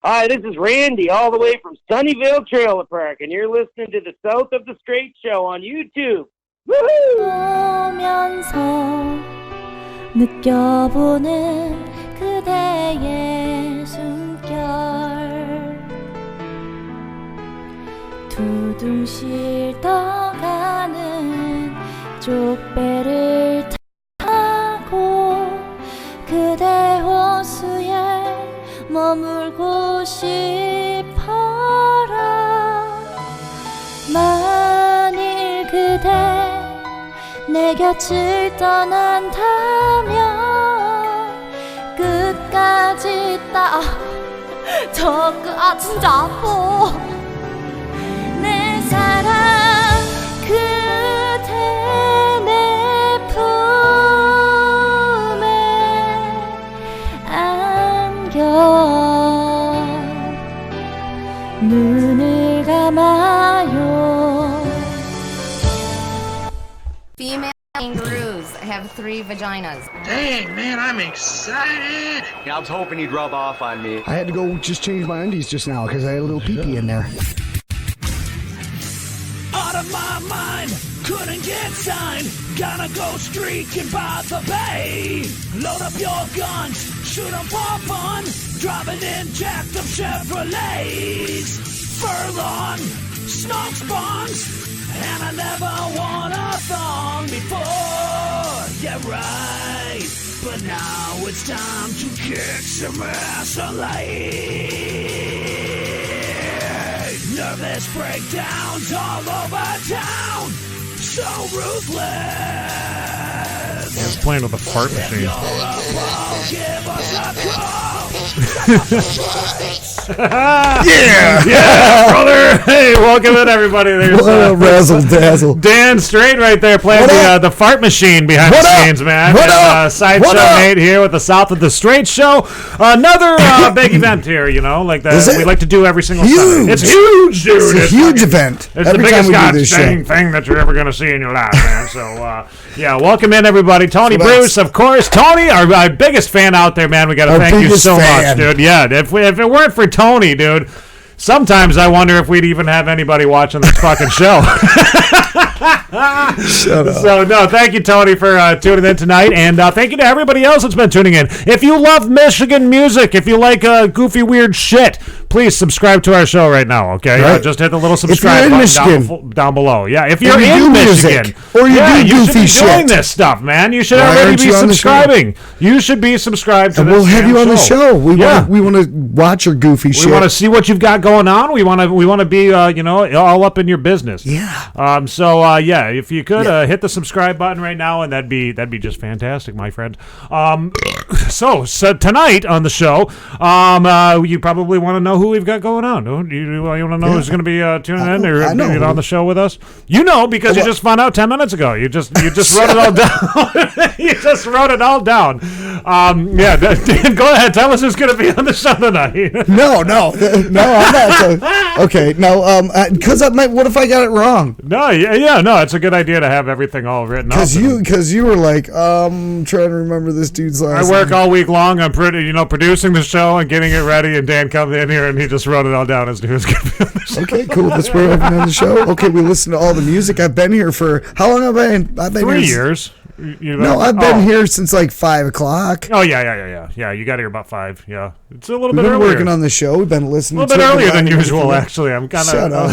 Hi, this is Randy, all the way from Sunnyvale Trailer Park, and you're listening to the South of the Straight Show on YouTube. Woohoo! 보면서 느껴보는 그대의 숨결 두둥실 떠가는 쪽배를 타고 그대 호수에 머물고 싶어라. 만일 그대 내 곁을 떠난다면 끝까지 진짜 아파. 내 사랑 그대 내 품에 안겨 눈을 감아요. Female kangaroos have 3 vaginas. Dang, man, I'm excited. Yeah, I was hoping you'd rub off on me. I had to go just change my undies just now because I had a little pee-pee in there. Out of my mind, couldn't get signed. Gonna go streaking by the bay. Load up your guns, shoot 'em for fun. Driving in jacked up Chevrolets. Furlong, smoke spawns. And I never won a thong before. Yeah, right. But now it's time to kick some ass alive. Nervous breakdowns all over town. So ruthless. I was playing with a fart machine. Give us a Yeah, brother. Hey, welcome in, everybody. There's razzle dazzle. Dan Straight right there playing the fart machine behind the scenes, man. Sideshow Nate here with the South of the Straight Show. Another big event here, you know, like that we like to do every single Sunday. It's huge, dude. It's a huge event. It's every the biggest goddamn thing that you're ever going to see in your life, man. So, yeah, welcome in, everybody. Tony Bruce, of course. Tony, our biggest fan out there, man. We got to thank you so much, dude. Yeah, if it weren't for Tony, dude, sometimes I wonder if we'd even have anybody watching this fucking show. Shut up. So, no, thank you, Tony, for tuning in tonight. And thank you to everybody else that's been tuning in. If you love Michigan music, if you like goofy, weird shit, please subscribe to our show right now, okay? Right. Just hit the little subscribe button down below. Yeah, if you're in Michigan, or you do you should goofy be shit. doing this stuff, man. You should already be subscribing. You should be subscribed to and this we'll have you on the show. We want to watch your goofy shit. We want to see what you've got going on. We want to be all up in your business. Yeah. So if you could hit the subscribe button right now, and that'd be just fantastic, my friend. So tonight on the show, you probably want to know who we've got going on. Do you want to know who's going to be tuning in or being on the show with us? You know, because you just found out 10 minutes ago. You just wrote it all down. You just wrote it all down. Dan, go ahead. Tell us who's going to be on the show tonight. No, I'm not. Okay, no, because what if I got it wrong? No, no, it's a good idea to have everything all written up. Because you were like, trying to remember this dude's last I work name. all week long. I'm producing the show and getting it ready, and Dan comes in here and he just wrote it all down as to who's going to be on the show. Okay, cool. That's where I've been on the show. Okay, we listen to all the music. I've been here for how long have I been? I've been 3 here years. No, I've been here since like 5 o'clock. Oh yeah. You got here about 5. Yeah, it's a little We've bit been earlier. working on the show. We've been listening. A little bit earlier than usual, actually. I'm kind of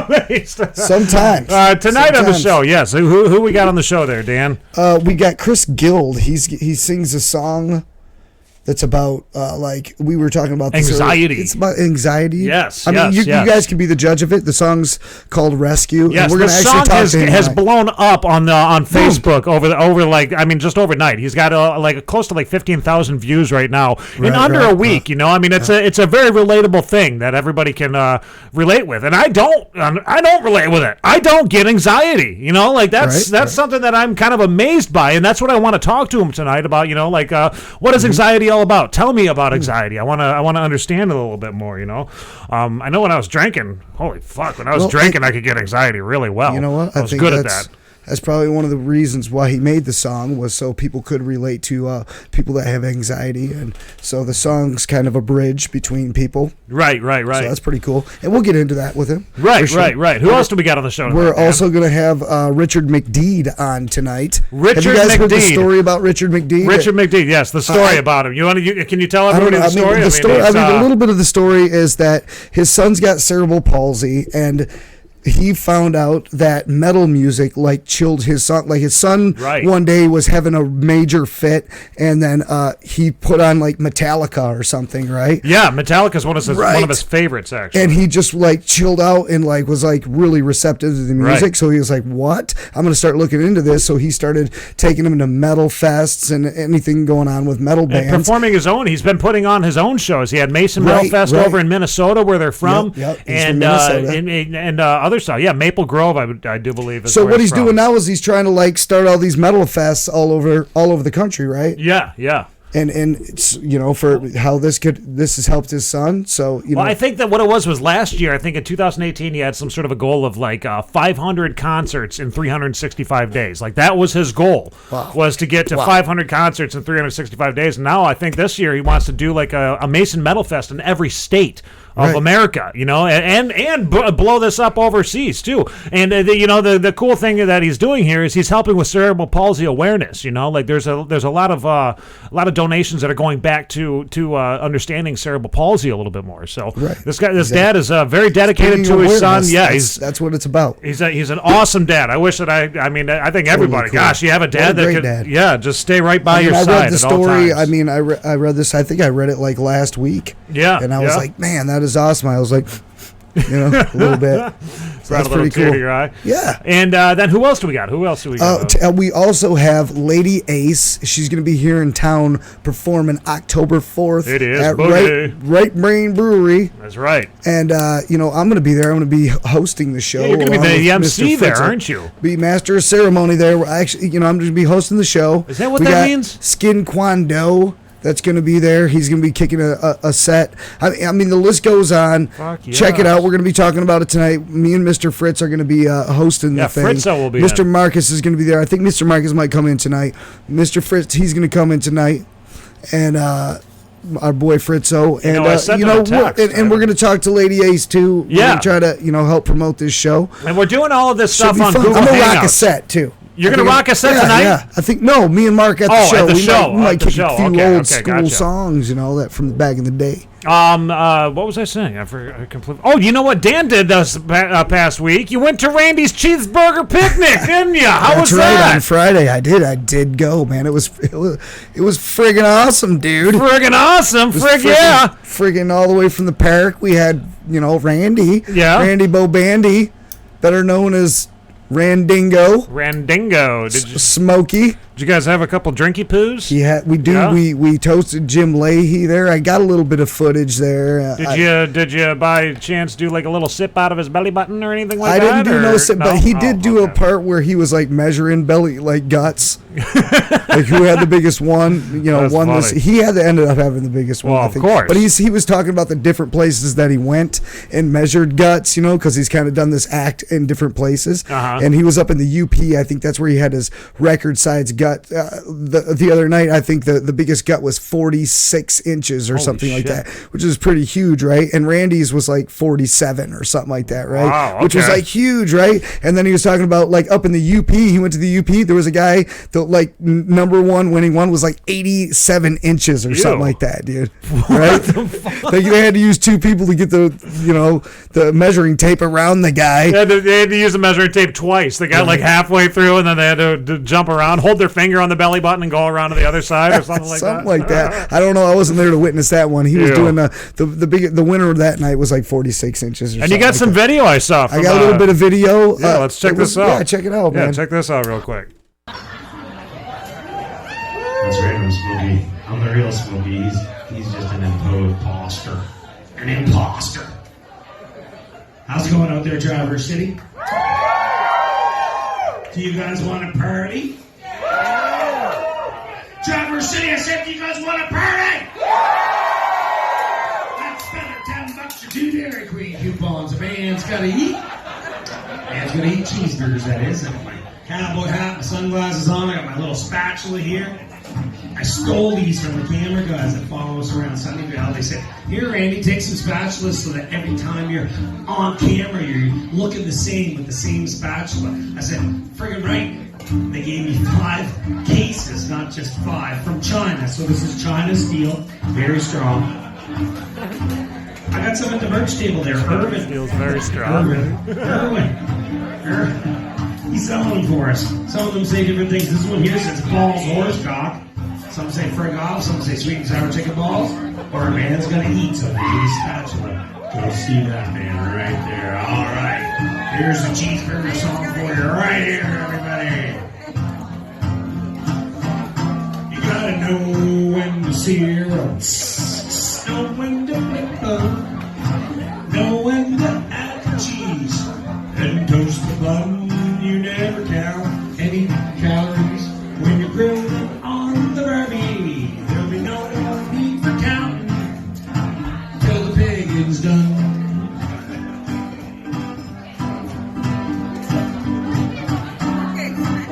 amazed. Sometimes. Tonight on the show, yes. Who we got on the show there, Dan? We got Chris Guild. He sings a song that's about like we were talking about this anxiety. It's about anxiety. Yes. I mean, you guys can be the judge of it. The song's called Rescue. Yes, and we're the gonna song actually talk has blown up on Facebook just overnight. He's got close to 15,000 views right now in under a week. It's a very relatable thing that everybody can relate with, and I don't relate with it. I don't get anxiety. That's something that I'm kind of amazed by, and that's what I want to talk to him tonight about. What is anxiety all about? Tell me about anxiety. I want to understand it a little bit more. I know when I was drinking, holy fuck, when I was drinking, I could get anxiety really well. You know what? I was good at that. That's probably one of the reasons why he made the song, was so people could relate to people that have anxiety, and so the song's kind of a bridge between people. Right. So that's pretty cool, and we'll get into that with him. Right. Who else do we got on the show tonight? We're also going to have Richard McDeed on tonight. Richard have you guys heard the McDeed. story about Richard McDeed? Richard McDeed, yes, the story about him. Can you tell everybody the story? A little bit of the story is that his son's got cerebral palsy, and he found out that metal music like chilled his son. Like his son one day was having a major fit, and then he put on like Metallica or something, right? Yeah, Metallica's one of his favorites, actually. And he just like chilled out and like was like really receptive to the music. Right. So he was like, "What? I'm going to start looking into this." So he started taking him to metal fests and anything going on with metal bands. And performing his own. He's been putting on his own shows. He had Mason Metal Fest over in Minnesota, where they're from, and other stuff. Yeah, Maple Grove, I do believe. So what he's doing now is he's trying to like start all these metal fests all over the country, right? Yeah. And it's, for how this has helped his son. So Well, I think that what it was last year. I think in 2018 he had some sort of a goal of like 500 concerts in 365 days. Like that was his goal, was to get to 500 concerts in 365 days. And now I think this year he wants to do like a Mason Metal Fest in every state of America, and blow this up overseas too. And the cool thing that he's doing here is he's helping with cerebral palsy awareness. Like there's a lot of donations that are going back to understanding cerebral palsy a little bit more. So this dad is very dedicated to his son. Yeah, that's what it's about. He's an awesome dad. I wish that I think everybody. Cool. Gosh, you have a dad that could just stay right by your side. I read the story. I mean, I read this. I think I read it like last week. Yeah, and I was like, man, that is awesome. I was like, a little bit. So that's pretty cool. To your eye. Yeah. And then who else do we got? We also have Lady Ace. She's going to be here in town performing October 4th. It is. At Boogie. Right Brain Brewery. That's right. And, I'm going to be there. I'm going to be hosting the show. Yeah, you're going to be the MC there, aren't you? Be master of ceremony there. Actually, I'm going to be hosting the show. Is that what that means? Skin Kwando. That's going to be there. He's going to be kicking a set. I mean, the list goes on. Check it out. We're going to be talking about it tonight. Me and Mr. Fritz are going to be hosting the thing. Fritzo will be Mr. Marcus is going to be there. I think Mr. Marcus might come in tonight. Mr. Fritz, he's going to come in tonight. And our boy Fritzo. And we're going to talk to Lady Ace, too. We're going to try to, help promote this show. And we're doing all of this stuff on Google Hangouts. I'm going to rock a set, too. You're going to rock a set tonight? Yeah, I think, me and Mark at the show. At the show. We might kick a few old school gotcha. songs, that from the back in the day. What was I saying? I completely. Oh, you know what Dan did this past week? You went to Randy's Cheeseburger Picnic, didn't you? How was that? That's right. On Friday, I did go, man. It was friggin' awesome, dude. Friggin' awesome. Friggin' all the way from the park. We had, Randy. Yeah. Randy Bobandy, better known as Randingo. Smokey. Did you guys have a couple drinky poos? Yeah, we do. Yeah. We toasted Jim Leahy there. I got a little bit of footage there. Did you by chance do like a little sip out of his belly button or anything like that? I didn't do no sip, but he did do a part where he was like measuring belly guts, like who had the biggest one. One was he ended up having the biggest one. I think. Of course. But he was talking about the different places that he went and measured guts. Because he's kind of done this act in different places. And he was up in the UP. I think that's where he had his record size gut. The other night, I think the biggest gut was 46 inches or something like that, which is pretty huge, right? And Randy's was like 47 or something like that, right? Wow, okay. Which was like huge, right? And then he was talking about like up in the UP. He went to the UP. There was a guy that like number one winning one was like 87 inches or something like that, dude. Right? Like they had to use two people to get the measuring tape around the guy. They had to use the measuring tape twice. They got like halfway through, and then they had to jump around, hold their finger on the belly button, and go around to the other side or something like that. Something like that. I don't know. I wasn't there to witness that one. He was doing the winner of that night was like 46 inches. And you got some video I saw. I got a little bit of video. Yeah, let's check this out. Yeah, check it out, man. Yeah, check this out real quick. That's right, I'm Smokey. I'm the real Smokey. He's just an imposter. An imposter. How's it going out there, Traverse City? Do you guys want to party? Traverse City, I said, do you guys want to party? Let's spend $10 for 2 Dairy Queen coupons. A man's got to eat. Man's going to eat cheeseburgers, that is. Anyway. cowboy hat, my sunglasses on. I got my little spatula here. I stole these from the camera guys that follow us around Sunnyvale. They said, here, Randy, take some spatulas so that every time you're on camera, you're looking the same with the same spatula. I said, friggin' right. They gave me 5 cases, not just 5, from China. So this is China steel, very strong. I got some at the merch table there. Irvin. Steel's very strong. Irwin. He's selling them for us. Some of them say different things. This one here says Paul's horsecock. Some say frig off. Some say sweet and sour chicken balls. Or a man's gonna eat something. Use a spatula. Go see that man right there. All right. Here's the cheeseburger song for you right here, everybody. You gotta know when to sear 'em. Know when to flip 'em. Know when to add the cheese. And toast the bun. You never count any calories when you're grilling on the barbie. There'll be no need for counting till the pigging's done.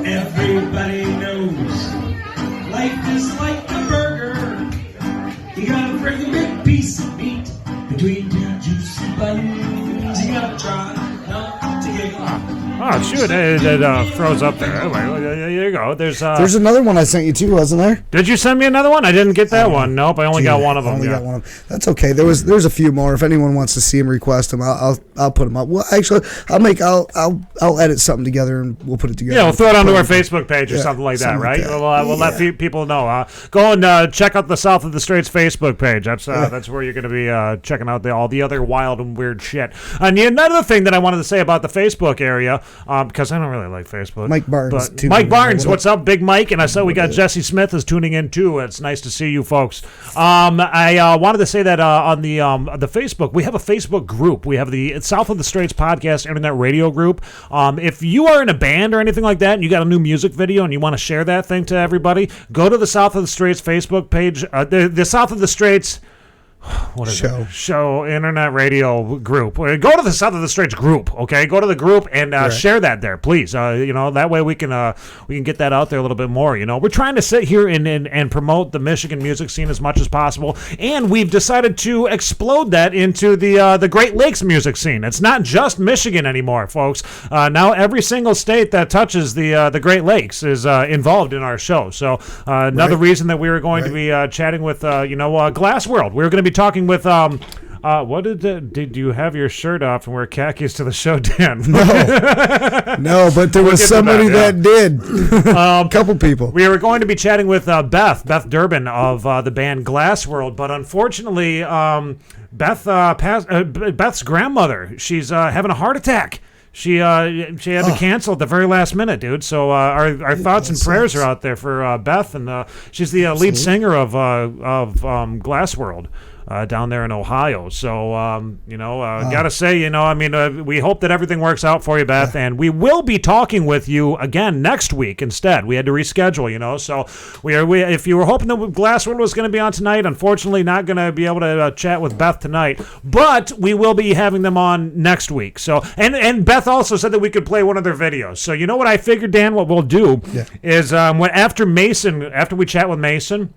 Everybody knows life is like a burger. You gotta bring a big piece of meat between 2 juicy buns. You gotta try not to get off. Oh, shoot, it froze up there. Anyway, there you go. There's another one I sent you too, wasn't there? Did you send me another one? I didn't get that one. Nope, I only got one of them. Got one of them. That's okay. There's a few more. If anyone wants to see them, request them. I'll put them up. Well, actually, I'll edit something together and we'll put it together. Yeah, we'll throw it onto our Facebook page or something like that, right? Like we'll let people know. Go and check out the South of the Straits Facebook page. That's where you're going to be checking out all the other wild and weird shit. And another thing that I wanted to say about the Facebook area. Because I don't really like Facebook. Mike Barnes. But Mike Barnes, what's up, Big Mike? And I saw we got Jesse Smith is tuning in too. It's nice to see you folks. I wanted to say that on the Facebook, we have a Facebook group. We have the South of the Straits Podcast Internet Radio group. If you are in a band or anything like that and you got a new music video and you want to share that thing to everybody, go to the South of the Straits Facebook page. The South of the Straits... What is it? Show Internet Radio group. Go to the South of the Straits group, okay? Go to the group and share that there, please. That way we can get that out there a little bit more. We're trying to sit here and promote the Michigan music scene as much as possible, and we've decided to explode that into the Great Lakes music scene. It's not just Michigan anymore, folks. Now every single state that touches the Great Lakes is involved in our show. So another reason that we were going to be chatting with Glassworld. We were going to be talking with what did you have your shirt off and wear khakis to the show, Dan? No, but there was somebody that did. A couple people. We were going to be chatting with Beth Durbin of the band Glassworld, but unfortunately Beth's grandmother, she's having a heart attack. She had to cancel at the very last minute, dude. So our thoughts and prayers are out there for Beth, and she's the lead singer of Glassworld. Down there in Ohio. So, gotta say, we hope that everything works out for you, Beth, and we will be talking with you again next week instead. We had to reschedule, so if you were hoping that Glassworld was going to be on tonight, unfortunately not going to be able to chat with Beth tonight, but we will be having them on next week. So, and Beth also said that we could play one of their videos. So, you know what I figured, Dan, what we'll do is after we chat with Mason,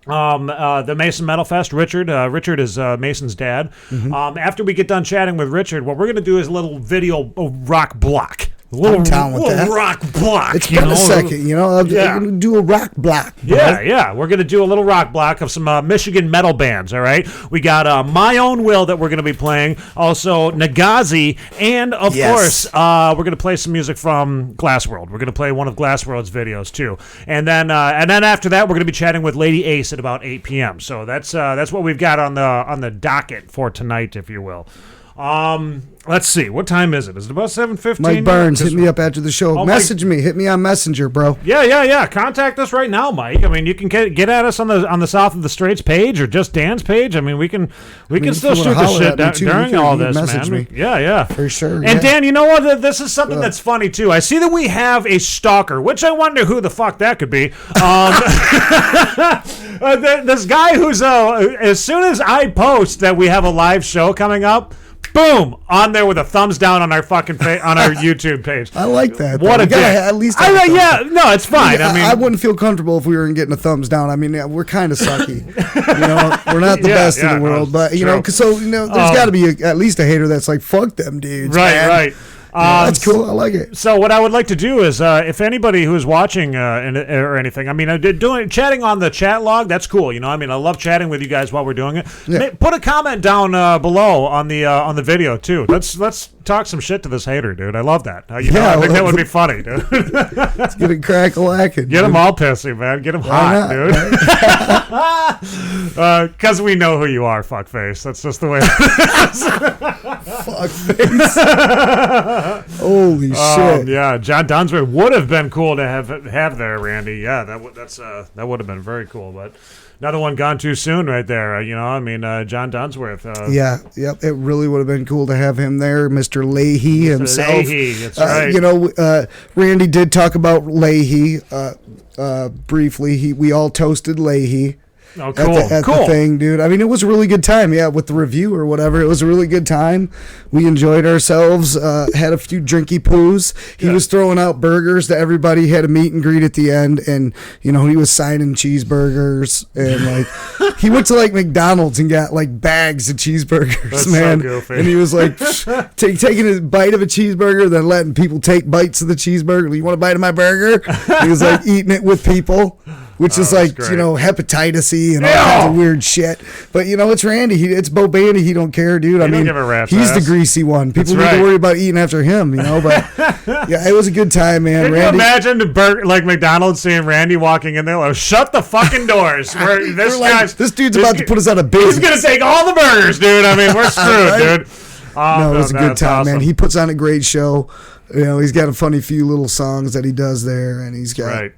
the Mason Metalfest, Richard is Mason's dad. Mm-hmm. After we get done chatting with Richard, what we're going to do is a little video rock block. I'm down with that. Rock block. It's been a second, I'm going to do a rock block. Bro. Yeah. We're going to do a little rock block of some Michigan metal bands, all right? We got My Own Will that we're going to be playing, also Nagazi, and, of course, we're going to play some music from Glassworld. We're going to play one of Glassworld's videos, too. And then after that, we're going to be chatting with Lady Ace at about 8 p.m. So that's what we've got on the docket for tonight, if you will. Let's see. What time is it? Is it about 7:15? Mike Barnes, hit me up after the show. Message me. Hit me on Messenger, bro. Yeah. Contact us right now, Mike. I mean, you can get at us on the South of the Straits page or just Dan's page. I mean, we can still shoot the shit during all this, man. Me. Yeah. For sure. And Dan, you know what? This is something that's funny too. I see that we have a stalker, which I wonder who the fuck that could be. This guy who's as soon as I post that we have a live show coming up, boom, on there with a thumbs down on our fucking on our YouTube page. I like that. What though. a dick. At least have a thumbs yeah, down. no, it's fine. I mean, I wouldn't feel comfortable if we weren't getting a thumbs down. I mean, yeah, we're kind of sucky. We're not the best in the world, but there's got to be at least a hater that's like, fuck them dudes. Right, man. right. That's cool. I like it. So what I would like to do is, if anybody who's watching or anything, I mean, chatting on the chat log, that's cool. I mean, I love chatting with you guys while we're doing it. Yeah. Put a comment down below on the video too. Let's talk some shit to this hater, dude. I love that. I think that would be funny, dude. Let's get it crack-a-lacking. Get them all pissy, man. Get them hot, dude. Because we know who you are, fuckface. That's just the way it is. Fuckface. Holy shit! Yeah, John Dunsworth would have been cool to have there, Randy. Yeah, that would have been very cool. But another one gone too soon, right there. John Dunsworth. Yep. It really would have been cool to have him there, Mr. Leahy himself. Leahy, that's right. Randy did talk about Leahy briefly. We all toasted Leahy. Oh, cool. At the thing, dude. I mean, it was a really good time. Yeah, with the review or whatever. It was a really good time. We enjoyed ourselves. Had a few drinky poos. He was throwing out burgers to everybody. Had a meet and greet at the end. And, he was signing cheeseburgers. And, he went to, McDonald's and got, bags of cheeseburgers, That's man. so goofy. And he was, taking a bite of a cheeseburger, then letting people take bites of the cheeseburger. You want a bite of my burger? He was, eating it with people. Which is great. hepatitis-y and all kinds of weird shit. But, it's Randy. It's Bo Bandy. He don't care, dude. Don't give a rat's he's ass. the greasy one. People need to worry about eating after him, But, yeah, it was a good time, man. Can Randy, you imagine McDonald's seeing Randy walking in there? Shut the fucking doors. this dude's about to put us out of business. He's going to take all the burgers, dude. I mean, we're screwed, Right? dude. No, it was a good time, awesome. man. He puts on a great show. He's got a funny few little songs that he does there, and he's got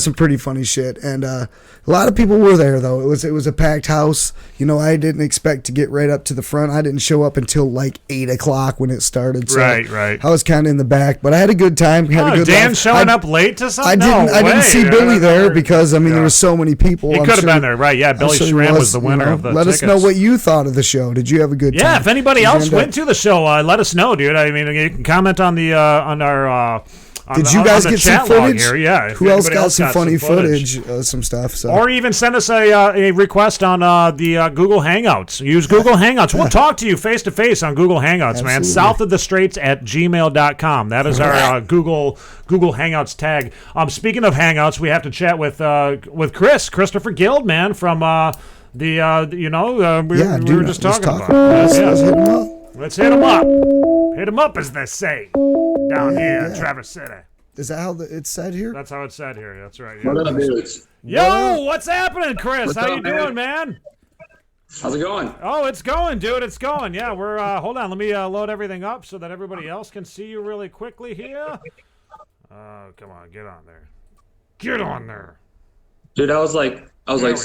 some pretty funny shit. And a lot of people were there, though. It was a packed house. I didn't expect to get right up to the front. I didn't show up until 8 o'clock when it started. So right. I was kind of in the back, but I had a good time. Had a good Dan laugh. showing up late to something? I didn't see Billy there because there were so many people. He could have been there, right? Yeah, Billy Schramm was the winner of the Let tickets. us know what you thought of the show. Did you have a good time? Yeah, if anybody else went to the show, let us know, dude. I mean, you can comment on the on our. Did you guys get some footage? Here? Yeah. Who else got some funny footage? Some stuff. So. Or even send us a request on the Google Hangouts. Use Google Hangouts. We'll talk to you face to face on Google Hangouts, man. southofthestraits@gmail.com. That is our Google Hangouts tag. Speaking of Hangouts, we have to chat with Christopher Guild, man, from we were just talking about. Let's hit him up. Let's hit him up. Hit him up, as they say, down here in Traverse City. Is that how it's said here? That's how it's said here. That's right. Yeah. What up, dudes? Yo, what's happening, Chris? What's how up, you doing, man? How's it going? Oh, it's going, dude. It's going. Yeah, we're hold on. Let me load everything up so that everybody else can see you really quickly here. Come on, get on there. Get on there. Dude, I was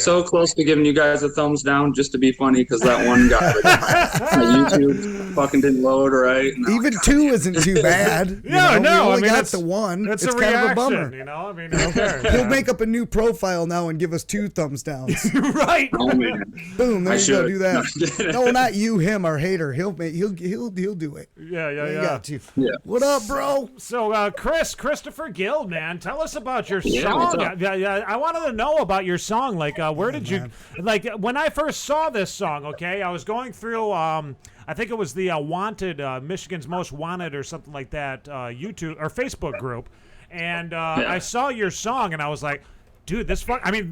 so close to giving you guys a thumbs down just to be funny because that one guy, my YouTube fucking didn't load right. Even 2 isn't too bad. No, we only got that's the 1. It's kind reaction, of a bummer. I mean, okay. He'll make up a new profile now and give us 2 thumbs downs. Right. Oh man. Boom. There I you go. should. Do that. No, not you. Him. Our hater. He'll do it. Yeah. You got to. Yeah. What up, bro? So, Christopher Guild, man, tell us about your Yeah, what's song. up? Yeah, I wanted to know about your song. Where did you, when I first saw this song, okay, I was going through, I think it was the Wanted, Michigan's Most Wanted or something like that, YouTube or Facebook group, and I saw your song, and I was like, dude,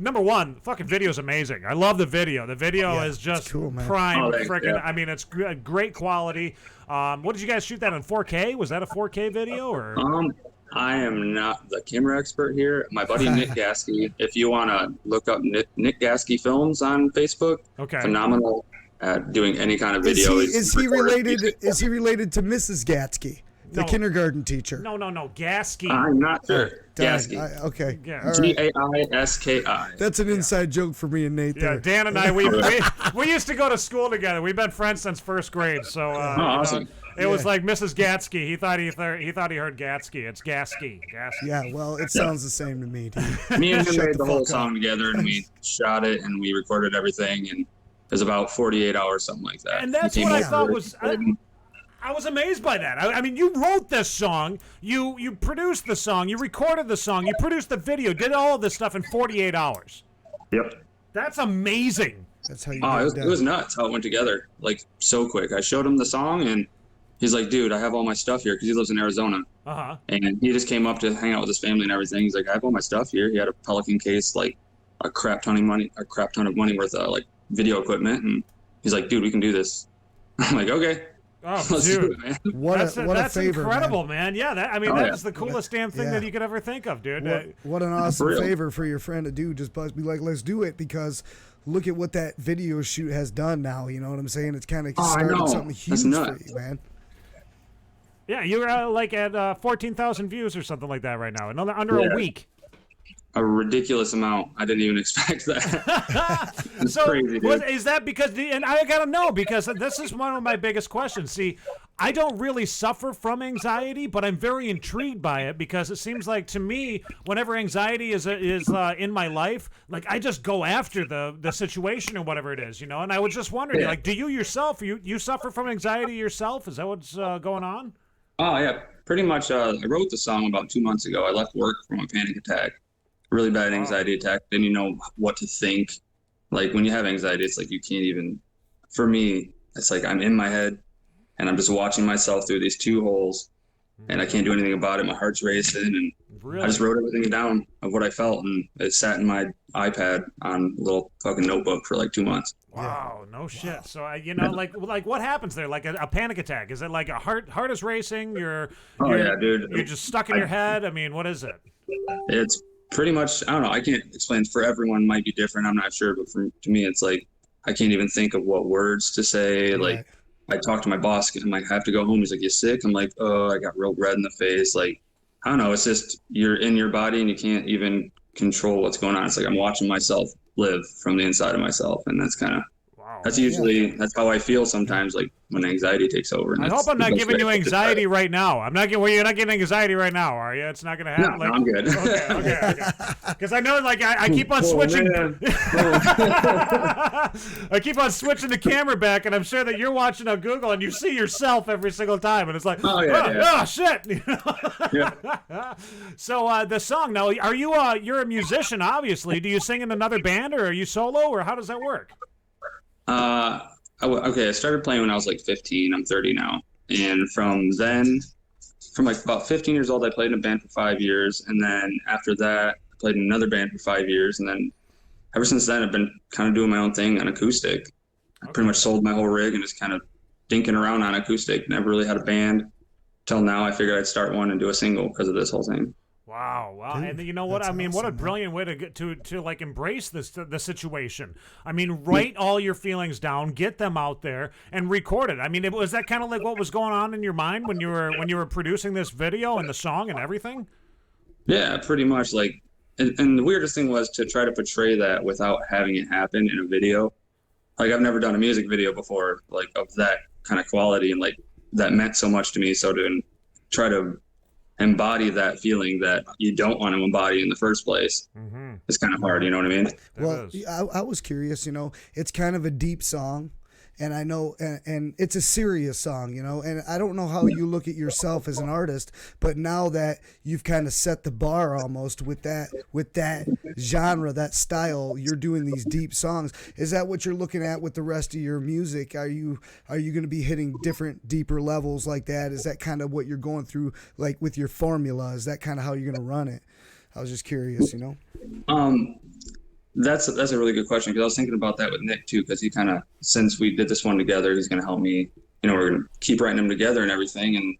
number one, fucking video's amazing. I love the video. The video is just cool, man. prime thanks, freaking. yeah. I mean, it's great quality. What did you guys shoot that in 4K? Was that a 4K video or? I am not the camera expert here. My buddy Nick Gasky, if you want to look up Nick Gasky Films on Facebook, Okay. phenomenal at doing any kind of video. Is he related to Mrs. Gatsky, the kindergarten teacher? No, Gasky. I'm not sure. Dang, Gasky. Okay. Yeah. All right. Gaski. That's an inside joke for me and Nate Yeah, there. Dan and I, we used to go to school together. We've been friends since first grade. So awesome. It was like Mrs. Gatsky. He thought he heard Gatsky. It's Gasky. Yeah, well, it sounds the same to me, dude. Me and him Shut made the the whole fuck up. song together, and we shot it, and we recorded everything, and it was about 48 hours, something like that. And that's He what I came thought over was. I was amazed by that. I mean, you wrote this song, you produced the song, you recorded the song, you produced the video, did all of this stuff in 48 hours. Yep. That's amazing. That's how you. It was nuts how it went together, like so quick. I showed him the song, and he's like, "Dude, I have all my stuff here," because he lives in Arizona. And he just came up to hang out with his family and everything. He's like, "I have all my stuff here." He had a Pelican case, like a crap ton of money worth of like video equipment, and he's like, "Dude, we can do this." I'm like, "Okay." Oh, let's dude. do it, man. What a favor, incredible, man. Yeah, that's the coolest damn thing that you could ever think of, dude. What an awesome favor for your friend to do. Just be like, let's do it, because look at what that video shoot has done now. You know what I'm saying? It's kind of started something huge for you, man. Yeah, you're like at 14,000 views or something like that right now. Under a week. A ridiculous amount. I didn't even expect that. It's so crazy, dude. Is that because and I gotta know, because this is one of my biggest questions. See, I don't really suffer from anxiety, but I'm very intrigued by it, because it seems like to me, whenever anxiety is in my life, like I just go after the situation or whatever it is, you know. And I was just wondering, like, do you yourself you suffer from anxiety yourself? Is that what's going on? Oh yeah, pretty much. I wrote the song about 2 months ago. I left work from a panic attack. Really bad anxiety attack. Then you know what to think. Like when you have anxiety, it's like you can't even. For me, it's like I'm in my head, and I'm just watching myself through these 2 holes, and I can't do anything about it. My heart's racing, and I just wrote everything down of what I felt, and it sat in my iPad on a little fucking notebook for like 2 months. Wow, no shit. So like what happens there? Like a panic attack? Is it like a heart is racing? You're yeah, dude. You're just stuck in your head. I mean, what is it? It's pretty much, I don't know, I can't explain. For everyone, might be different, I'm not sure, but to me, it's like I can't even think of what words to say. Like, I talk to my boss, and I have to go home. He's like, "You sick?" I'm like, "Oh, I got real red in the face." Like, I don't know, it's just you're in your body, and you can't even control what's going on. It's like I'm watching myself live from the inside of myself, and that's kind of, that's usually, that's how I feel sometimes, like when anxiety takes over. And I hope I'm not giving you anxiety right now. You're not getting anxiety right now, are you? It's not going to happen. No, I'm good. Okay. Because I know, like, I keep on switching. I keep on switching the camera back, and I'm sure that you're watching on Google, and you see yourself every single time, and it's like, oh shit. So the song, now, are you? You're a musician, obviously. Do you sing in another band, or are you solo, or how does that work? Okay, I started playing when I was like 15. I'm 30 now. And from like about 15 years old, I played in a band for 5 years. And then after that, I played in another band for 5 years. And then ever since then, I've been kind of doing my own thing on acoustic. I pretty much sold my whole rig and just kind of dinking around on acoustic. Never really had a band till now. I figured I'd start one and do a single because of this whole thing. Wow. Dude, and you know what? I mean, awesome, what a brilliant way to get to like embrace the situation. I mean, write all your feelings down, get them out there, and record it. I mean, was that kind of like what was going on in your mind when you were producing this video and the song and everything? Yeah, pretty much. Like, and the weirdest thing was to try to portray that without having it happen in a video. Like, I've never done a music video before, like, of that kind of quality, and like that meant so much to me. So to try to embody that feeling that you don't want to embody in the first place. It's kind of hard, you know what I mean? Well, I was curious, you know, it's kind of a deep song, and I know, and it's a serious song, you know, and I don't know how you look at yourself as an artist, but now that you've kind of set the bar almost with that genre, that style, you're doing these deep songs. Is that what you're looking at with the rest of your music? Are you going to be hitting different, deeper levels like that? Is that kind of what you're going through, like with your formula? Is that kind of how you're going to run it? I was just curious, you know? That's a really good question, because I was thinking about that with Nick too, because he kind of, since we did this one together, he's going to help me, you know, we're going to keep writing them together and everything. And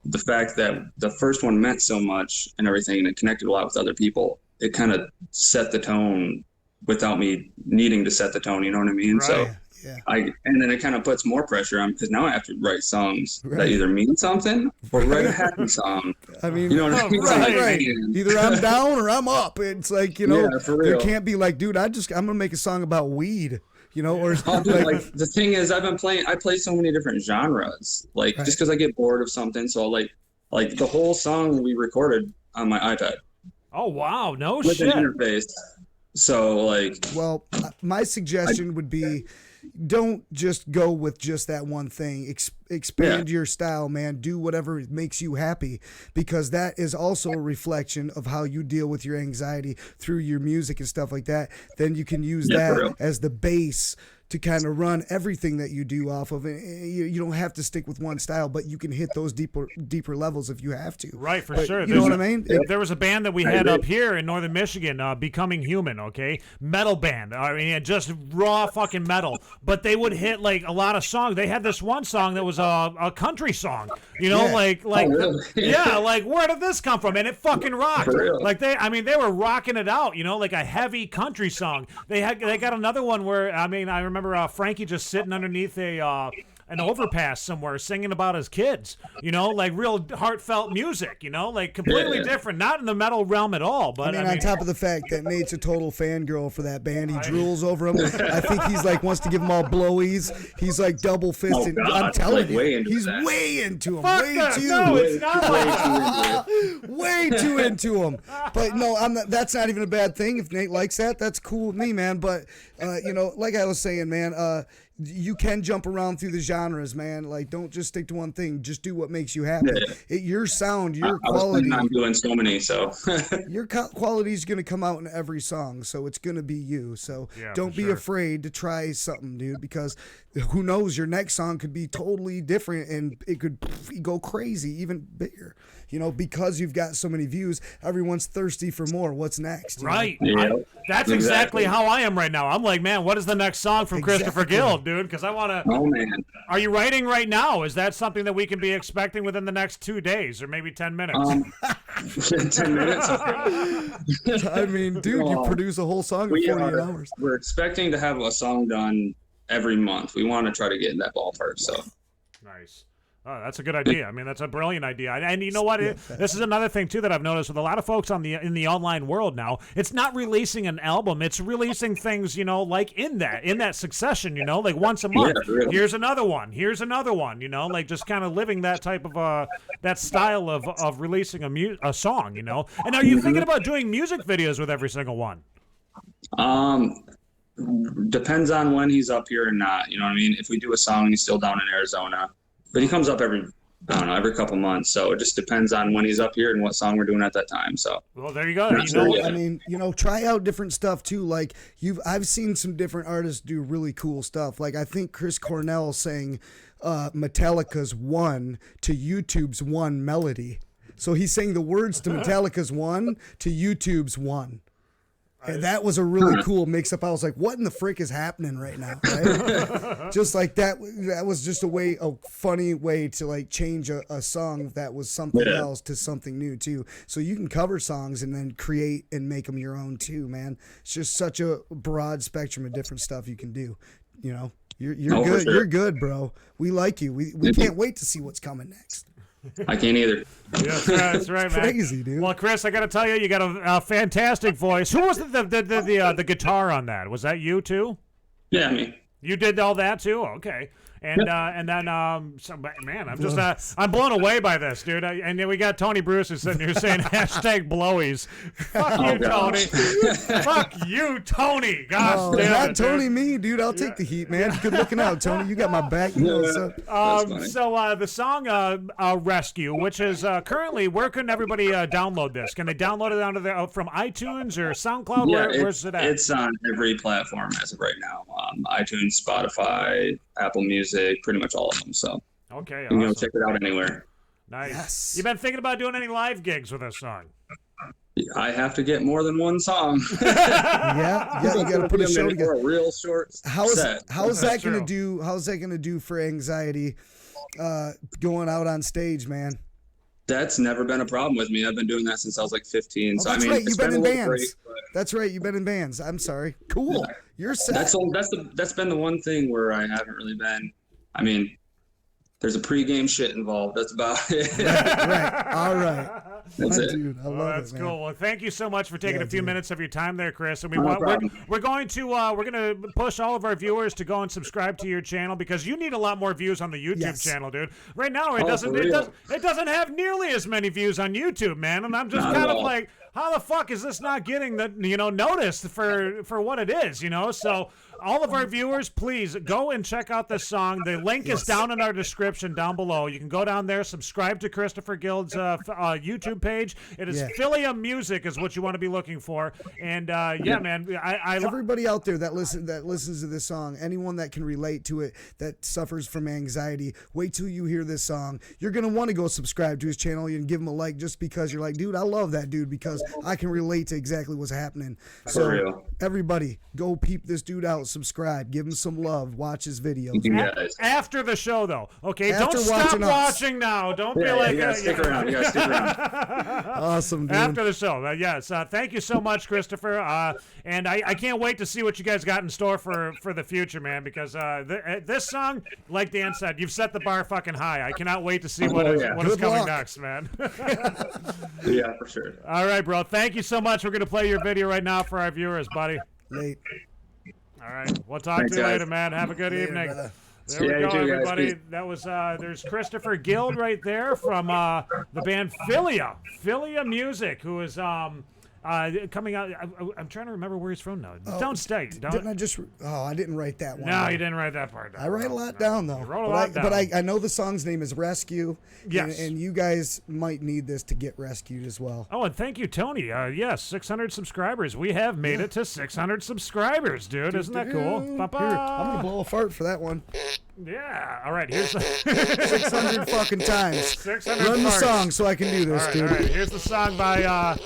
the fact that the first one meant so much and everything, and it connected a lot with other people, it kind of set the tone without me needing to set the tone, you know what I mean? Right. So yeah. And then it kind of puts more pressure on, because now I have to write songs that either mean something or write a happy song. I mean, you know what I mean? Right. Either I'm down or I'm up. It's like, you know, for real. There can't be like, dude, I'm gonna make a song about weed, you know, or like the thing is, I play so many different genres, like just because I get bored of something. So like the whole song we recorded on my iPad. Oh wow, no with shit. An interface. So like, well, my suggestion would be, don't just go with just that one thing. Expand your style, man. Do whatever makes you happy, because that is also a reflection of how you deal with your anxiety through your music and stuff like that. Then you can use that as the base to kind of run everything that you do off of. You don't have to stick with one style, but you can hit those deeper levels if you have to. Right, for but sure. You know what I mean? There was a band that we had up here in northern Michigan, Becoming Human, okay? Metal band. I mean, just raw fucking metal. But they would hit, like, a lot of songs. They had this one song that was a country song. You know, like where did this come from? And it fucking rocked. Like, they were rocking it out, you know, like a heavy country song. They got another one where, I remember Frankie just sitting underneath an overpass somewhere singing about his kids, you know, like real heartfelt music, you know, like completely different, not in the metal realm at all. But on top of the fact that Nate's a total fangirl for that band, he drools over them. I think he's like wants to give them all blowies. He's like double fisted. I'm telling you, he's way into them. No, it's not like way too into them. But no, that's not even a bad thing. If Nate likes that, that's cool with me, man. But you know, like I was saying, man, you can jump around through the genres, man. Like, don't just stick to one thing. Just do what makes you happy. Your sound, your quality. I'm doing so many, so your quality is going to come out in every song, so it's going to be you. So don't be afraid to try something, dude, because who knows, your next song could be totally different and it could go crazy, even bigger. You know, because you've got so many views, everyone's thirsty for more. What's next? Right. That's exactly how I am right now. I'm like, man, what is the next song from Christopher Guild, dude? Because I want to. Oh man. Are you writing right now? Is that something that we can be expecting within the next 2 days or maybe 10 minutes? 10 minutes. I mean, dude, you produce a whole song in 48 hours. We're expecting to have a song done every month. We want to try to get in that ballpark. So nice. Oh, that's a good idea. I mean, that's a brilliant idea. And you know what? This is another thing, too, that I've noticed with a lot of folks in the online world now. It's not releasing an album. It's releasing things, you know, like in that succession, you know, like once a month. Yeah, here's another one. Here's another one, you know, like just kind of living that type of, that style of releasing a song, you know. And are you thinking about doing music videos with every single one? Depends on when he's up here or not. You know what I mean? If we do a song and he's still down in Arizona. But he comes up every couple months. So it just depends on when he's up here and what song we're doing at that time. So well, there you go. I mean, you know, try out different stuff too. Like I've seen some different artists do really cool stuff. Like I think Chris Cornell sang Metallica's "One" to YouTube's "One" melody. So he sang the words to Metallica's "One" to YouTube's "One." And that was a really cool mix-up. I was like, what in the frick is happening right now? Right? Just like that was just a funny way to like change a song that was something else to something new too. So you can cover songs and then create and make them your own too, man. It's just such a broad spectrum of different stuff you can do. You know, you're good. Sure. You're good, bro. We like you. We can't wait to see what's coming next. I can't either. Yeah, that's right, man. Crazy, dude. Well, Chris, I got to tell you got a fantastic voice. Who was the guitar on that? Was that you too? Yeah, me. You did all that too? Okay. And then man, I'm just I'm blown away by this, dude. And then we got Tony Bruce who's sitting here saying #blowies. Fuck you, Tony. Fuck you, Tony. Gosh damn it, Tony, me, dude. I'll take the heat, man. Good looking out, Tony. You got my back. You know what's up. So the song "Rescue," which is currently, where can everybody download this? Can they download it from iTunes or SoundCloud? Yeah, where's it at? It's on every platform as of right now. iTunes, Spotify, Apple Music, pretty much all of them. So okay, you can go check it out anywhere. Nice. Yes. You been thinking about doing any live gigs with this song? I have to get more than one song. yeah, you got to put a show together. A real short set. How's that going to do for anxiety going out on stage, man? That's never been a problem with me. I've been doing that since I was like 15. So that's I mean, right. You've been in bands. Break, that's right. You've been in bands. I'm sorry. Cool. Yeah. You're set. That's been the one thing where I haven't really been. I mean, there's a pregame shit involved. That's about it. Right. All right. That's it. Dude, I love That's it, man. cool. Well, thank you so much for taking a few minutes of your time there, Chris. And No problem. we're going to push all of our viewers to go and subscribe to your channel because you need a lot more views on the YouTube channel, dude. Right now, it doesn't have nearly as many views on YouTube, man. And I'm just kind of like, how the fuck is this not getting noticed for what it is, So all of our viewers, please go and check out this song. The link is down in our description down below. You can go down there, subscribe to Christopher Guild's YouTube page. It is Philia Music is what you want to be looking for. And man, I everybody out there that listens to this song, anyone that can relate to it, that suffers from anxiety, wait till you hear this song. You're gonna want to go subscribe to his channel and give him a like just because you're like, dude, I love that dude because I can relate to exactly what's happening. So everybody, go peep this dude out, subscribe, give him some love, watch his videos. After the show, though, okay? After Don't stop watching now. Don't be like, you gotta stick around. You gotta stick around. Awesome, dude. After the show, yes. Thank you so much, Christopher. And I can't wait to see what you guys got in store for the future, man. Because this song, like Dan said, you've set the bar fucking high. I cannot wait to see what is coming next, man. Yeah, for sure. All right, bro. Thank you so much. We're gonna play your video right now for our viewers, buddy. Late. All right. We'll talk to you later, man. Have a good evening. Brother. There we go, everybody. That was there's Christopher Guild right there from the band Philia Music, who is coming out. I'm trying to remember where he's from now. Don't stay. Didn't I just? I didn't write that one. No, you didn't write that part down. I write a lot down though. You wrote a lot down. But I know the song's name is Rescue. Yes. And you guys might need this to get rescued as well. Oh, and thank you, Tony. Yes, 600 subscribers. We have made it to 600 subscribers, dude. Isn't that cool? Here, I'm gonna blow a fart for that one. Yeah. All right. Here's 600 fucking times. 600 Run the parts. song so I can do this, dude. All right. Here's the song by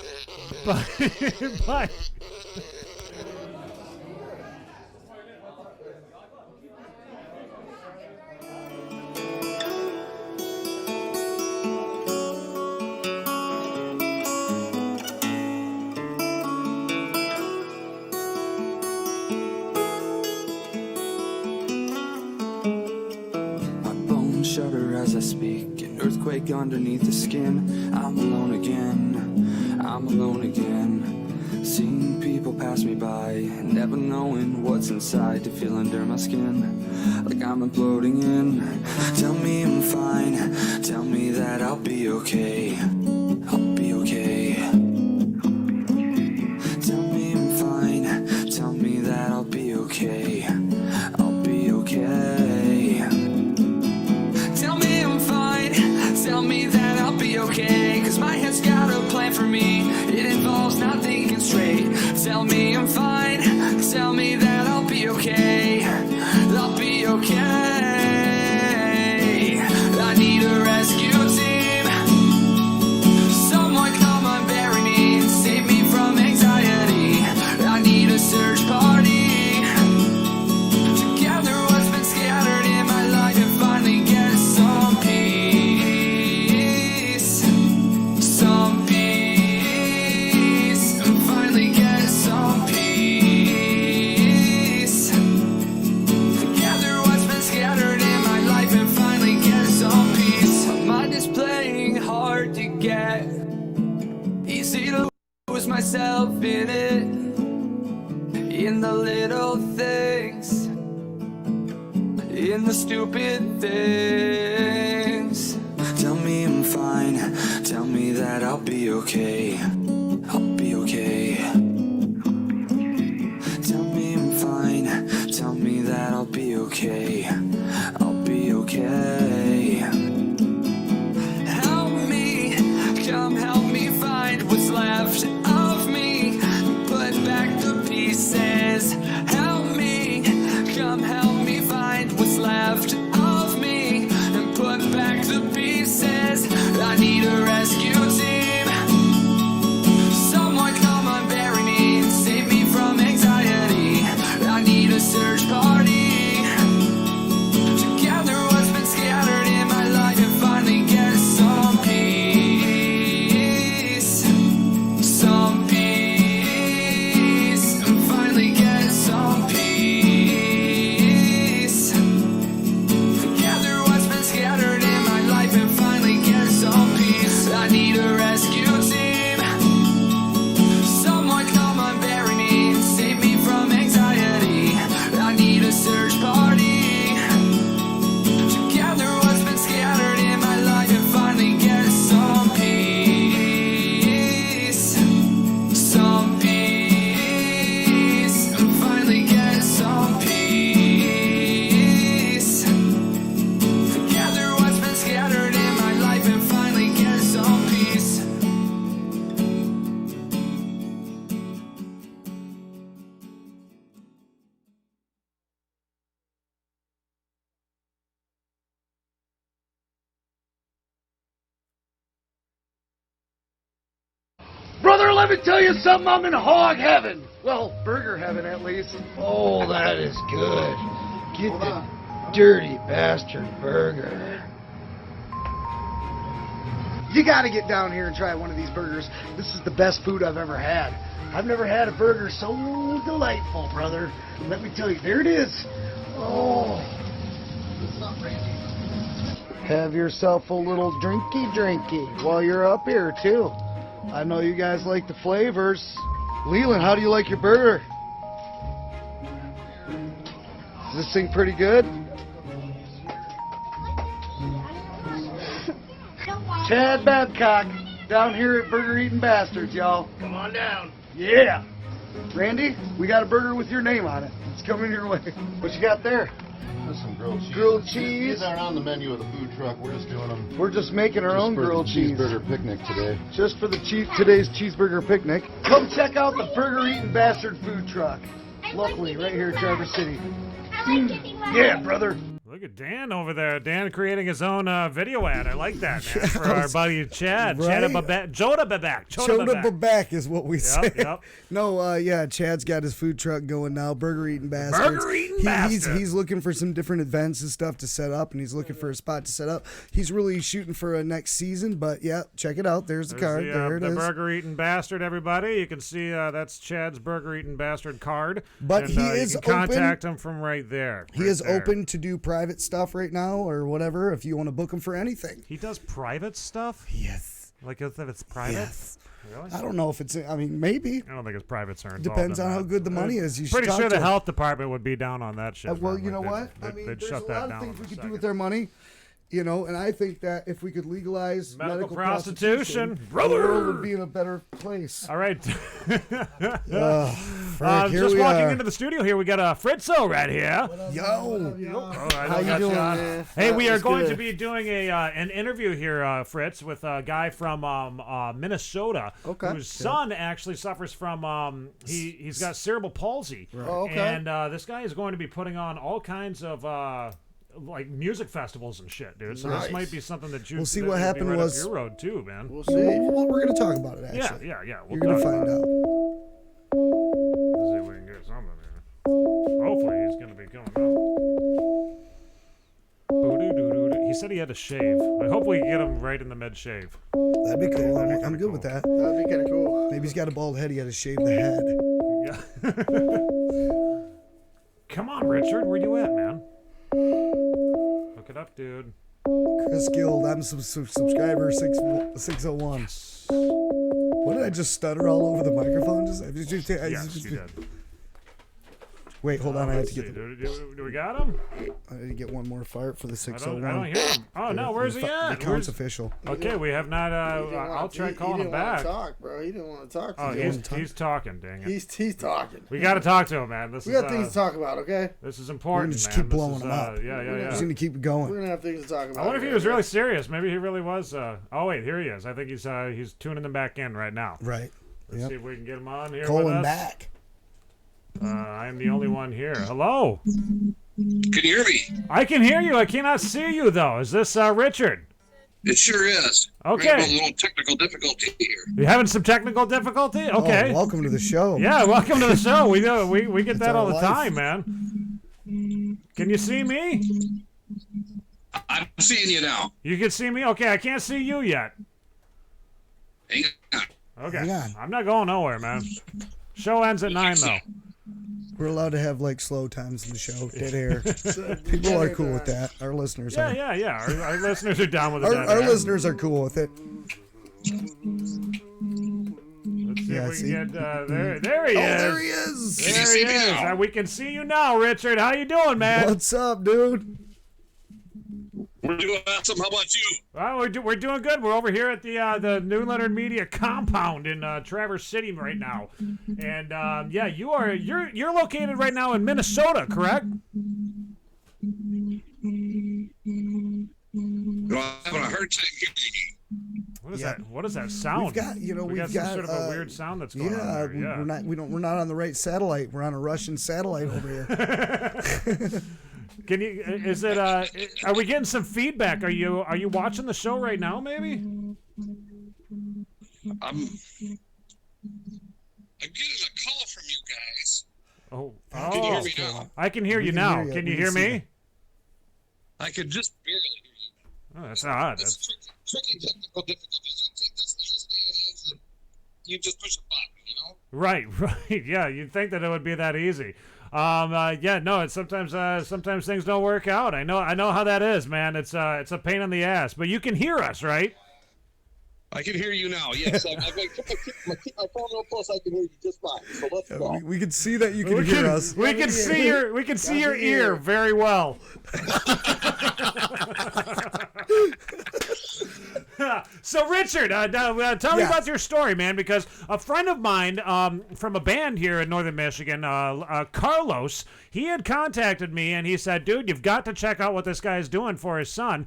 shudder as I speak, an earthquake underneath the skin. I'm alone again, I'm alone again. Seeing people pass me by, never knowing what's inside to feel under my skin, like I'm imploding in. Tell me I'm fine, tell me that I'll be okay, I'll be okay. Tell me I'm fine, tell me that I'll be okay, I'll be okay. Tell me that I'll be okay, cause my head's got a plan for me. It involves not thinking straight. Tell me I'm fine, tell me that I'll be okay, I'll be okay. I need a rescue team, someone come and bury me, save me from anxiety. I need a search party to gather what's been scattered in my life and finally get some peace. Myself in it, in the little things, in the stupid things. Tell me I'm fine, tell me that I'll be okay, I'll be okay. Tell me I'm fine, tell me that I'll be okay, I'll be okay. Help me, come help me find what's left of me, put back the pieces. Help me, come help me find what's left of me and put back the pieces. I need a rescue team, someone come and bury me, save me from anxiety. I need a search party to gather what's been scattered in my life and finally get some peace, some peace, and finally get some peace. Brother, let me tell you something. I'm in hog heaven. Well, burger heaven at least. Oh, that is good. Get the dirty bastard burger. You got to get down here and try one of these burgers. This is the best food I've ever had. I've never had a burger so delightful, brother. Let me tell you, there it is. Oh. Have yourself a little drinky while you're up here, too. I know you guys like the flavors. Leland, how do you like your burger? Is this thing pretty good? Chad Babcock, down here at Burger Eating Bastards, y'all. Come on down. Yeah. Randy, we got a burger with your name on it. It's coming your way. What you got there? There's some grilled cheese. Grilled cheese? These aren't on the menu of the food truck. We're just doing them. We're just making our own grilled cheese. Cheeseburger picnic today. Just for the today's cheeseburger picnic. Come check out the Burger Eating Bastard food truck. Locally, right here in Traverse City. Yeah, brother. Look at Dan over there. Dan creating his own video ad. I like that, man. For our buddy Chad. Right? Joda Babak is what we say. Yep. No, yeah, Chad's got his food truck going now. Burger Eating Bastards. Burger Eating Bastards. He's looking for some different events and stuff to set up, and he's looking for a spot to set up. He's really shooting for a next season, but yeah, check it out. There's the card. There it is. The Burger Eating Bastard, everybody. You can see that's Chad's Burger Eating Bastard card. But and, he is you can open. contact him from right there. He is open to do private stuff right now or whatever if you want to book him for anything. He does private stuff? Yes. Like if it's private? Yes. Really? I don't know if it's, I mean, maybe. I don't think it's privates are involved. Depends in on that. how good the money is. You should Pretty talk sure to the him. health department would be down on that shit. Well, you know what? I mean, they'd there's shut a that lot down of things in we a could do with second. our money. You know, and I think that if we could legalize medical prostitution, the brother, world would be in a better place. All right. Frank, here just we walking are. into the studio here, we got Fritzo right here. Yo. How you doing, man? Hey, we are That's going good. to be doing an interview here, Fritz, with a guy from Minnesota, whose son actually suffers from he's got cerebral palsy. Right. Oh, okay. And this guy is going to be putting on all kinds of like music festivals and shit, dude. So Nice. this might be something that you. We'll see that what would be hoppened right was- up your road too, man. We'll see. We're going to talk about it, actually. Yeah. You're going to find out. Let's see if we can get something here. Hopefully he's going to be coming out. Boo-doo-doo-doo-doo. He said he had to shave. I hope we can get him right in the mid shave. That'd be cool. That'd be I'm kinda good with cool. that. That'd be kind of cool. Maybe he's got a bald head. He had to shave the head. Yeah. Come on, Richard. Where you at, man? Hook it up, dude. Chris Guild, I'm subscriber 601. What did I just stutter all over the microphone? Yes, you did. Wait, hold on. I have to Let's get. see. Do we got him? I need to get one more fart for the 601. I don't hear him. Oh, no. Where's he at? The count's official. Okay, we have not. I'll try calling him back. He didn't want to talk, bro. He didn't want to talk to Oh, you. he's talking, dang it. He's talking. We got to talk to him, man. We got things to talk about, okay? This is We're important, gonna just man. keep This blowing is, him up. Yeah. We're just gonna keep going. We're gonna have things to talk about. I wonder if he was really serious. Maybe he really was. Oh wait, here he is. I think he's tuning them back in right now. Right. Let's see if we can get him on here. Call with him us. back. I'm the only one here. Hello. Can you hear me? I can hear you. I cannot see you though. Is this Richard? It sure is. Okay. We have a little technical difficulty here. You having some technical difficulty? Okay. Oh, welcome to the show. Yeah, welcome to the show. We get It's that all our the life. time, man. Can you see me? I'm seeing you now. You can see me? Okay, I can't see you yet. Hang on. Okay. Hang on. I'm not going nowhere, man. Show ends at 9 though. We're allowed to have like slow times in the show, dead air. People are cool with that. Our listeners are. Yeah. Our listeners are down with it. Our listeners are cool with it. Let's see Yeah, if we see? can get there he is. There he is. Can you There see he me is. now? We can see you now, Richard. How you doing, man? What's up, dude? We're doing awesome. How about you? Well, we're doing good. We're over here at the New Leonard Media compound in Traverse City right now, and yeah, you're located right now in Minnesota, correct? Well, I'm having a hard time hearing you. What is Yeah. that? What is that sound? We've got, we got some sort of a weird sound that's going on there. Yeah. We're not on the right satellite. We're on a Russian satellite over here. Can you? Is it? Are we getting some feedback? Are you watching the show right now? Maybe. I'm getting a call from you guys. Oh, Can you hear me now? I can hear you now. Can you hear me? I could just barely hear you. Oh, that's odd. It's tricky technical difficulties. You think this in this day and age that you just push a button, you know? Right. Yeah, you'd think that it would be that easy. Yeah, no. It's sometimes things don't work out. I know how that is, man. It's a pain in the ass. But you can hear us, right? I can hear you now. Yes, I keep my phone real close. I can hear you just fine. So let's go. We can see that you can hear us. We can see your ear very well. So Richard, tell me about your story, man. Because a friend of mine from a band here in Northern Michigan, Carlos, he had contacted me and he said, "Dude, you've got to check out what this guy is doing for his son.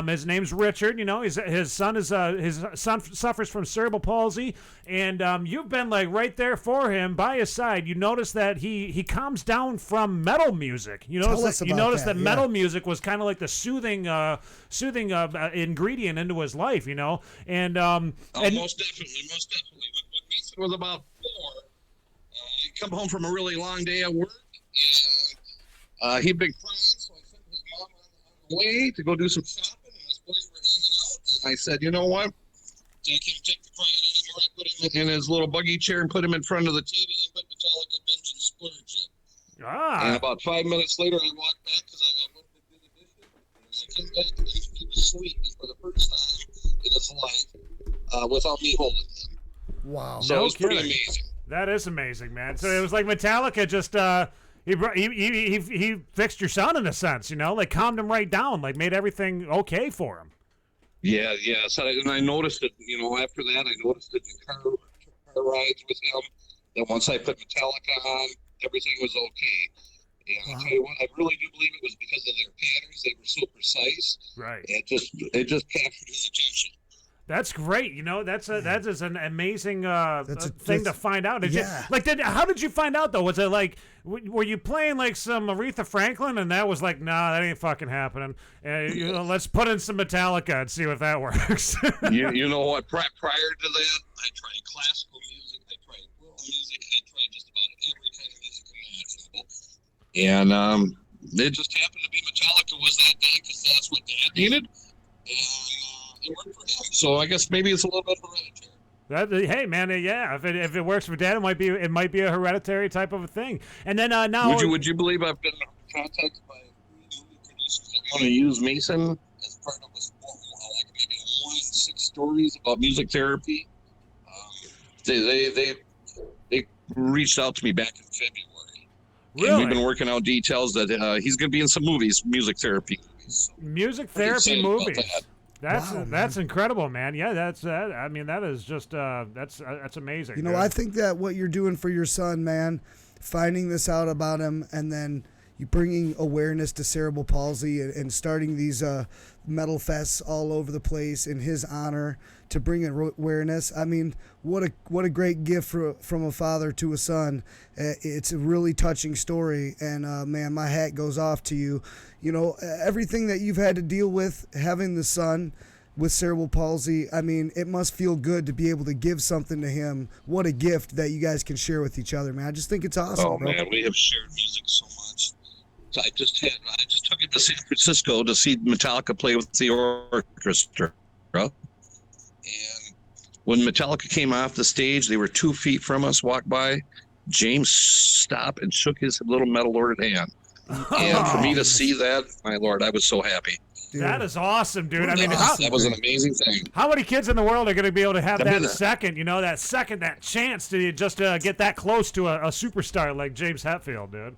His name's Richard. You know, his son suffers from cerebral palsy, and you've been like right there for him by his side. You notice that he calms down from metal music. You notice that metal music was kind of like the soothing ingredient into his life. You know, and most definitely. When Mason was about 4, he come home from a really long day at work, and he'd been crying, so I sent his mom on the way to go do some shopping, and his boys were hanging out. And I said, you know what? I can't take the crying anymore. I put him in his little buggy chair and put him in front of the TV and put Metallica Binge and Splurge in. And about 5 minutes later, I walked back because I went to do the dishes. And I came back and he was sleeping for the first time in his life without me holding him. Wow. So it was pretty amazing. That is amazing, man. So it was like Metallica just he fixed your son in a sense, you know, like calmed him right down, like made everything okay for him. Yeah. So, and I noticed it, you know, after that, I noticed it in car rides with him. That once I put Metallica on, everything was okay. And I tell you what, I really do believe it was because of their patterns. They were so precise. Right. It just captured his attention. That's great. You know, that is an amazing thing to find out. Yeah. How did you find out though? Was it like, were you playing like some Aretha Franklin and that was like, nah, that ain't fucking happening. Let's put in some Metallica and see if that works. you know what? Prior to that, I tried classical music. I tried world music. I tried just about every kind of music imaginable. And it just happened to be Metallica was that day because that's what Dad needed. And it worked for him. So I guess maybe it's a little bit hereditary. Hey man, yeah. If it works for Dad, it might be a hereditary type of a thing. And then now, would you believe I've been contacted by movie producers that want to use Mason as part of like maybe 6 stories about music therapy? They reached out to me back in February. Really? And we've been working out details that he's going to be in some movies, music therapy movies. So music therapy movies. That's man. Incredible, man. Yeah, I mean, that is just that's amazing. You know, I think that what you're doing for your son, man, finding this out about him, and then you bringing awareness to cerebral palsy and starting these metal fests all over the place in his honor to bring awareness. I mean, what a great gift from a father to a son. It's a really touching story, and man, my hat goes off to you. You know, everything that you've had to deal with having the son with cerebral palsy. I mean, it must feel good to be able to give something to him. What a gift that you guys can share with each other, man. I just think it's awesome. Oh, bro. Man, we have shared music so much. So I just took him to San Francisco to see Metallica play with the orchestra. And when Metallica came off the stage, they were 2 feet from us, walked by. James stopped and shook his little metal-lorded hand. And for me to see that, my Lord, I was so happy. Dude. That is awesome, dude. I mean, that was an amazing thing. How many kids in the world are going to be able to have that chance to just get that close to a superstar like James Hetfield, dude?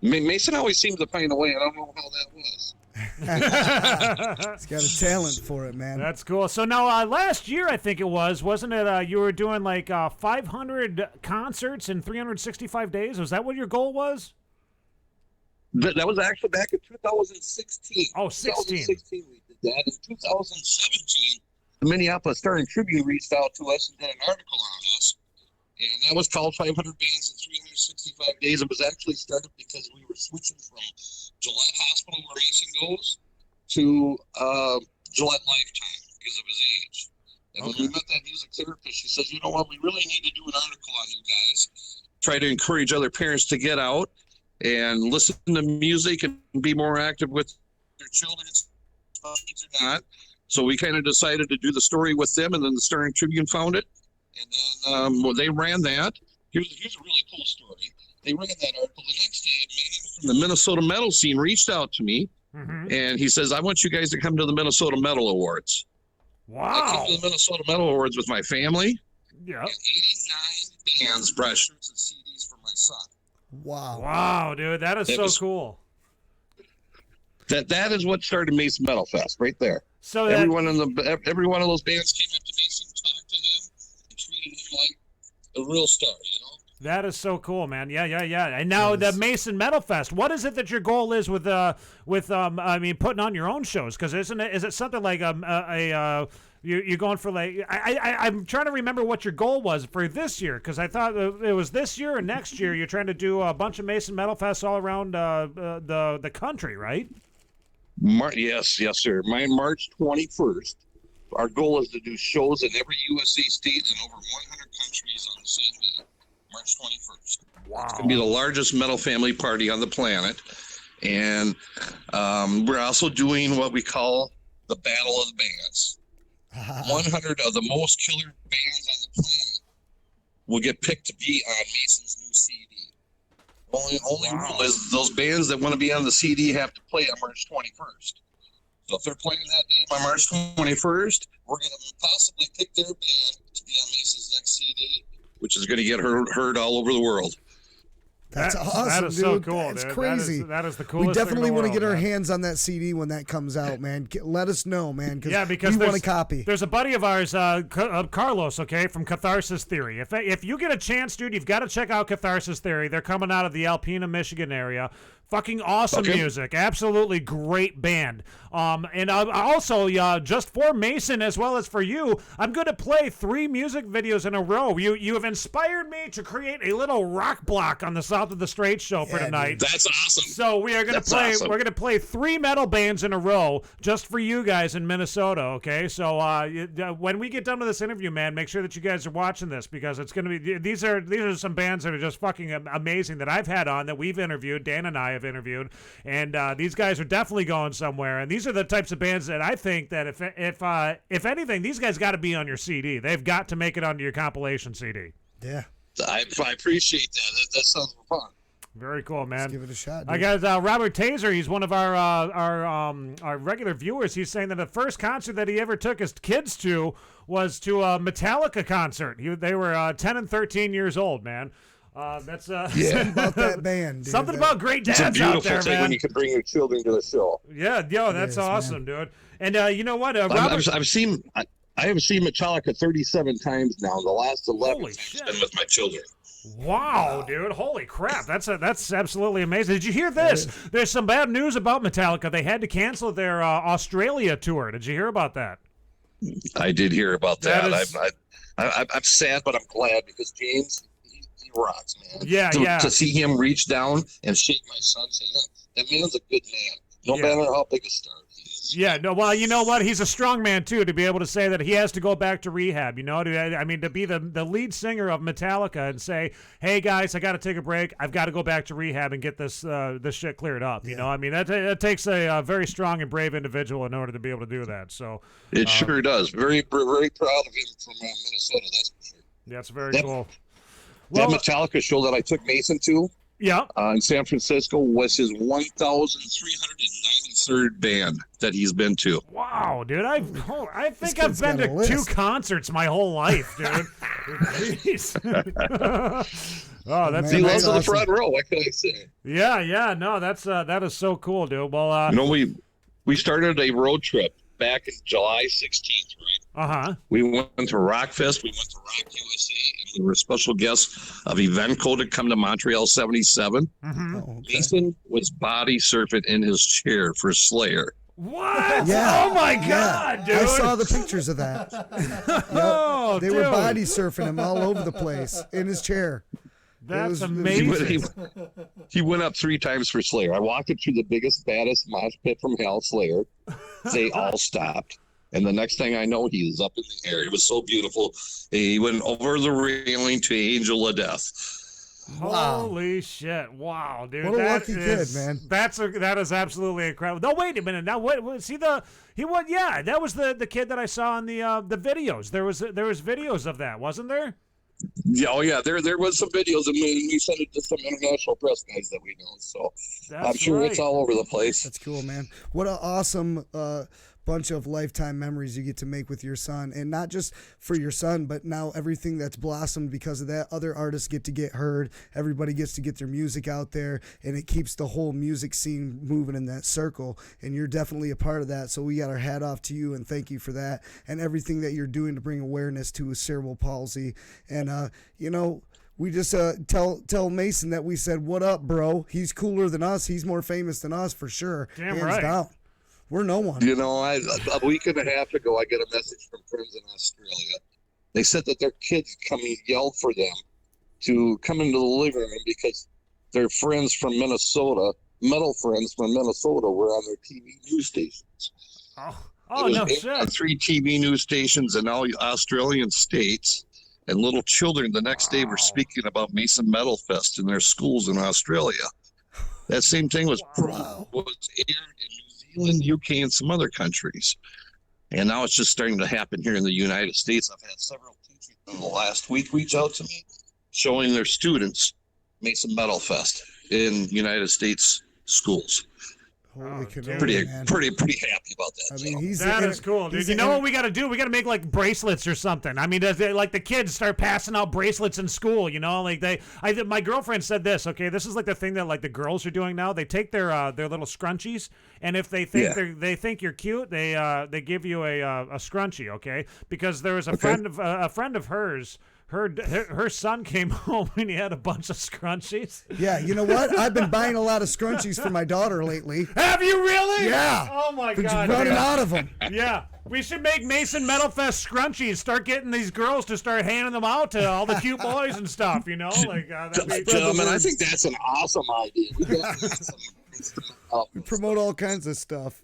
Mason always seems to find a way. I don't know how that was. He's got a talent for it, man. That's cool. So now, last year, I think it wasn't it? You were doing like 500 concerts in 365 days. Was that what your goal was? That was actually back in 2016. Oh, 16. 2016 we did that. In 2017, the Minneapolis Star and Tribune reached out to us and did an article on us. And that was called 500 Bands in 365 Days. It was actually started because we were switching from Gillette Hospital, where Mason goes, to Gillette Lifetime because of his age. And when we met that music therapist, she says, you know what, we really need to do an article on you guys. Try to encourage other parents to get out and listen to music and be more active with their children, kids or not. So we kind of decided to do the story with them, and then the Star and Tribune found it. And then well, they ran that. Here's a really cool story. They ran that article. The next day, a man from the Minnesota metal scene reached out to me, and he says, I want you guys to come to the Minnesota Metal Awards. Wow. I came to the Minnesota Metal Awards with my family. Yeah. And 89 bands brought shirts and CDs for my son. Wow. Wow, dude. That is so cool. That is what started Mason Metal Fest right there. So every one of those bands came up to Mason, talked to him, and treated him like a real star, you know? That is so cool, man. Yeah. And now the Mason Metal Fest. What is it that your goal is with I mean, putting on your own shows? Because is it something like you're going for like I'm trying to remember what your goal was for this year, because I thought it was this year and next year you're trying to do a bunch of Mason Metal Fests all around the country, right? Yes, sir. March 21st. Our goal is to do shows in every USA state and over 100 countries on the same day. March 21st. Wow. It's going to be the largest metal family party on the planet. And we're also doing what we call the Battle of the Bands. 100 of the most killer bands on the planet will get picked to be on Mason's new CD. Only rule is those bands that want to be on the CD have to play on March 21st. So if they're playing that day by March 21st, we're going to possibly pick their band to be on Mason's next CD, which is going to get heard all over the world. That's awesome, that is dude. so cool, That's dude. crazy. That is the coolest. We definitely thing in the want to world, get our man. hands on that CD when that comes out, man. Let us know, man. Because we want a copy. There's a buddy of ours, Carlos, okay, from Catharsis Theory. If you get a chance, dude, you've got to check out Catharsis Theory. They're coming out of the Alpena, Michigan area. Fucking awesome music. Absolutely great band. And also, just for Mason as well as for you, I'm going to play 3 music videos in a row. You have inspired me to create a little rock block on the South of the Straight show for tonight. Dude. That's awesome. So we are going to play. Awesome. We're going to play 3 metal bands in a row just for you guys in Minnesota. Okay. So when we get done with this interview, man, make sure that you guys are watching this, because it's going to be. These are some bands that are just fucking amazing that I've had on, that we've interviewed. Dan and I have interviewed, and these guys are definitely going somewhere. And these are the types of bands that I think that if anything, these guys got to be on your CD. They've got to make it onto your compilation CD. Yeah, I appreciate that. That sounds fun. Very cool, man. Let's give it a shot, dude. I got Robert Taser. He's one of our regular viewers. He's saying that the first concert that he ever took his kids to was to a Metallica concert. They were 10 and 13 years old, man. That's something about that band, dude. Something about great dads It's a out beautiful there, thing man. when you can bring your children to the show. Yeah, that's awesome, dude. And you know what, Robert? I have seen Metallica 37 times now. The last 11 Holy times shit. been with my children. Wow, dude! Holy crap! That's absolutely amazing. Did you hear this? There's some bad news about Metallica. They had to cancel their Australia tour. Did you hear about that? I did hear about that. That is- I'm sad, but I'm glad, because James, he rocks, man. Yeah. To see him reach down and shake my son's hand, that man's a good man. No matter how big a star he is. Yeah, no, well, you know what? He's a strong man, too, to be able to say that he has to go back to rehab, you know? To be the lead singer of Metallica and say, hey, guys, I got to take a break. I've got to go back to rehab and get this shit cleared up, you know? I mean, that takes a very strong and brave individual in order to be able to do that, so. It sure does. Very, very proud of him from Minnesota, that's for sure. That's very cool. That Metallica show that I took Mason to, in San Francisco, was his 1,393rd band that he's been to. Wow, dude! I think I've been to 2 concerts my whole life, dude. Jeez. Oh, that's he loves the front row. What can I say? Yeah. No, that is so cool, dude. Well, we started a road trip back in July 16th, right? We went to Rockfest, we went to Rock USA, and we were special guests of Evenco to come to Montreal 77. Mason was body surfing in his chair for Slayer. What? Yeah. Oh my God, dude! I saw the pictures of that. Oh, they were body surfing him all over the place in his chair. That's amazing. He went up 3 times for Slayer. I walked him through the biggest, baddest mosh pit from hell, Slayer. They all stopped. And the next thing I know, he was up in the air. It was so beautiful. He went over the railing to Angel of Death. Wow. Holy shit! Wow, dude, What a that lucky is, kid, man. That is absolutely incredible. No, wait a minute. Now, what? See he was. Yeah, that was the kid that I saw in the videos. There was videos of that, wasn't there? Yeah, oh yeah, there was some videos, and we sent it to some international press guys that we know. So I'm sure it's all over the place. That's cool, man. What an awesome bunch of lifetime memories you get to make with your son, and not just for your son, but now everything that's blossomed because of that. Other artists get to get heard. Everybody gets to get their music out there, and it keeps the whole music scene moving in that circle. And you're definitely a part of that. So we got our hat off to you, and thank you for that and everything that you're doing to bring awareness to cerebral palsy. And we just tell Mason that we said, "What up, bro? He's cooler than us. He's more famous than us for sure. Damn Hands right. down. We're no one." A week and a half ago, I get a message from friends in Australia. They said that their kids yelled for them to come into the living room because their friends from Minnesota, metal friends from Minnesota, were on their TV news stations. Oh no shit! 3 TV news stations in all Australian states. And little children the next day were speaking about Mason Metalfest in their schools in Australia. That same thing was aired in New Zealand, UK, and some other countries. And now it's just starting to happen here in the United States. I've had several teachers in the last week reach out to me showing their students Mason Metalfest in United States schools. Holy Pretty happy about that. I mean, that is cool, dude. You know what we got to do? We got to make like bracelets or something. I mean, like the kids start passing out bracelets in school. You know, like my girlfriend said this. Okay, this is like the thing that like the girls are doing now. They take their little scrunchies, and if they think they think you're cute, they give you a scrunchie. Okay, because there was a friend of hers. Her son came home and he had a bunch of scrunchies. Yeah, you know what? I've been buying a lot of scrunchies for my daughter lately. Have you really? Yeah. Oh my Been God. running out of them. Yeah. We should make Mason Metalfest scrunchies. Start getting these girls to start handing them out to all the cute boys and stuff. You know, like gentlemen, I think that's an awesome idea. We promote all kinds of stuff.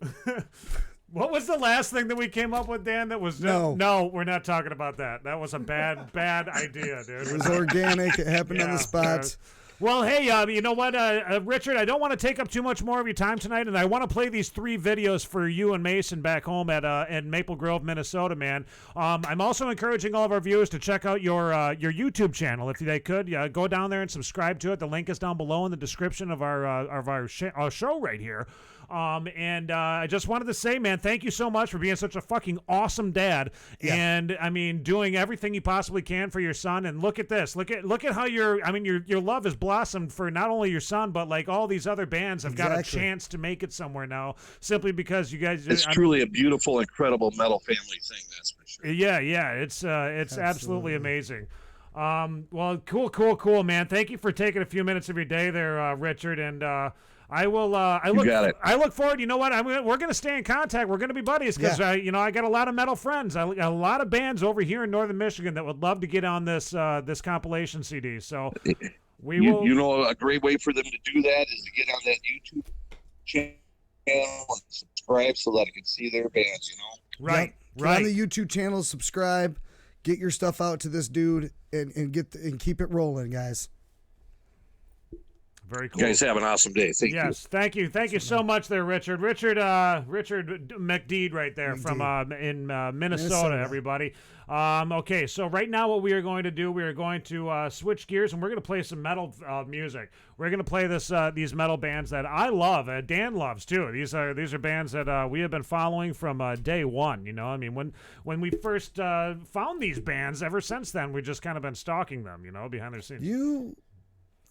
What was the last thing that we came up with, Dan? That was no, we're not talking about that. That was a bad idea, dude. It was organic. It happened on the spot. Well, hey, you know what, Richard? I don't want to take up too much more of your time tonight, and I want to play these 3 videos for you and Mason back home at Maple Grove, Minnesota, man. I'm also encouraging all of our viewers to check out your YouTube channel if they could. Go down there and subscribe to it. The link is down below in the description of our show right here. And I just wanted to say, man, thank you so much for being such a fucking awesome dad. Yeah. And I mean, doing everything you possibly can for your son. And look at this. Look at how your love has blossomed for not only your son, but like all these other bands have got a chance to make it somewhere now, simply because you guys. It's truly a beautiful, incredible metal family thing. That's for sure. Yeah. It's absolutely amazing. Well, cool, man. Thank you for taking a few minutes of your day there, Richard. And I will. I look forward. You know what? We're going to stay in contact. We're going to be buddies because I got a lot of metal friends. I got a lot of bands over here in Northern Michigan that would love to get on this compilation CD. So we will. You know, a great way for them to do that is to get on that YouTube channel and subscribe so that I can see their bands. You know, right. Get on the YouTube channel, subscribe, get your stuff out to this dude, and keep it rolling, guys. Very cool. You guys have an awesome day. Thank you. Yes, thank you so much there, Richard. Richard McDeed right there from in Minnesota, everybody. Okay, so right now what we are going to do, we are going to switch gears and we're going to play some metal music. We're going to play these metal bands that I love, Dan loves too. These are bands that we have been following from day one. You know, I mean, when we first found these bands, ever since then we've just kind of been stalking them. You know, behind the scenes.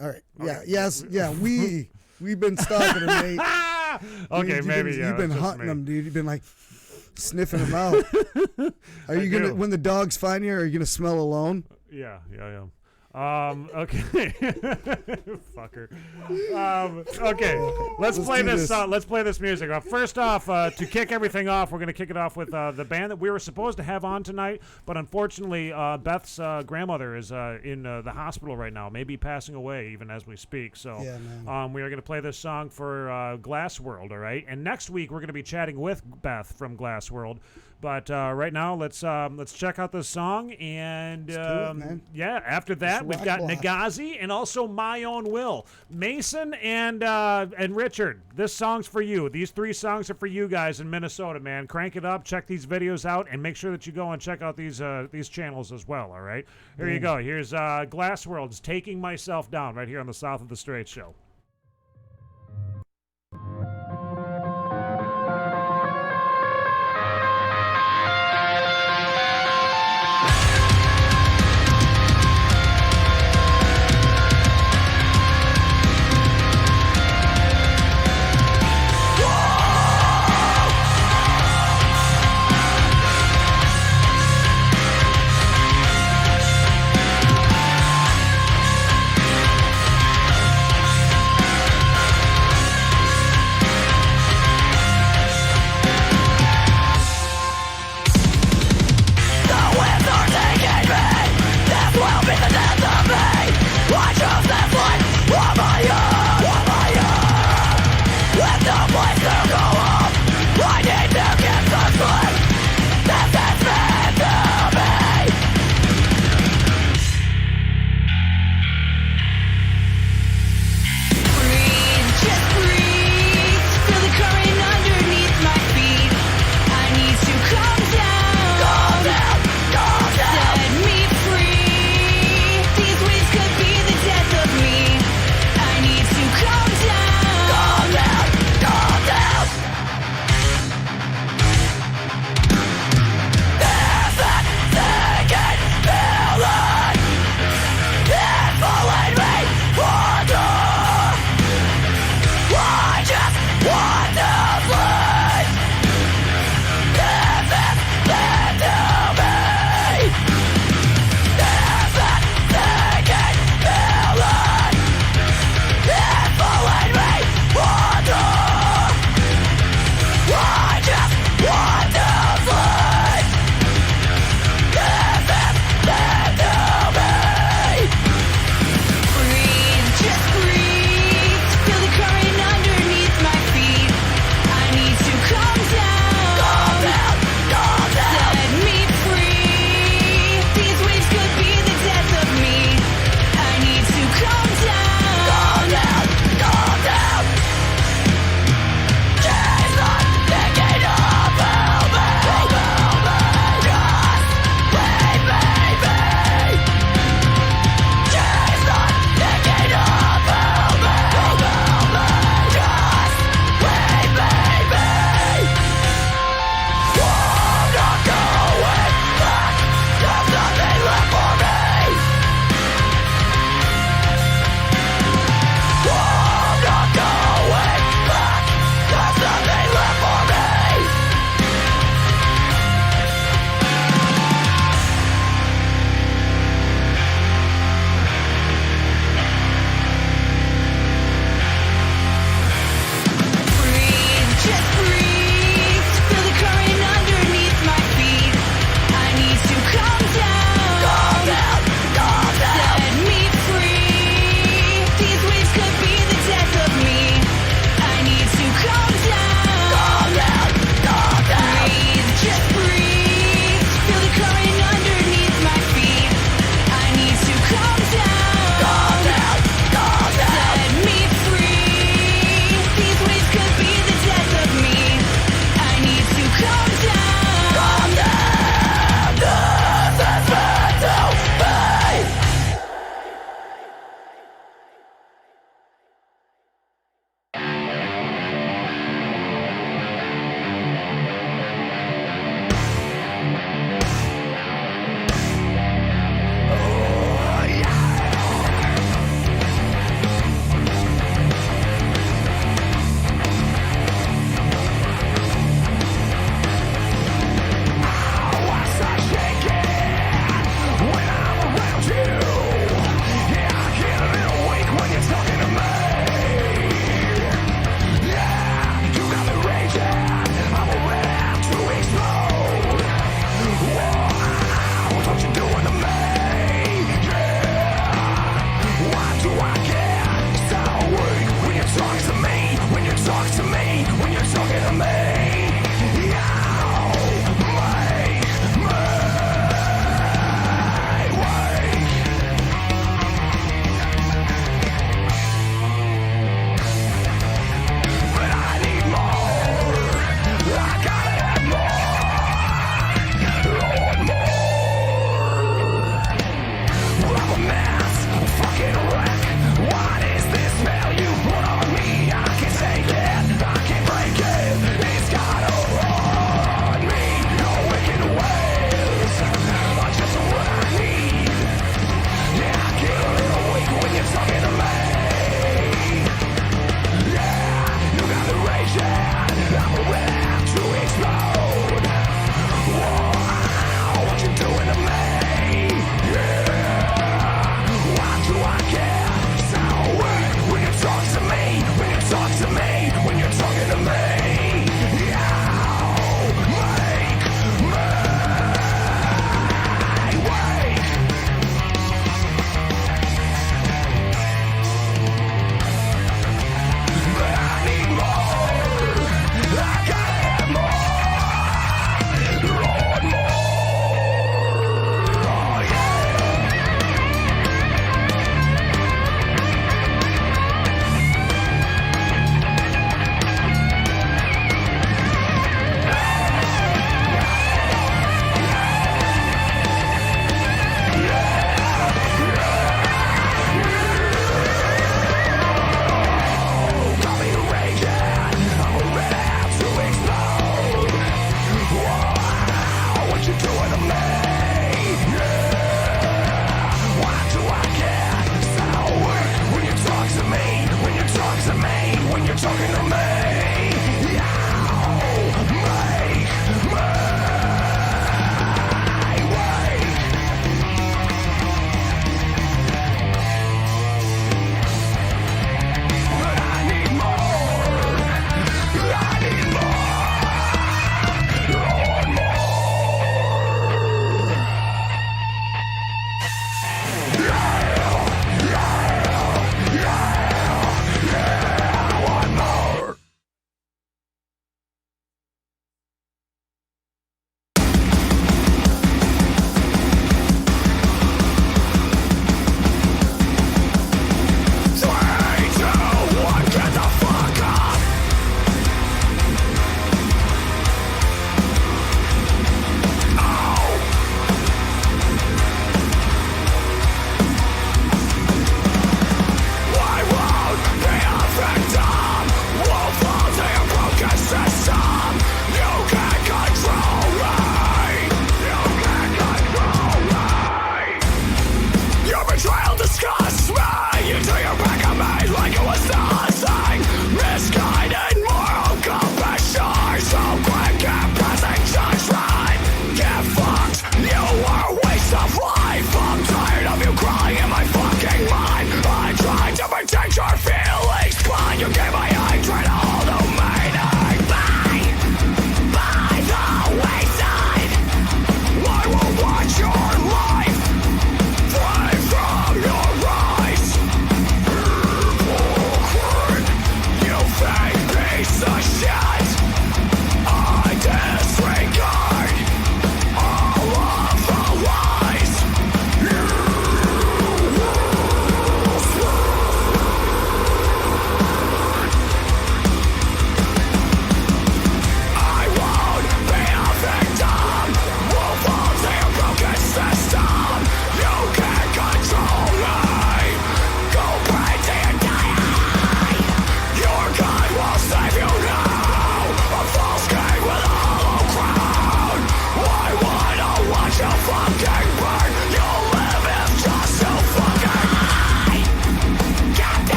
All right. Yeah. Yes. Yeah. We've been stalking them, mate. Okay. You've been hunting them, dude. You've been like sniffing them out. Are you gonna when the dogs find you? Are you gonna smell alone? Yeah. Okay. Fucker. Okay. Let's play this. Let's play this music. First off, to kick everything off, we're going to kick it off with the band that we were supposed to have on tonight, but unfortunately, Beth's grandmother is in the hospital right now, maybe passing away even as we speak. So we are going to play this song for Glassworld, all right? And next week, we're going to be chatting with Beth from Glassworld. But right now, let's check out this song. And after that, we've got Nagazi and also My Own Will. Mason and Richard, this song's for you. These 3 songs are for you guys in Minnesota, man. Crank it up, check these videos out, and make sure that you go and check out these channels as well, all right? Here you go. Here's Glassworld's Taking Myself Down right here on the South of the Straight Show. Whoa!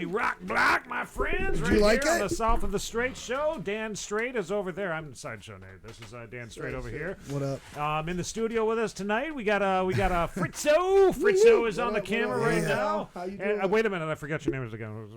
the rock block, my friends. Did Right you like here on it? the South of the Straight Show. Dan Straight is over there. I'm Sideshow Nate. This is Dan Straight over here. What up? In the studio with us tonight, we got Fritzo. Fritzo is on the camera right now. How you And, doing? wait a minute, I forgot your name again.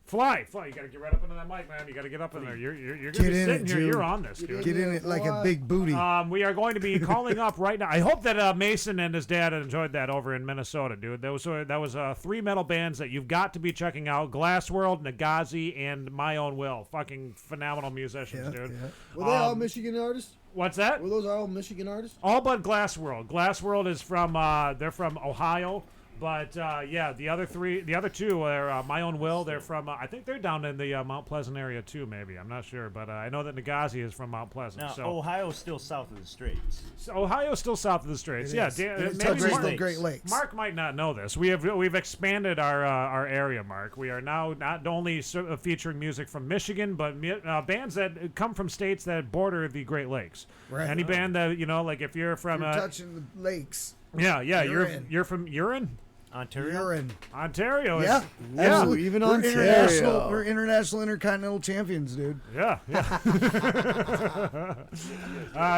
Fly. You gotta get right up into that mic, man. You gotta get up in there. You're gonna Get be in sitting it, here. Jude. You're on this, dude. Get in it like a big booty. We are going to be calling up right now. I hope that Mason and his dad enjoyed that over in Minnesota, dude. That was 3 metal bands that you've got to be checking out: Glassworld, Nagazi, and My Own Will. Fucking phenomenal musicians, dude. Yeah. Were they all Michigan artists? What's that? Were those all Michigan artists? All but Glassworld. Glassworld is from they're from Ohio. But the other two are My Own Will. They're from I think they're down in the Mount Pleasant area too. Maybe I'm not sure, but I know that Nagazi is from Mount Pleasant. Now, So Ohio's still south of the Straits. Ohio's still south of the Straits. It Yeah, is. maybe touches Mark, the Great Lakes. Mark might not know this. We've expanded our area, Mark. We are now not only featuring music from Michigan, but bands that come from states that border the Great Lakes. Right. Any band that like if you're from You're touching the lakes. yeah, Urine. you're from Urine. Ontario. Ontario is Yeah, Absolutely. Even we're Ontario. international. We're international intercontinental champions, dude. Yeah.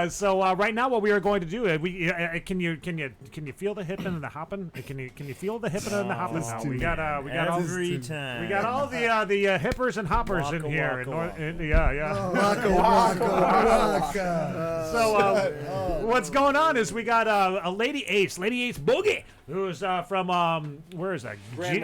So right now, what we are going to do, can you feel the hipping and the hopping? Can you feel the hipping and the hopping? Now we got Every time. we got all the hippers and hoppers in here. So what's going on is we got a Lady Ace Boogie, who's from where is that? Grand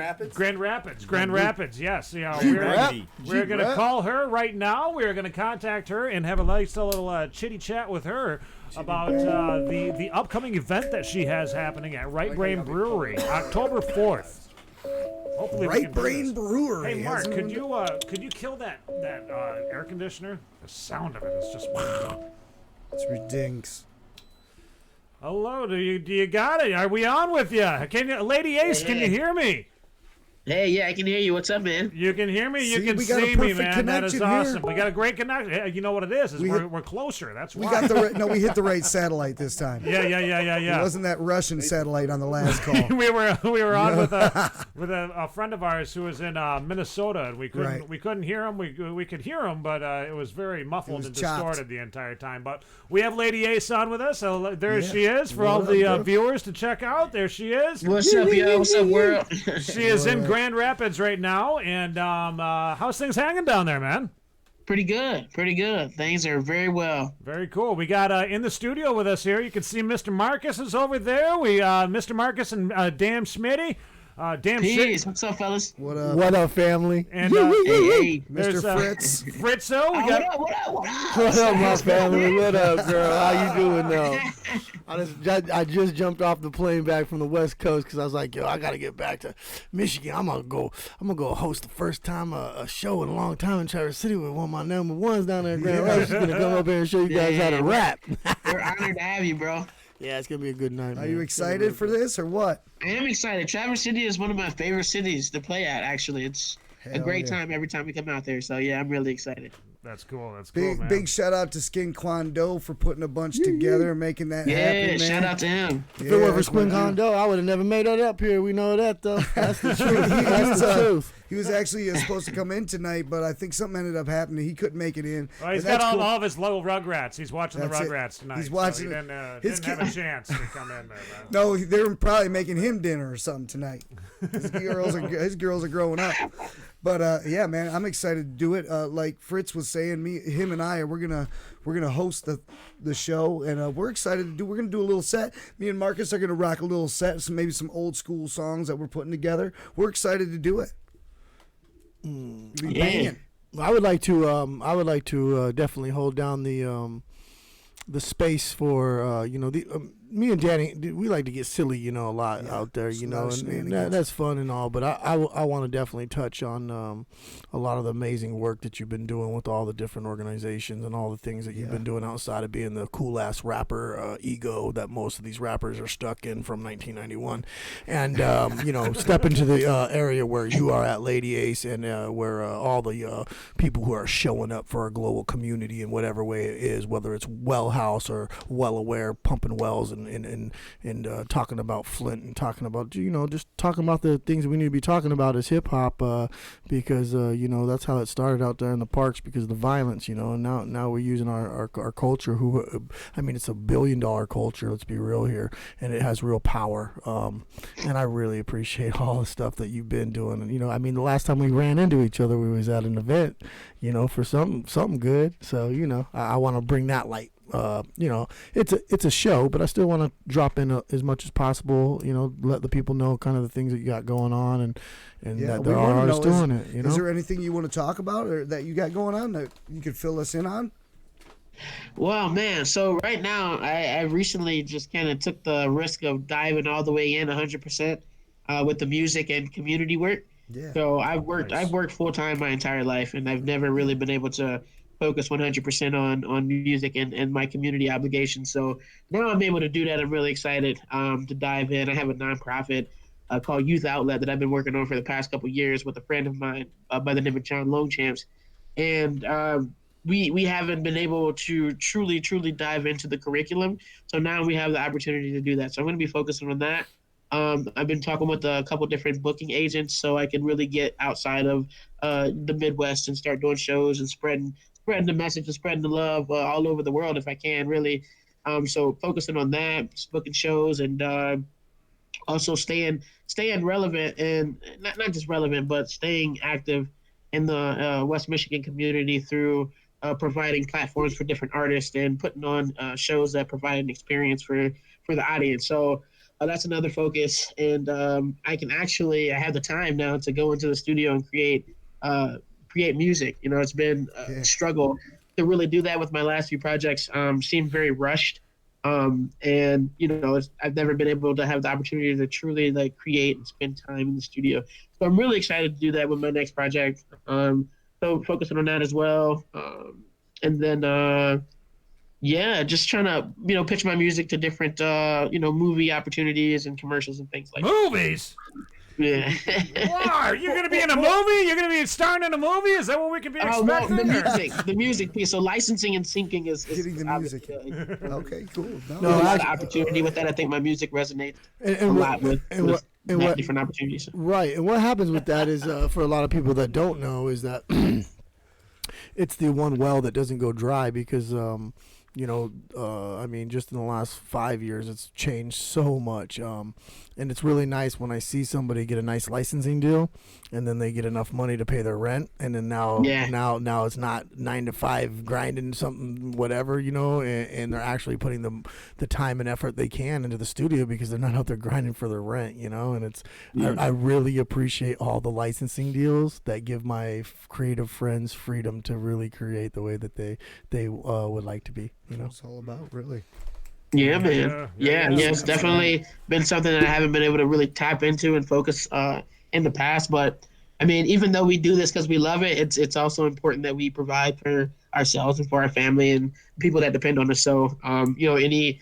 Rapids? Grand Rapids. Yes. We're gonna call her right now. We're gonna contact her and have a nice little chitty chat with her about the upcoming event that she has happening at Right Brain Brewery, October 4th. Hopefully, we Right can do Brain this. Brewery. Hey, Mark, hasn't could it? you kill that air conditioner? The sound of it is just wonderful. It's ridiculous. Hello, do you got it? Are we on with you? Lady Ace, can you hear me? Hey, yeah, I can hear you. What's up, man? You can hear me. You See, can we got a see me, perfect man. That is connection here. awesome. We got a great connection. Hey, you know what it is? We're closer. That's We why. got we hit the right satellite this time. Yeah. It wasn't that Russian satellite on the last call. we were on with a friend of ours who was in Minnesota, and we couldn't hear him. We could hear him, but it was very muffled and chopped. distorted the entire time. But we have Lady Ace on with us. So there she is for What all up, the bro? viewers to check out. There she is. What's up, yo? What's up, world? She is in Grand Rapids right now, and how's things hanging down there, man? Pretty good. Things are very well. Very cool. We got in the studio with us here. You can see Mr. Marcus is over there. Mr. Marcus and Dan Schmitty. Peace. What's up, fellas? What up? What up, family? And Hey. there's Mr. Fritz. Fritzo. We got What up? What up, my family? What up, girl? How you doing now? I just jumped off the plane back from the West Coast because I was like, yo, I gotta get back to Michigan. I'm gonna go host the first time a show in a long time in Traverse City with one of my number ones down there in Grand Rapids. She's gonna come up here and show you guys how to rap. We're honored to have you, bro. Yeah, it's gonna be a good night. Are man. you excited for this or what? I am excited. Traverse City is one of my favorite cities to play at, actually. It's a great yeah. time every time we come out there. So, yeah, I'm really excited. That's cool. That's cool, man. Big shout out to Skin Kwon-Do for putting a bunch together and making that happen, man. Shout out to him. If it weren't for Squin Condo, I would have never made it up here. We know that, though. That's the truth. That's the truth. He was actually supposed to come in tonight, but I think something ended up happening. He couldn't make it in. Well, he's And got that's cool. all of his little Rugrats. He's watching That's the it. Rugrats tonight. He's watching so he it. didn't have a chance to come in there, man. No, they were probably making him dinner or something tonight. His girls are growing up. But yeah, man, I'm excited to do it. Like Fritz was saying, him and I we're gonna host the show, and we're excited to do. We're gonna do a little set. Me and Marcus are gonna rock a little set, maybe some old school songs that we're putting together. We're excited to do it. Be banging. I would like to definitely hold down the space for me and Danny, we like to get silly, a lot out there, and that's fun and all. But I want to definitely touch on a lot of the amazing work that you've been doing with all the different organizations and all the things that you've been doing outside of being the cool ass rapper ego that most of these rappers are stuck in from 1991, and step into the area where you are at, Lady Ace, and where all the people who are showing up for our global community in whatever way it is, whether it's Well House or Well Aware, pumping wells and and talking about Flint and talking about just talking about the things we need to be talking about as hip hop because that's how it started out there in the parks because of the violence, and now we're using our culture. It's $1 billion culture. Let's be real here, and it has real power. And I really appreciate all the stuff that you've been doing. And the last time we ran into each other, we was at an event, for something good. So I want to bring that light. It's a show, but I still want to drop in as much as possible. Let the people know kind of the things that you got going on, and that there are artists doing it. Is there anything you want to talk about or that you got going on that you could fill us in on? Well, man, so right now I recently just kind of took the risk of diving all the way in 100% with the music and community work. Yeah. So I've worked full time my entire life, and I've never really been able to focus 100% on music and my community obligations. So now I'm able to do that. I'm really excited to dive in. I have a nonprofit called Youth Outlet that I've been working on for the past couple of years with a friend of mine by the name of John Longchamps. And we haven't been able to truly dive into the curriculum. So now we have the opportunity to do that. So I'm going to be focusing on that. I've been talking with a couple different booking agents so I can really get outside of the Midwest and start doing shows and spreading the message and spreading the love all over the world if I can, really. So focusing on that, just booking shows, and also staying relevant, and not just relevant, but staying active in the West Michigan community through providing platforms for different artists and putting on shows that provide an experience for the audience. So that's another focus, and I have the time now to go into the studio and create music. It's been a struggle to really do that with my last few projects. Seemed very rushed, and I've never been able to have the opportunity to truly create and spend time in the studio. So I'm really excited to do that with my next project. So focusing on that as well, and then just trying to pitch my music to different movie opportunities and commercials and things like movies. Yeah. Wow, you're going to be in a movie? You're going to be starring in a movie? Is that what we can be expecting? The music piece. So licensing and syncing is getting the music. Okay, cool. There's a lot of opportunity with that. I think my music resonates a lot with different opportunities. Right, and what happens with that is, for a lot of people that don't know, is that it's the one well that doesn't go dry because just in the last 5 years, it's changed so much. And it's really nice when I see somebody get a nice licensing deal and then they get enough money to pay their rent. And then now it's not 9 to 5 grinding something, whatever, and they're actually putting the time and effort they can into the studio because they're not out there grinding for their rent, and it's, I really appreciate all the licensing deals that give my creative friends freedom to really create the way that they would like to be. It's all about, really. Yeah, man. Yeah, it's definitely been something that I haven't been able to really tap into and focus in the past. But I mean, even though we do this because we love it, it's also important that we provide for ourselves and for our family and people that depend on us. So, any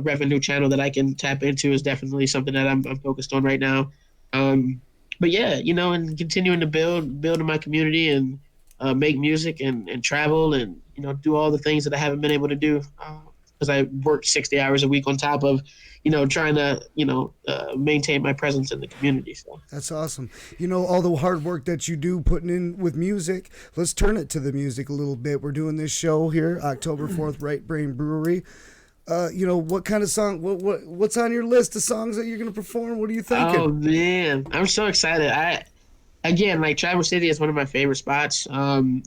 revenue channel that I can tap into is definitely something that I'm focused on right now. But yeah, and continuing to build in my community and make music and travel and do all the things that I haven't been able to do because I work 60 hours a week on top of trying to maintain my presence in the community. So that's awesome. All the hard work that you do putting in with music. Let's turn it to the music a little bit. We're doing this show here October 4th, Right Brain Brewery. What kind of song? What's on your list of songs that you're gonna perform? What are you thinking? Oh man, I'm so excited. Again, Traverse City is one of my favorite spots.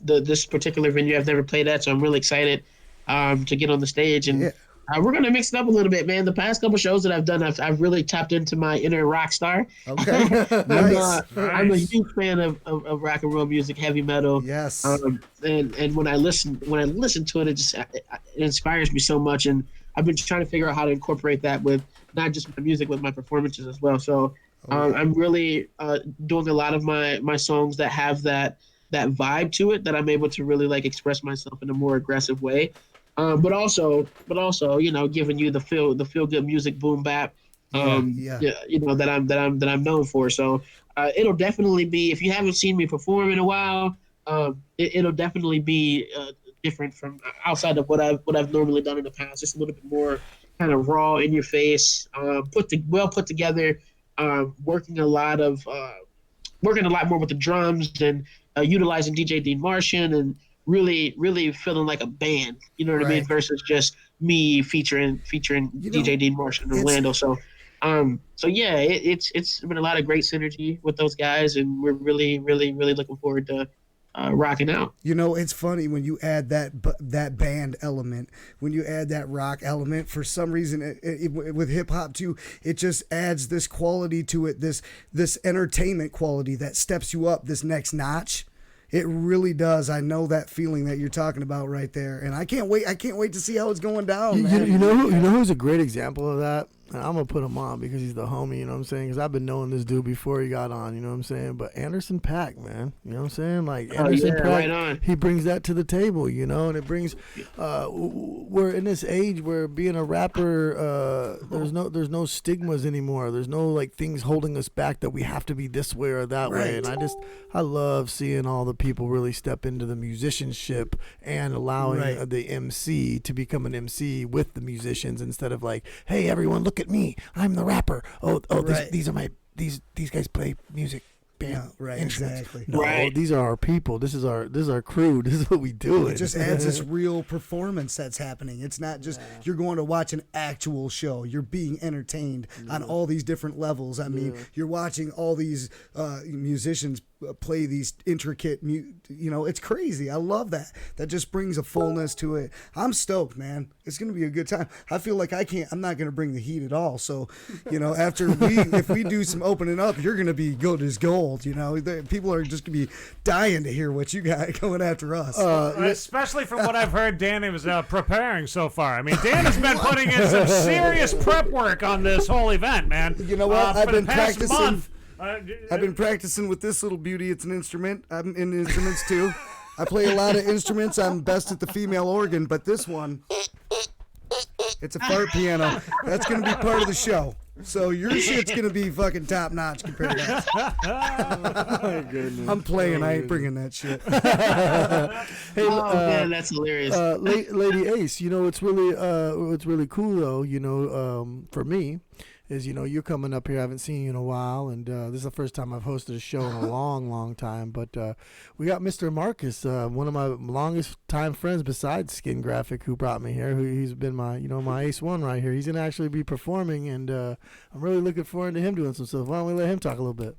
This particular venue I've never played at, so I'm really excited to get on the stage. And we're going to mix it up a little bit, man. The past couple shows that I've done, I've really tapped into my inner rock star. Okay, nice. I'm a huge fan of rock and roll music, heavy metal. Yes. And when I listen to it, it inspires me so much. And I've been trying to figure out how to incorporate that with not just my music, with my performances as well. So I'm really doing a lot of my songs that have that vibe to it, that I'm able to really express myself in a more aggressive way. But also, giving you the feel good music, boom bap, that I'm known for. So it'll definitely be, if you haven't seen me perform in a while, it'll definitely be different from outside of what I've normally done in the past. Just a little bit more of raw, in your face, well put together, working a lot more with the drums and utilizing DJ Dean Martian and really feeling like a band. You know what I mean? Versus just me featuring DJ Dean Martian and Orlando. So yeah, it's been a lot of great synergy with those guys, and we're really looking forward to rocking out. You know, it's funny when you add that band element, when you add that rock element. For some reason, with hip hop too, it just adds this quality to it, this entertainment quality that steps you up this next notch. It really does. I know that feeling that you're talking about right there, and I can't wait. I can't wait to see how it's going down. You know who's a great example of that? And I'm gonna put him on because he's the homie. You know what I'm saying? Because I've been knowing this dude before he got on. You know what I'm saying? But Anderson .Paak, man. You know what I'm saying? Like Anderson .Paak, right on. he brings that to the table. You know, and it brings. We're in this age where being a rapper, there's no stigmas anymore. There's no like things holding us back that we have to be this way or that way. And I love seeing all the people really step into the musicianship and allowing the MC to become an MC with the musicians instead of like, hey, everyone, look at me, I'm the rapper. These are these guys play music, band, instruments. Exactly. No, these are our people. This is our crew. This is what we do. It just adds this real performance that's happening. It's not just you're going to watch an actual show. You're being entertained on all these different levels. I mean, you're watching all these musicians play these intricate, it's crazy. I love that. That just brings a fullness to it. I'm stoked, man. It's going to be a good time. I feel like I'm not going to bring the heat at all. So, if we do some opening up, you're going to be good as gold. People are just going to be dying to hear what you got going after us. Especially from what I've heard Danny was preparing so far. I mean, Dan has been putting in some serious prep work on this whole event, man. You know what? I've been practicing. Month. I've been practicing with this little beauty. It's an instrument. I'm in instruments too. I play a lot of instruments. I'm best at the female organ, but this one, it's a fart piano. That's going to be part of the show. So your shit's going to be fucking top notch compared to that. Oh, goodness. I'm playing. I ain't bringing that shit. Hey, man, that's hilarious. Lady Ace, what's really cool though, for me, is you're coming up here. I haven't seen you in a while, and this is the first time I've hosted a show in a long time. But we got Mr. Marcus, one of my longest time friends besides Skin Graphic, who brought me here. He's been my my Ace One right here. He's gonna actually be performing, and I'm really looking forward to him doing some stuff. Why don't we let him talk a little bit?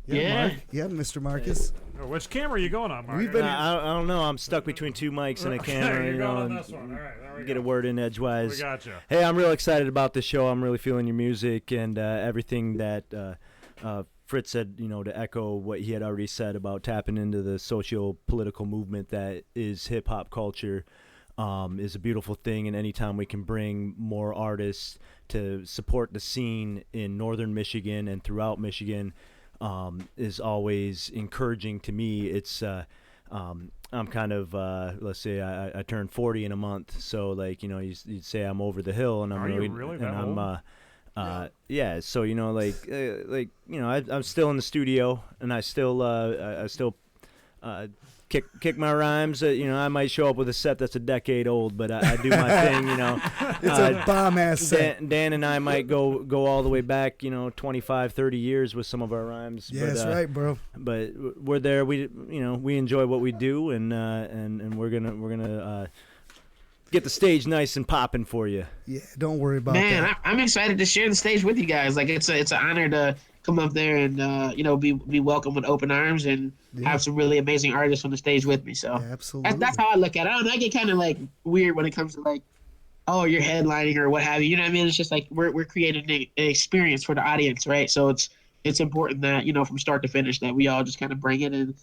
Yeah, Mr. Marcus. Which camera are you going on, Mark? I don't know. I'm stuck between two mics and a camera. You're going on this one. All right, there we get go. a word in edgewise. We got you. Hey, I'm real excited about the show. I'm really feeling your music and everything that Fritz said, to echo what he had already said about tapping into the socio-political movement that is hip-hop culture is a beautiful thing. And anytime we can bring more artists to support the scene in northern Michigan and throughout Michigan, is always encouraging to me. It's I'm kind of let's say I turned 40 in a month, so like you'd say I'm over the hill, and I'm so I'm still in the studio, and I still kick my rhymes. I might show up with a set that's a decade old, but I do my thing. It's a bomb ass set. Dan and I might go all the way back, 25, 30 years with some of our rhymes. Yeah, that's right, bro. But we're there. We enjoy what we do, and we're gonna get the stage nice and popping for you. Yeah, don't worry about that. Man, I'm excited to share the stage with you guys. Like it's an honor to come up there and be welcomed with open arms and have some really amazing artists on the stage with me. So absolutely, that's how I look at it. I don't know, I get kind of like weird when it comes to like, oh, you're headlining or what have you. You know what I mean? It's just like we're creating an experience for the audience, right? So it's important that from start to finish that we all just kind of bring it and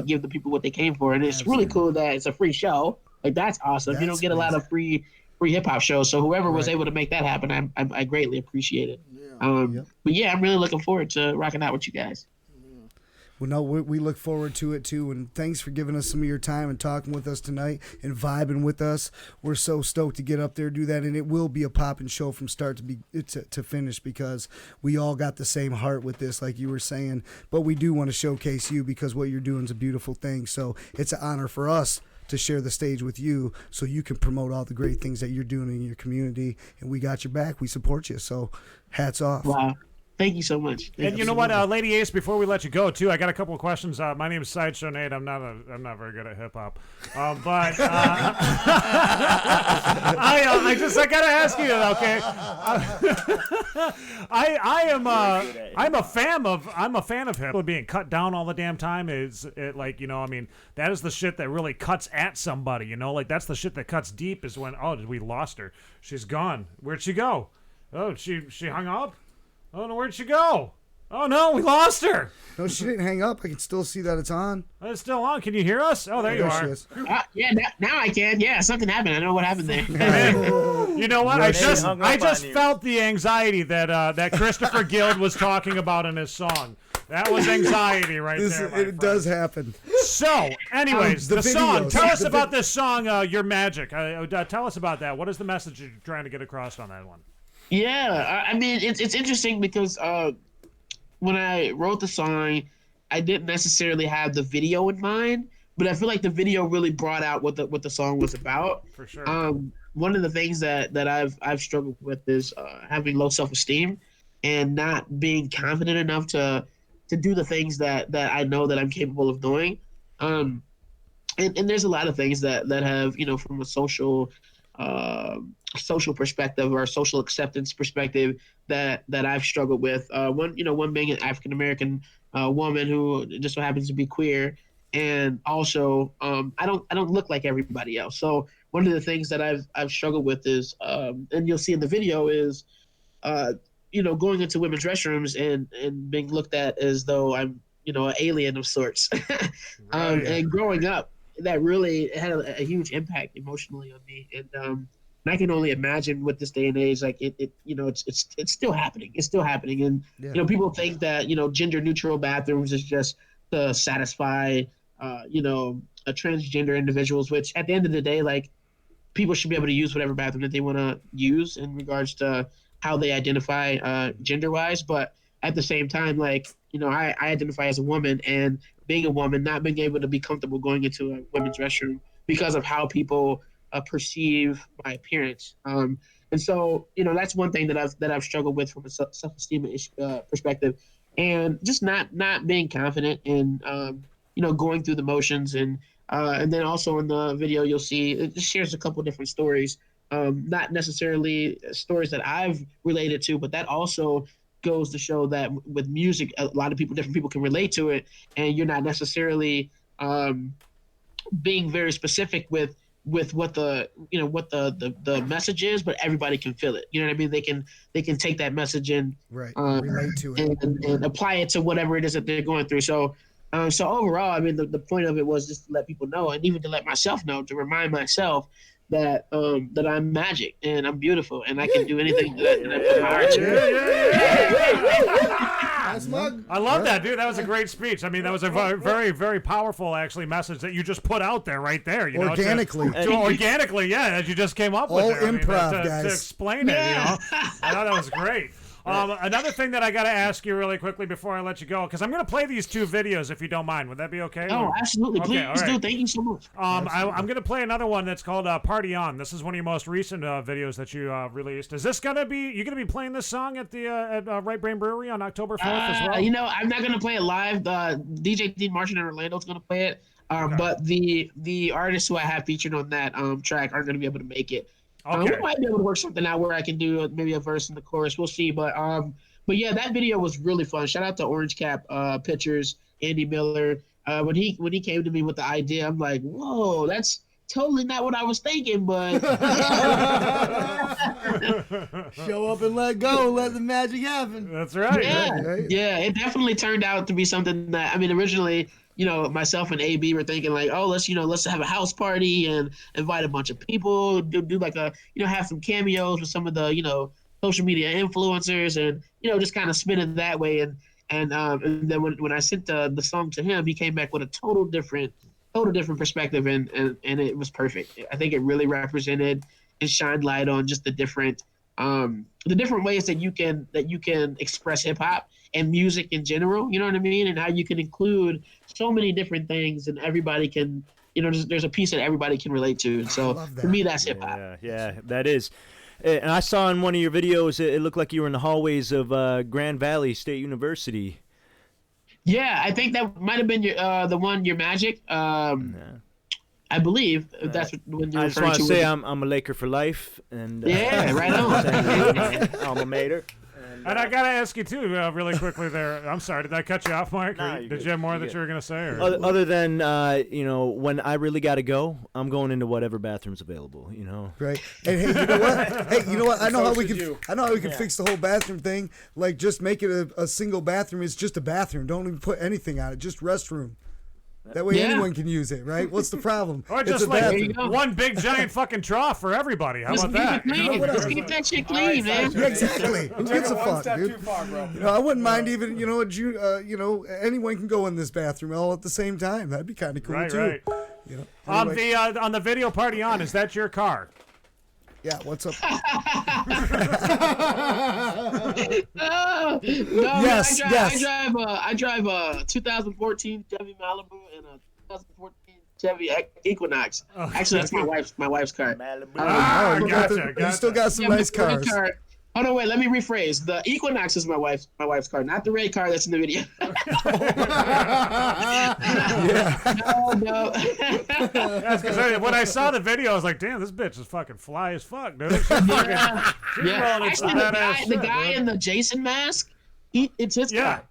give the people what they came for. And it's really cool that it's a free show. Like that's awesome. You don't get a lot of free hip hop shows. So whoever was able to make that happen, I greatly appreciate it. But yeah, I'm really looking forward to rocking out with you guys. Well, no, we look forward to it too, and thanks for giving us some of your time and talking with us tonight and vibing with us. We're so stoked to get up there, do that, and it will be a popping show from start to finish because we all got the same heart with this, like you were saying. But we do want to showcase you because what you're doing is a beautiful thing. So it's an honor for us to share the stage with you so you can promote all the great things that you're doing in your community. And we got your back. We support you. So hats off. Wow. Thank you so much. And you know what, Lady Ace, before we let you go, too, I got a couple of questions. My name is Sideshow Nate. I'm not very good at hip hop, but I gotta ask you, okay? I'm a fan of hip hop. Being cut down all the damn time is it like, you know, I mean, that is the shit that really cuts at somebody, you know, like that's the shit that cuts deep. Is when we lost her. She's gone. Where'd she go? Oh, she hung up. Oh no, where'd she go? Oh no, we lost her. No, she didn't hang up. I can still see that it's on. Oh, it's still on. Can you hear us? Oh, there you are. Yeah, now I can. Yeah, something happened. I don't know what happened there. You know what? I just felt the anxiety that Christopher Guild was talking about in his song. That was anxiety right there. It does happen. So, anyways, the song. Tell us about this song, Your Magic. Tell us about that. What is the message you're trying to get across on that one? Yeah, I mean, it's interesting because when I wrote the song, I didn't necessarily have the video in mind, but I feel like the video really brought out what the song was about. For sure. One of the things that I've struggled with is having low self-esteem and not being confident enough to do the things that I know that I'm capable of doing. And there's a lot of things that have, you know, from a social perspective or social acceptance perspective that I've struggled with. One being an African American woman who just so happens to be queer, and also I don't look like everybody else. So one of the things that I've struggled with is, and you'll see in the video is, going into women's restrooms and being looked at as though I'm, an alien of sorts. Right. And growing up, that really had a huge impact emotionally on me. And I can only imagine with this day and age, like it's still happening. It's still happening. And, people think that, gender neutral bathrooms is just to satisfy, a transgender individuals, which at the end of the day, like, people should be able to use whatever bathroom that they want to use in regards to how they identify gender wise. But at the same time, like, I identify as a woman, and being a woman, not being able to be comfortable going into a women's restroom because of how people perceive my appearance. And so, that's one thing that I've struggled with from a self-esteem perspective, and just not being confident in, going through the motions. And then also in the video, you'll see it shares a couple different stories, not necessarily stories that I've related to, but that also goes to show that with music, a lot of different people can relate to it, and you're not necessarily being very specific with what the message is, but everybody can feel it. You know what I mean? They can take that message and relate to it and apply it to whatever it is that they're going through. So overall, I mean, the point of it was just to let people know, and even to let myself know, to remind myself that I'm magic and I'm beautiful and I can do anything that I put my heart to. I love that, dude. That was a great speech. I mean, that was a very, very powerful, actually, message that you just put out there right there. Organically. Organically, yeah, as you just came up with. All there. improv, guys. To explain it, I thought that was great. Another thing that I got to ask you really quickly before I let you go, because I'm going to play these two videos if you don't mind. Would that be okay? Oh, absolutely. Okay, Please do. Thank you so much. I'm going to play another one that's called Party On. This is one of your most recent videos that you released. Is this going to be, you going to be playing this song at the Right Brain Brewery on October 4th as well? I'm not going to play it live. DJ Dean Martian in Orlando is going to play it. Okay. But the artists who I have featured on that track aren't going to be able to make it. Okay. We might be able to work something out where I can do maybe a verse in the chorus. We'll see. But yeah, that video was really fun. Shout out to Orange Cap Pictures, Andy Miller. When he came to me with the idea, I'm like, whoa, that's totally not what I was thinking. But show up and let go, let the magic happen. That's right. Yeah, it definitely turned out to be something that, I mean, originally, myself and AB were thinking like, oh, let's have a house party and invite a bunch of people, do like a, have some cameos with some of the, social media influencers, and, just kind of spin it that way. And then when I sent the song to him, he came back with a total different perspective, and it was perfect. I think it really represented and shined light on just the different ways that you can express hip hop and music in general, you know what I mean? And how you can include so many different things, and everybody can there's a piece that everybody can relate to. And so for me, that's hip hop. Yeah, that is. And I saw in one of your videos, it looked like you were in the hallways of Grand Valley State University. Yeah, I think that might have been the one, Your Magic. I believe that's when you're referring to. I just want to say I'm a Laker for life. And yeah, right on. Alma mater. And I gotta ask you too, really quickly there. I'm sorry, did I cut you off, Mark? Nah, Did you have more that you were gonna say? Or? Other than when I really gotta go, I'm going into whatever bathroom's available. Right. And hey, you know what? I know how we can fix the whole bathroom thing. Like, just make it a single bathroom. It's just a bathroom. Don't even put anything on it. Just restroom. That way anyone can use it, right? What's the problem? Or just one big giant fucking trough for everybody. How about that? Let's keep that shit clean, man. Yeah, exactly. Who gives a fuck, dude? Too far, bro. I wouldn't mind even, anyone can go in this bathroom all at the same time. That'd be kind of cool too. Right. Anyway. On the video Party On, is that your car? Yeah, what's up? No, yes. I drive a 2014 Chevy Malibu and a 2014 Chevy Equinox. Oh. Actually, that's my wife's car. Gotcha. You still got some nice cars. Oh no, wait. Let me rephrase. The Equinox is my wife's car, not the red car that's in the video. No. That's because when I saw the video, I was like, "Damn, this bitch is fucking fly as fuck, dude." She's rolling Actually, the guy in the Jason mask, it's his car.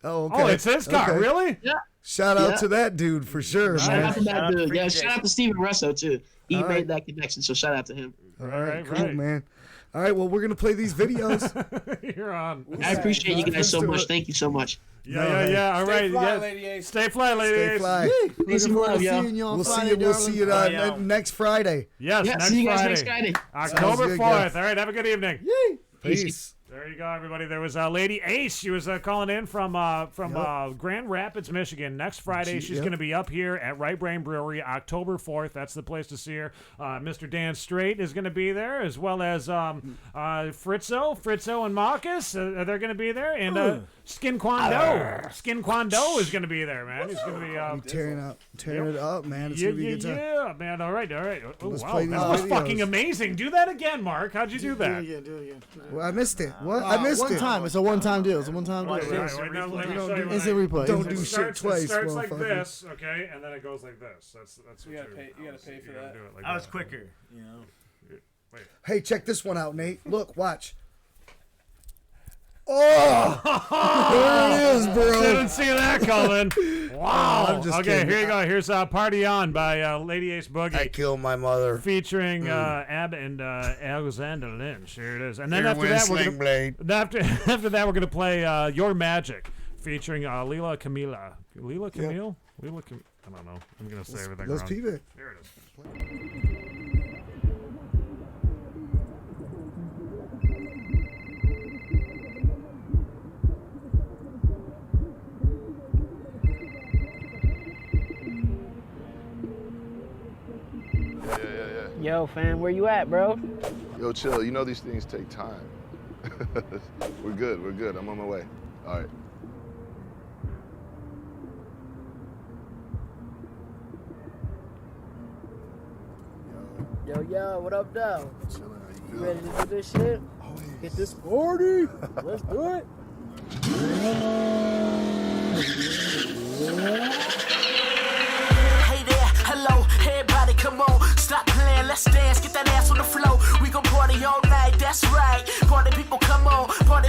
Oh, okay. Oh, it's his car, okay. Really? Yeah. Shout out to that dude for sure, Shout man. out to that dude. Yeah, shout out to Steven Russo too. He made that connection, so shout out to him. All right, cool, man. All right, well, we're going to play these videos. You're on. I appreciate you guys so much. Thank you so much. Yeah. All right. Stay fly, Lady Ace. Stay fly, Lady Ace. Stay fly. Peace and love, y'all. We'll see you next Friday. Yes, next see you guys Friday. next Friday. October 4th. All right, have a good evening. Yay. Peace. There you go, everybody. There was Lady Ace. She was calling in from Grand Rapids, Michigan. Next Friday, she's going to be up here at Right Brain Brewery, October 4th. That's the place to see her. Mr. Dan Strait is going to be there, as well as Fritzo and Marcus. They're going to be there, and Skin Kwando. Skin Kwando is going to be there, man. He's going to be tearing it up, man. It's going to be a good time. Yeah, man. All right. Oh, Let's wow, play these that was videos. fucking amazing. Do that again, Mark. How'd you do that? Do it again. Well, I missed it. What? I missed it. One time. It's a one-time deal. It's a one-time deal. Right, now let me show you. Instant replay. Don't do shit twice. It starts like motherfucker. this, okay, and then it goes like this. That's what You gotta pay for that. Do it like I was that. quicker, Wait. Hey, check this one out, Nate. Look, watch. Oh, there it is, bro. Didn't see that coming. Wow. I'm just Okay, kidding. here you go. Here's Party On by Lady Ace Boogie. I killed my mother. Featuring Ab and Alexander Lynch. Here it is. And then Here after went that, Sling Blade. after that, we're gonna play Your Magic, featuring Lila Camila. Lila Camille? Lila I don't know. I'm gonna say everything Let's wrong. peep it. Here it is. Yeah. Yo, fam, where you at, bro? Yo, chill. You know these things take time. We're good. I'm on my way. All right. Yo, what up, though? You ready to do this shit? Get this party. Let's do it. Hey there, hello, everybody, come on, stop playing, let's dance, get that ass on the floor. We gon' party all night, that's right. Party people, come on, and I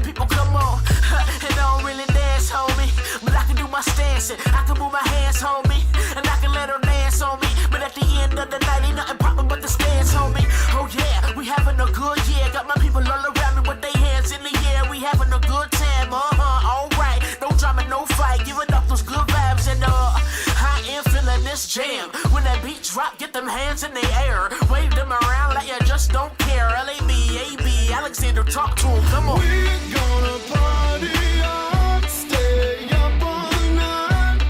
don't really dance, homie, but I can do my stance, and I can move my hands, homie, and I can let her dance on me. But at the end of the night, ain't nothing proper but the stance, homie. Oh yeah, we having a good year. Got my people all around me with their hands in the air. We having a good time, alright. No drama, no fight, giving up those good vibes. And I am feeling this jam. When that beat drop, get them hands in the air. Wave them around like you just don't care. L-A-B-A-B, Alexander, talk to him, come on. We're gonna party on, stay up all night,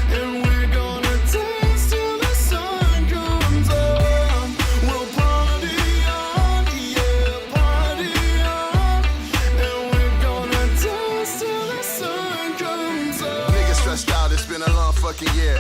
and we're gonna dance till the sun comes up. We'll party on, yeah, party on, and we're gonna dance till the sun comes up. Niggas stressed out, it's been a long fucking year.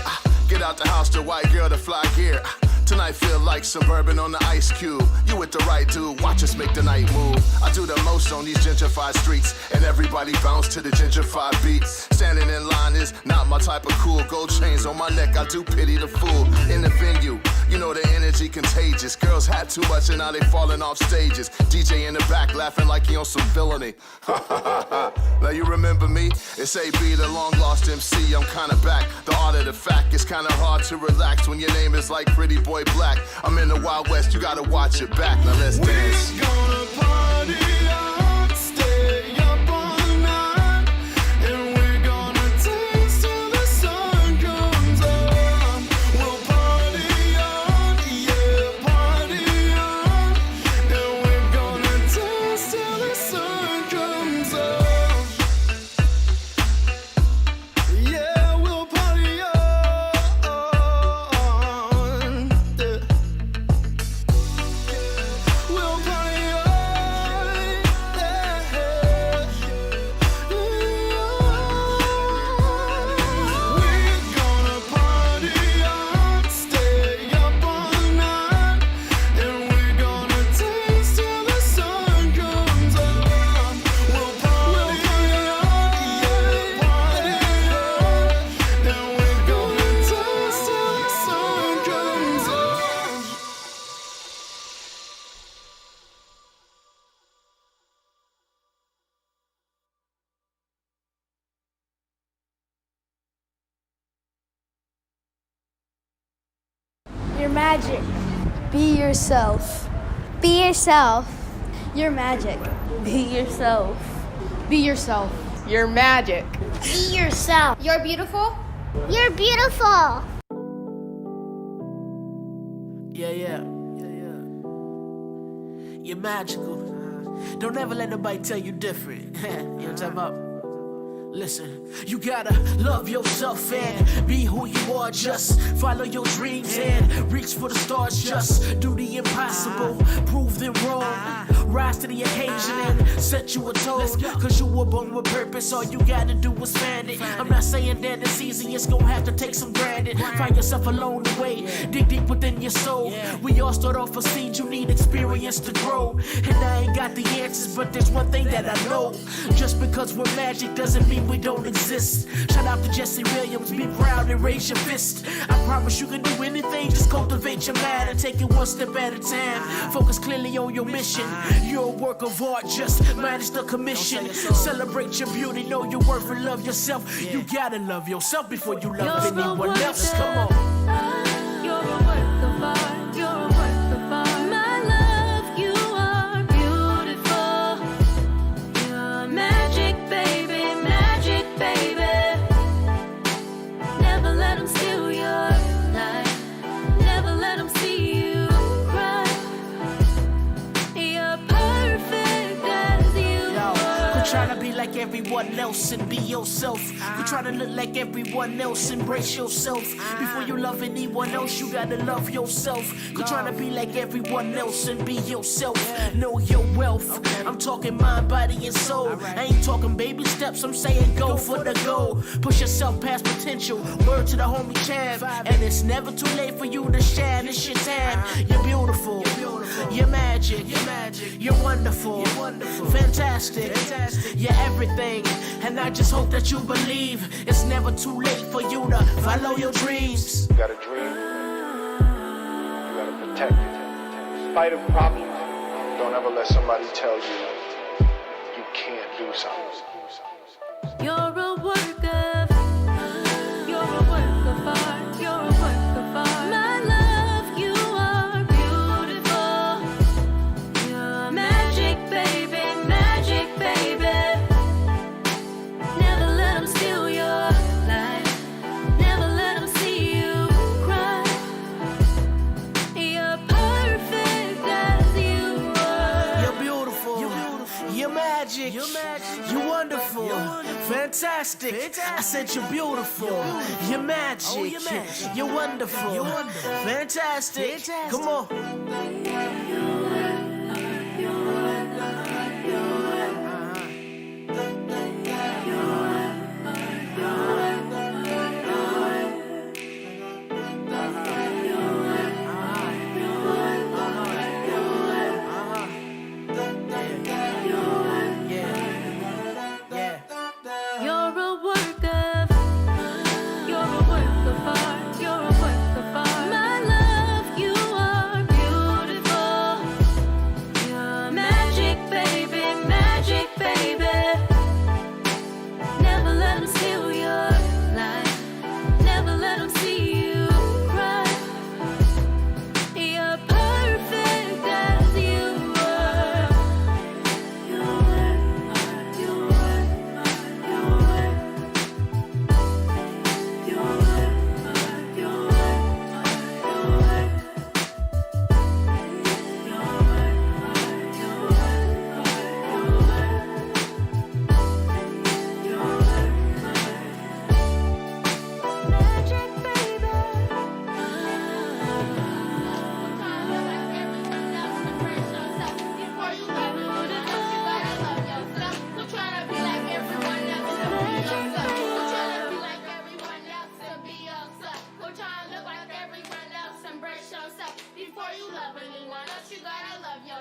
Get out the house to white girl to fly gear. Tonight feel like suburban on the ice cube. You with the right dude, watch us make the night move. I do the most on these gentrified streets, and everybody bounce to the gentrified beat. Standing in line is not my type of cool. Gold chains on my neck, I do pity the fool. In the venue, you know the energy contagious. Girls had too much and now they falling off stages. DJ in the back laughing like he on some villainy. Now you remember me? It's AB, the long lost MC. I'm kinda back. The art of the fact, it's kinda hard to relax when your name is like Pretty Boy Black. I'm in the Wild West, you gotta watch it back. Now let's dance. We're gonna party on, stay up all night, and we're gonna dance till the sun comes up. We'll party on, yeah, party on, and we're gonna dance till the sun comes up. Yeah, we'll party on. You're magic. Be yourself. Be yourself. You're magic. Be yourself. Be yourself. You're magic. Be yourself. You're beautiful. You're beautiful. Yeah. You're magical. Don't ever let nobody tell you different. You know what I'm talking about? Listen, you gotta love yourself and be who you are. Just follow your dreams and reach for the stars. Just do the impossible, prove them wrong. Rise to the occasion and set you a tone. Cause you were born with purpose, all you gotta do is find it. I'm not saying that it's easy, it's gonna have to take some granted. Find yourself along the way, dig deep within your soul. We all start off a seed, you need experience to grow. And I ain't got the answers, but there's one thing that I know. Just because we're magic doesn't mean we don't exist. Shout out to Jesse Williams, be proud and raise your fist. I promise you can do anything, just cultivate your mind and take it one step at a time. Focus clearly on your mission. You're a work of art, just manage the commission. Celebrate your beauty, know your worth and love yourself. You gotta love yourself before you love anyone else. Come on. You're a work of art. You're a work of art. My love, you are beautiful. You're magic, baby, magic, baby. Never let them steal your life. Never let them see you cry. You're perfect as you are. Quit trying to be like everyone else and be yourself. Quit trying to look like everyone else, embrace yourself. Before you love anyone else, you gotta love yourself. Quit trying to be like everyone else and be yourself. Know your wealth. I'm talking mind, body, and soul. I ain't talking baby steps, I'm saying go for the goal. Push yourself past potential. Word to the homie Chad. And it's never too late for you to shine. It's your time. You're beautiful. You're magic. You're wonderful. Fantastic. You're everything. And I just hope that you believe it's never too late for you to follow your dreams. You got a dream. You gotta protect it. In spite of problems, don't ever let somebody tell you you can't do something. You're a work of. You're a work of art. You're a work of art. My love, you are beautiful. You're magic, baby, magic, baby. Never let them steal your life. Never let them see you cry. You're perfect as you are. You're beautiful. You're magic. You're wonderful. Fantastic. I said you're beautiful. You're magic. You're wonderful. Fantastic. Come on.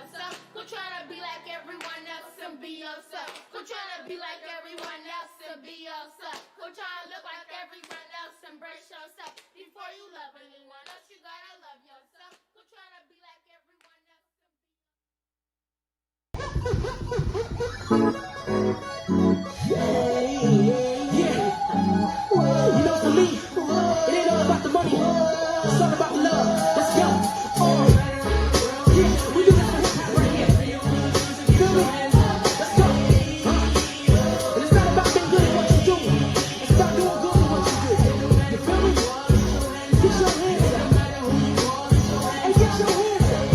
yourself. Quit trying to be like everyone else and be yourself. Quit trying to be like everyone else and be yourself. Quit trying to look like everyone else. Embrace yourself. Before you love anyone else, you gotta love yourself. Quit trying to be like everyone else. You know, for me, it ain't all about the money. It's all about the love. Let's go. Yeah, we do this for hip-hop right here. You feel me? Let's go. And it's not about being good at what you do. It's about doing good at what you do. You feel me? Get your hands up. And get your hands up.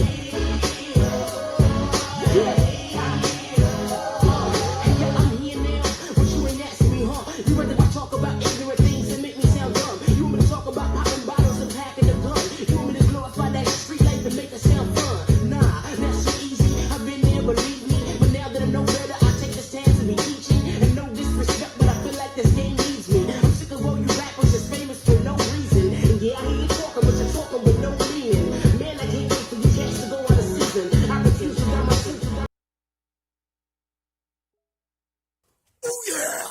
Yeah. I'm here now, but you ain't asking me, huh? You rather talk about ignorant things and make me sound dumb. You want me to talk about popping bottles and packing a gun. You want me to glorify that street life and make it sound fun. Nah, that's so easy. I've been there, believe me. But now that I know better, I take this chance to be teaching. And no disrespect, but I feel like this game needs me. I'm sick of all you rappers just famous for no reason. And yeah, I hear you talking, but you're talking with no meaning. Man, I can't wait for you cats to go out of season. I refuse to down my suit. Oh yeah!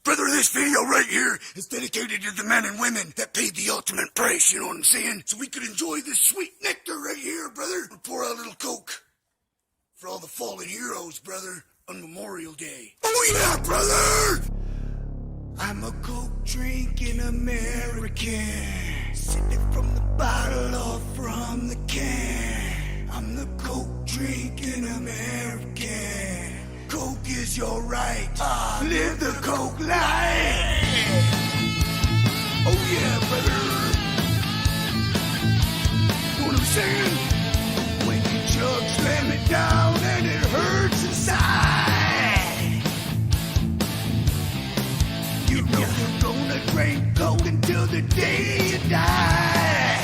Brother, this video right here is dedicated to the men and women that paid the ultimate price, you know what I'm saying? So we could enjoy this sweet nectar right here, brother. We'll pour out a little Coke for all the fallen heroes, brother, on Memorial Day. Oh yeah, brother! I'm a Coke drinking American, sipping from the bottle or from the can. I'm the Coke drinking American. Coke is your right. Live the Coke life. Oh yeah, brother. Know what I'm saying? When you chug, slam it down and it hurts inside. You know you're gonna drink Coke until the day you die.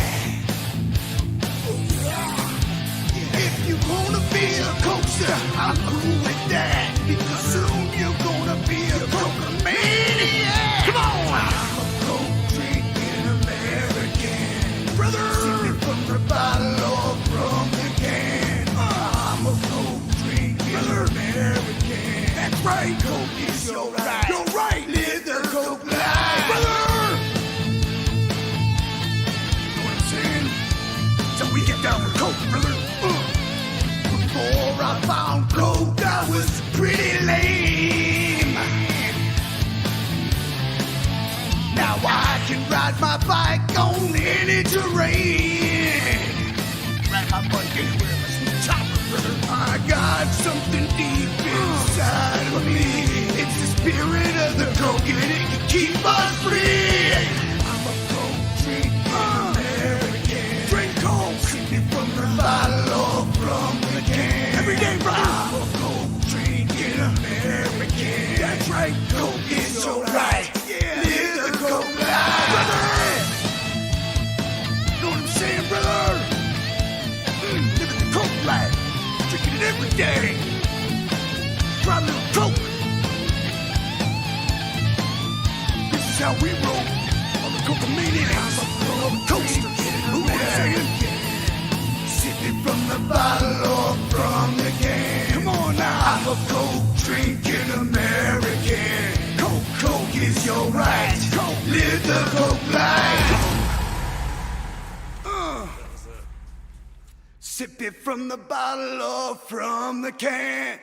If you wanna be a coaster, I'm cool with that. Because soon you're gonna be a Coke-a-maniac. Come on! I'm a Coke drinking American. Brother! Sipping from the bottle or from the can. I'm a Coke drinking American. That's right, Coke is your right. You're right, live the Coke life. Brother! Know what I'm saying? So we get down with Coke, brother. Before I found Coke, I was pretty lame. Now I can ride my bike on any terrain. Ride my bike anywhere, let's chopper, brother. I got something deep inside of me. It's the spirit of the Coke, and it can keep us free. I'm a Coke drinking American. Drink Coke, sipping from the bottle or from the can. Every day, brother. I'm a Coke drinking American. That's right, Coke is your right. Yeah, live the Coke life, brother. Know what I'm saying, brother? Living the Coke life, drinking it every day. Try a little Coke. This is how we roll. On the Coke-a-maniacs, on the coasters. Know what I'm saying? Sipping from the bottle or from the can. Come on now. I'm a Coke drinking American. Coke is your right. Coke, live the Coke life. Sip it from the bottle or from the can.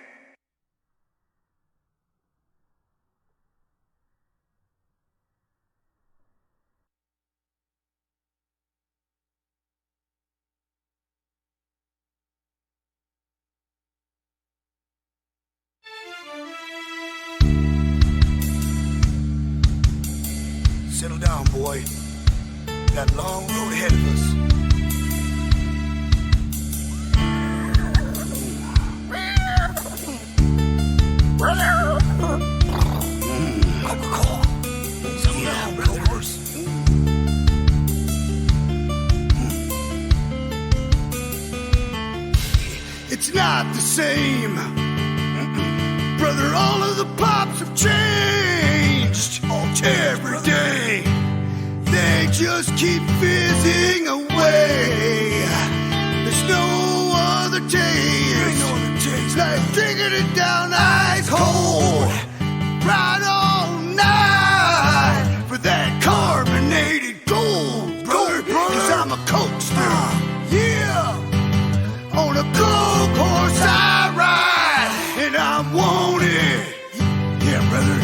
Settle down, boy. Got a long road ahead of us. Alcohol. Settle down, brothers. It's not the same. Brother, all of the pops have changed. Every day, they just keep fizzing away. There's other taste. Like drinking it down ice cold. Right all night for that carbonated gold, brother. Cause I'm a coaster. Yeah. On a gold horse I ride. And I want it. Yeah, brother.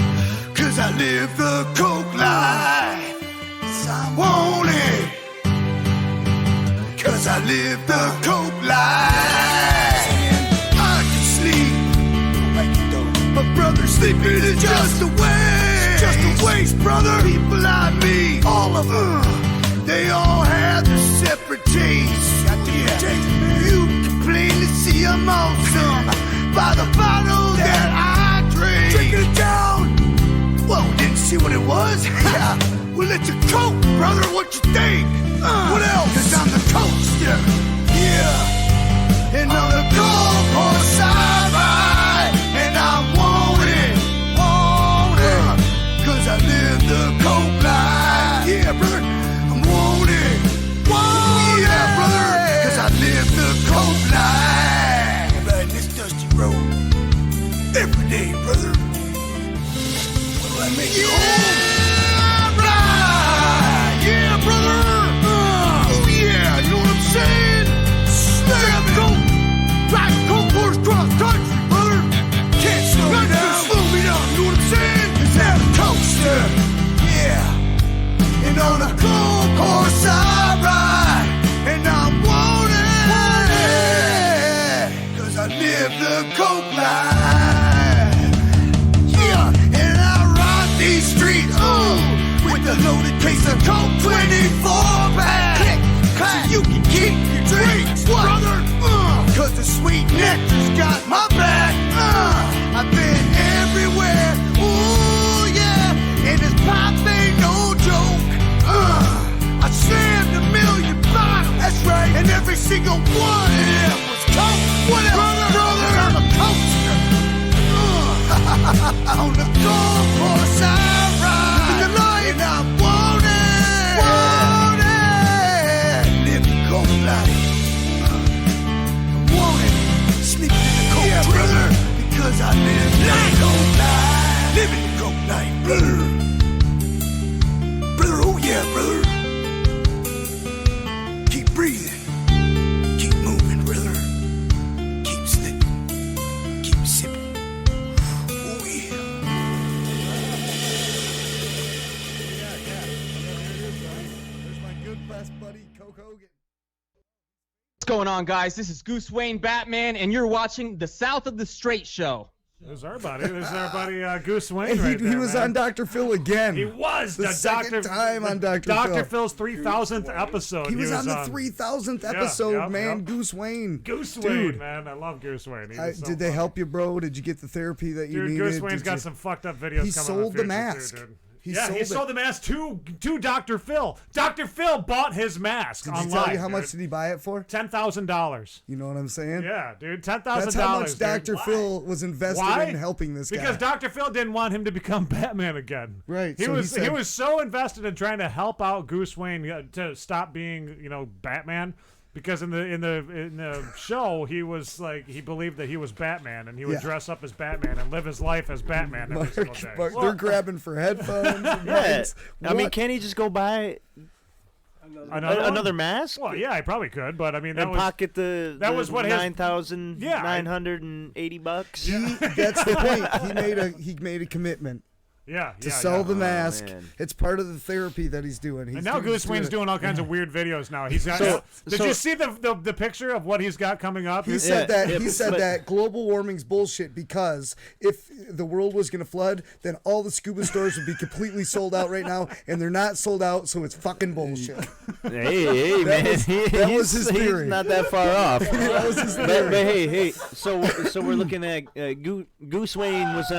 Cause I live the coke life. I want it. Cause I live the coke life. I can sleep. But brother, sleeping is just a waste. Just a waste, brother. People like me, all of them, they all have their separate tastes. You can plainly see I'm awesome by the bottle that I drink. Drink it down. Well, didn't see what it was. Yeah. Well, it's a coke, brother. What you think? What else? Cause I'm the coaster. Yeah. And on the gold horse I ride. And I want it. Want it. Cause I live the coke life. Yeah, brother. I want it. Want it. Yeah, brother. Cause I live the coke life. Riding this dusty road. Every day, brother. What do I make it home? Yeah, brother! Oh, yeah, you know what I'm saying? Slam go! Drive coke horse cross country, brother! Can't slow me down! Slow me down, you know what I'm saying? Cause I'm a coaster! Yeah! And on a gold horse I ride! And I want it! Cause I live the coke life! Yeah! And I ride these streets, with a loaded case of coke, 24-pack. Click, clack, so you can keep your drinks, brother. Cause the sweet nectar's got my back. I've been everywhere, ooh yeah, and this pop ain't no joke. I slammed 1,000,000 bottles, that's right, and every single one of them was coke. What else, brother? I'm a coaster. On the gold horse I ride. Living the life. And I want it. Want it. Live the coke life. I want it. Sleep in the coke, yeah, brother. Because I live the coke life. Live in the coke life, brother. Brother, oh yeah, brother. Keep breathing. Keep moving, brother. Keep slipping. Keep sipping. What's going on, guys? This is Goose Wayne Batman, and you're watching the South of the Straight Show. There's our buddy. Goose Wayne. He was on Dr. Phil again. He was the second time on Dr. Phil. Dr. Phil's 3,000th episode. He was on the 3,000th episode, man. Yep. Goose Wayne. Goose Dude. Wayne, man. I love Goose Wayne. Did they help you, bro? Did you get the therapy that you needed? Goose Wayne's got some fucked up videos. He coming sold the in mask. Too, dude. He sold the mask to Dr. Phil. Dr. Phil bought his mask online. Did he tell you how much did he buy it for? $10,000. You know what I'm saying? Yeah, dude, $10,000. That's how much Dr. Phil was invested in helping this guy. Because Dr. Phil didn't want him to become Batman again. Right. He was so invested in trying to help out Goose Wayne to stop being, Batman. Because in the show, he was like, he believed that he was Batman, and he would dress up as Batman and live his life as Batman every single day. Mark, they're grabbing for headphones. And mics. I mean, can't he just go buy another mask? Well, yeah, I probably could, but I mean, pocket the what $9,980. That's the point. He made a commitment. To sell the mask. It's part of the therapy that he's doing. And now Goose Wayne's doing all kinds of weird videos now. He's got. Did you see the picture of what he's got coming up? He said that global warming's bullshit because if the world was going to flood, then all the scuba stores would be completely sold out right now, and they're not sold out, so it's fucking bullshit. Hey, man. That was his theory. He's not that far off. That was his theory. But hey, so we're looking at Goose Wayne was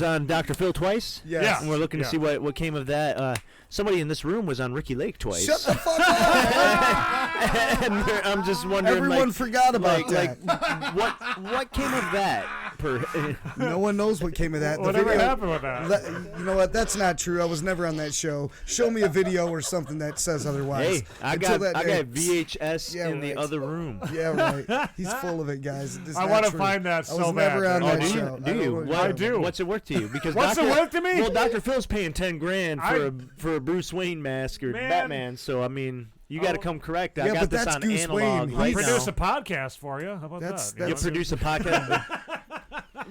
on Dr. Phil twice. Yes. And we're looking to see what came of that. Somebody in this room was on Ricky Lake twice. Shut the fuck up! And I'm just wondering. Everyone forgot about that. What came of that? per. No one knows what came of that. Whatever happened with that? You know what? That's not true. I was never on that show. Show me a video or something that says otherwise. Hey, I got VHS in the other room. Yeah, right. He's full of it, guys. It is I not want to true. find that I so was bad. never on that do show. you? Do you? I do. What's it worth to you? Because What's it worth to me? Well, Dr. Phil's paying $10,000 for a Bruce Wayne mask or Man. Batman. So I mean, you got to come correct. I Yeah, got but this that's on Goose analog Wayne. right Produce now. a podcast for you. How about That's- that? You produce a podcast.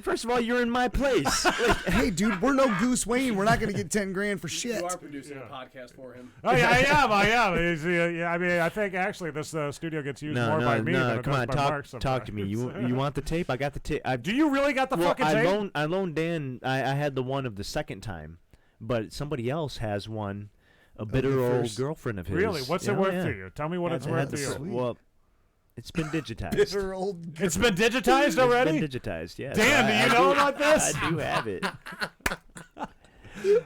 First of all, you're in my place. Hey, dude, we're no Goose Wayne. We're not going to get $10,000 for shit. You are producing a podcast for him. Oh yeah, I am. I mean, I think actually this studio gets used more by me than it come does on, by Mark sometimes. talk to me. You want the tape? I got the tape. Do you really got the fucking tape? I loaned Dan. I had the one of the second time, but somebody else has one. A bitter old girlfriend of his. Really? What's it worth to you? Tell me what it's worth to you. Well, it's been digitized. Bitter old. It's been digitized already? It's been digitized, yes. Dan, do you know about this? I do have it.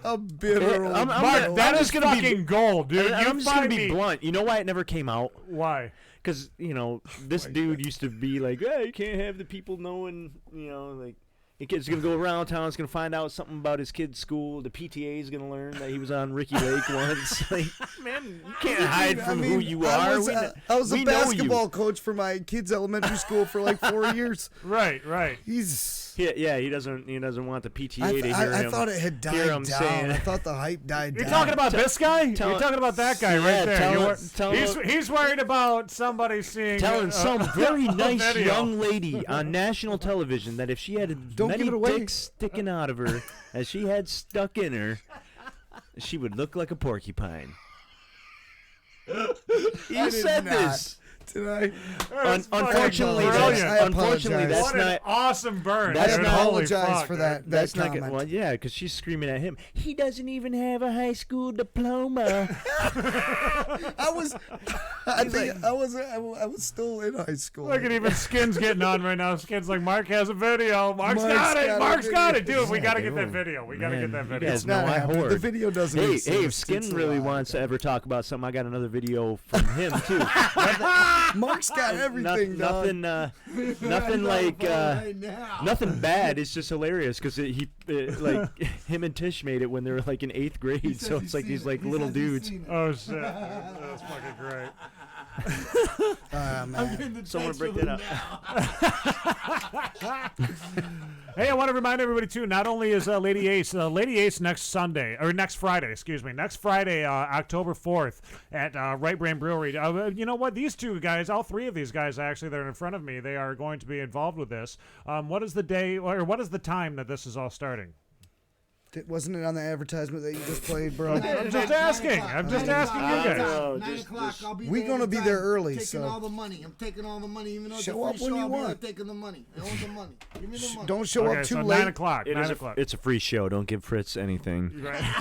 A bitter old. Mark, that is fucking gold, dude. I'm just going to be blunt. You know why it never came out? Why? Because, this dude used to be like, hey, you can't have the people knowing, like, the kid's going to go around town, he's going to find out something about his kid's school. The PTA is going to learn that he was on Ricky Lake once. Like, man, you can't hide from who you are. I was we a know basketball coach for my kids' elementary school for like 4 years. Right. He's. Yeah, he doesn't want the PTA to hear him. I thought it had died down. I thought the hype died down. You're talking about this guy? You're talking about that guy right there. He's worried about somebody seeing. Telling some very nice young lady on national television that if she had many dicks sticking out of her as she had stuck in her, she would look like a porcupine. He said this. Tonight. Unfortunately, that's what not an awesome burn. I apologize for that. That's not comment. well, yeah, because she's screaming at him. He doesn't even have a high school diploma. I was still in high school. Look at even Skin's getting on right now. Skin's like, Mark has a video. Mark's got it. Dude, we got to get that video. We got to get that video. It's not happening. The video doesn't exist. Hey, if Skin really wants to ever talk about something, I got another video from him, too. Mark's got everything, nothing like nothing bad. It's just hilarious because like him and Tish made it when they were like in 8th grade. So it's like these like little dudes. Oh shit, that's fucking great. Man. Someone break that up. Hey, I want to remind everybody too. Not only is Lady Ace next Friday, October 4th at Right Brain Brewery. You know what? These two guys, all three of these guys actually, that are in front of me, they are going to be involved with this. What is the day or what is the time that this is all starting? Wasn't it on the advertisement that you just played, bro? I'm just asking you guys. 9 o'clock, I'll be We're gonna be there early, taking so all the money. I'm taking all the money, even though show it's a up free when show. you want. I'm taking the money. I want the money. Give me the money. Don't show up too so late. 9 o'clock. It's a free show. Don't give Fritz anything.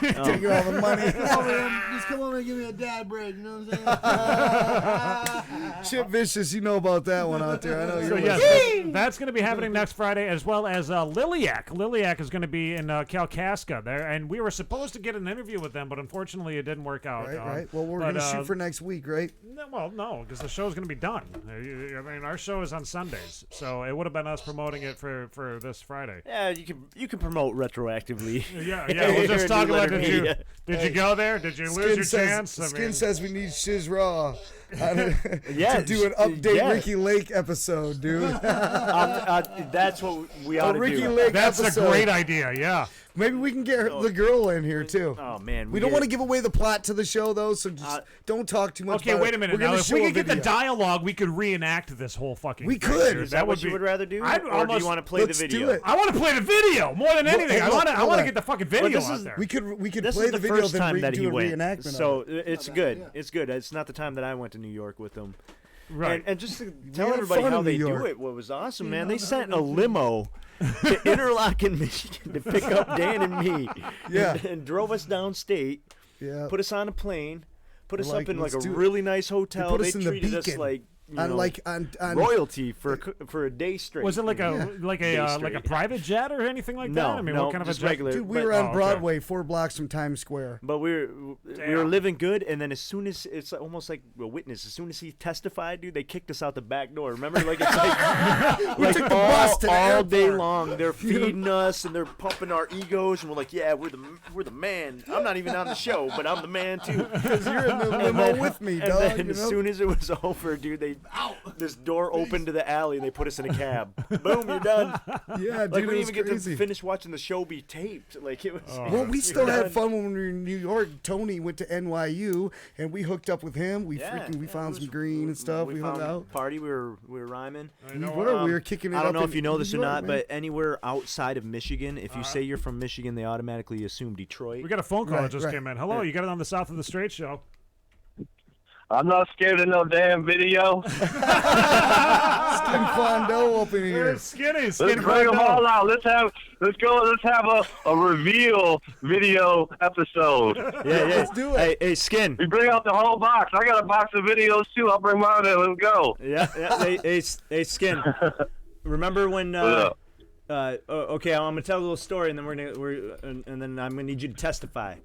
Taking all the money. Just come over and give me a dad break. You know what I'm saying? Chip Vicious, you know about that one out there. I know So you're. yes, that's going to be happening next Friday, as well as Liliac. Liliac is going to be in Kalkaska there, and we were supposed to get an interview with them, but unfortunately it didn't work out. Right. Well, we're going to shoot for next week, right? No, because the show's going to be done. I mean, our show is on Sundays, so it would have been us promoting it for this Friday. Yeah, you can promote retroactively. Yeah. We'll just talk about did you go there? Did you lose your chance? Skin says we need Shiz Raw Yeah, to do an update yeah. Ricky Lake episode, dude. That's what we ought to Ricky do. Lake That's episode. a great idea. Yeah. Maybe we can get the girl in here too. Oh man, we don't want to give away the plot to the show though, so just don't talk too much. Okay, about wait it. a minute. We're Now, gonna if show we a could get the video. dialogue, we could reenact this whole fucking. We thing, could. dude. Is that what would you would rather do? I'd Or do almost- you want to play let's the do video? it. I want to play the video more than anything. I want to get the fucking video this out is- there. We could This play is the the video first then time that do he a went, reenactment. so of it. it's good. It's good. It's not the time that I went to New York with them. Right. And just to tell had everybody fun how in they New do York. it, what was awesome, man, they sent a limo to Interlochen, Michigan to pick up Dan and me. Yeah. And drove us downstate, Yeah. put us on a plane, put us Like, up in like a let's do it. really nice hotel. put They us in the treated us Beacon. like royalty for a day straight. Was it like a private jet or anything like that? No, I mean, no, what kind of a just jet? regular. Dude, we were on Broadway, 4 blocks from Times Square. But we were living good, and then as soon as it's almost like a witness, as soon as he testified, dude, they kicked us out the back door. Remember, like it's like took the bus to the all day airport. long. They're feeding us and they're pumping our egos, and we're like, yeah, we're the man. I'm not even on the show, but I'm the man too. Because you're in the limo with me, and dog. then as soon as it was over, dude, this door opened to the alley, and they put us in a cab. Boom, you're done. Yeah, dude, like we it didn't was even get crazy. to finish watching the show be taped. Like it was. Well, we still had fun when we were in New York. Tony went to NYU, and we hooked up with him. We found some green and stuff. We hung out. Party. We were rhyming. We were kicking it up. I don't know if in you know this New or York, not, man. but anywhere outside of Michigan, if you say you're from Michigan, they automatically assume Detroit. We got a phone call that just came in. Hello, you got it on the South of the Straight show. I'm not scared of no damn video. Skin Quando up in here. Skinny. Let's bring them all out. Let's have a reveal video episode. Yeah. Let's do it. Hey, Skin. We bring out the whole box. I got a box of videos too. I'll bring mine in. Let's go. Yeah. Hey, Skin. Remember when? Okay, I'm gonna tell a little story, and then and then I'm gonna need you to testify.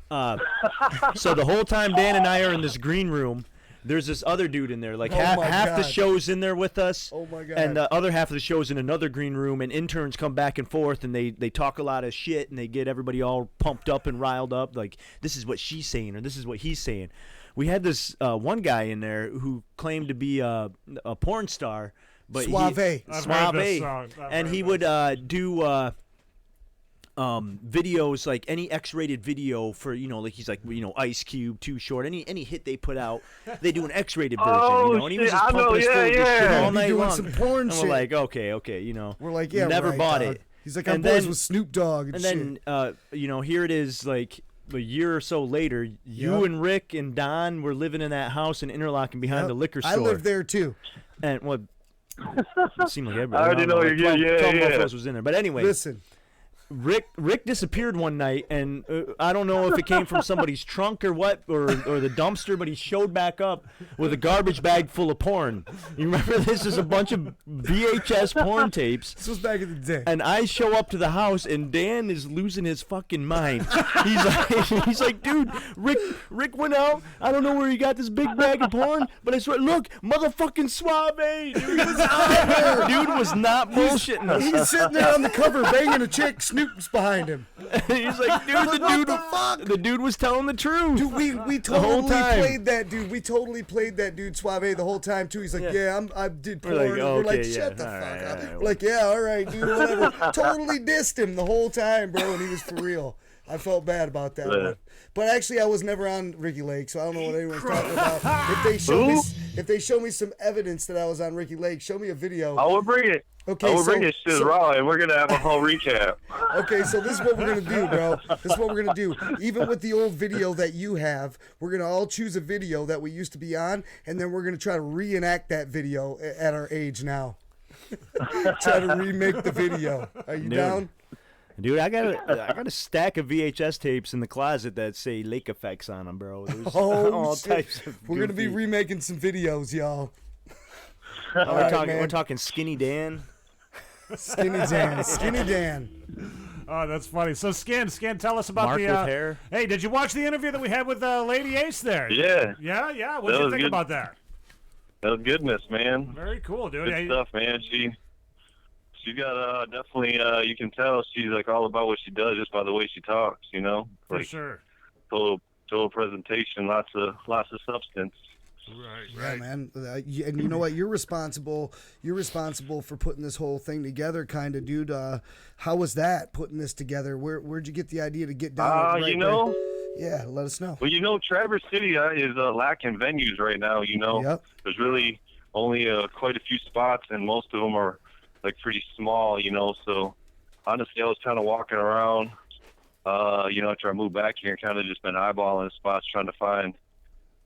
So the whole time Dan and I are in this green room, there's this other dude in there. Like half the show's in there with us. Oh my God. And the other half of the show's in another green room, and interns come back and forth, and they talk a lot of shit, and they get everybody all pumped up and riled up. Like, this is what she's saying, or this is what he's saying. We had this one guy in there who claimed to be a porn star. But Suave. And he would do videos, like any X-rated video for, like he's like, Ice Cube, Too Short, any hit they put out, they do an X-rated version, and he was just pumping us full of this shit all night long. Some porn and shit. we're like, okay, We're like, yeah, never right, bought dog. it. He's like, I'm boys with Snoop Dogg and then, here it is, like a year or so later, you and Rick and Don were living in that house in Interlochen behind the liquor store. I lived there too. And what? It seemed like everybody. I already know you're good. 12 mofos was in there, but anyway. Listen. Rick disappeared one night, and I don't know if it came from somebody's trunk or what, or the dumpster, but he showed back up with a garbage bag full of porn. You remember this is a bunch of VHS porn tapes. This was back in the day. And I show up to the house, and Dan is losing his fucking mind. He's like, dude, Rick went out. I don't know where he got this big bag of porn, but I swear, look, motherfucking Suave. Dude was not bullshitting us. He's sitting there on the cover banging a chick. Snoop's behind him. He's like, dude, the dude was telling the truth. Dude, we totally played that dude. We totally played that dude Suave the whole time too. He's like, I did porn. We're like, shut the fuck up. We're like, yeah, all right, dude, whatever. Totally dissed him the whole time, bro, and he was for real. I felt bad about that one. But actually, I was never on Ricky Lake, so I don't know what anyone's talking about. If they show me some evidence that I was on Ricky Lake, show me a video. I will bring it. Okay, we'll bring it to Raw, and we're gonna have a whole recap. Okay, so this is what we're gonna do, bro. This is what we're gonna do. Even with the old video that you have, we're gonna all choose a video that we used to be on, and then we're gonna try to reenact that video at our age now. Try to remake the video. Are you down? Dude, I got a stack of VHS tapes in the closet that say Lake Effects on them, bro. There's all shit. types of We're gonna be goofy- remaking some videos, y'all. We're talking Skinny Dan. Skinny Dan. Oh, that's funny. So, Skin, tell us about Mark the with hair. Hey, did you watch the interview that we had with Lady Ace there? Yeah. Yeah. What did you think about that? That was goodness, man. Very cool, dude. Good stuff, man. She got definitely. You can tell she's like all about what she does just by the way she talks. For sure. Total presentation, lots of substance. Right. Yeah, man. And you know what? You're responsible for putting this whole thing together, kind of, dude. How was that, putting this together? Where'd you get the idea to get down? Yeah, let us know. Well, Traverse City is lacking venues right now. Yep. There's really only quite a few spots, and most of them are like pretty small. So honestly, I was kind of walking around, after I moved back here, and kind of just been eyeballing spots, trying to find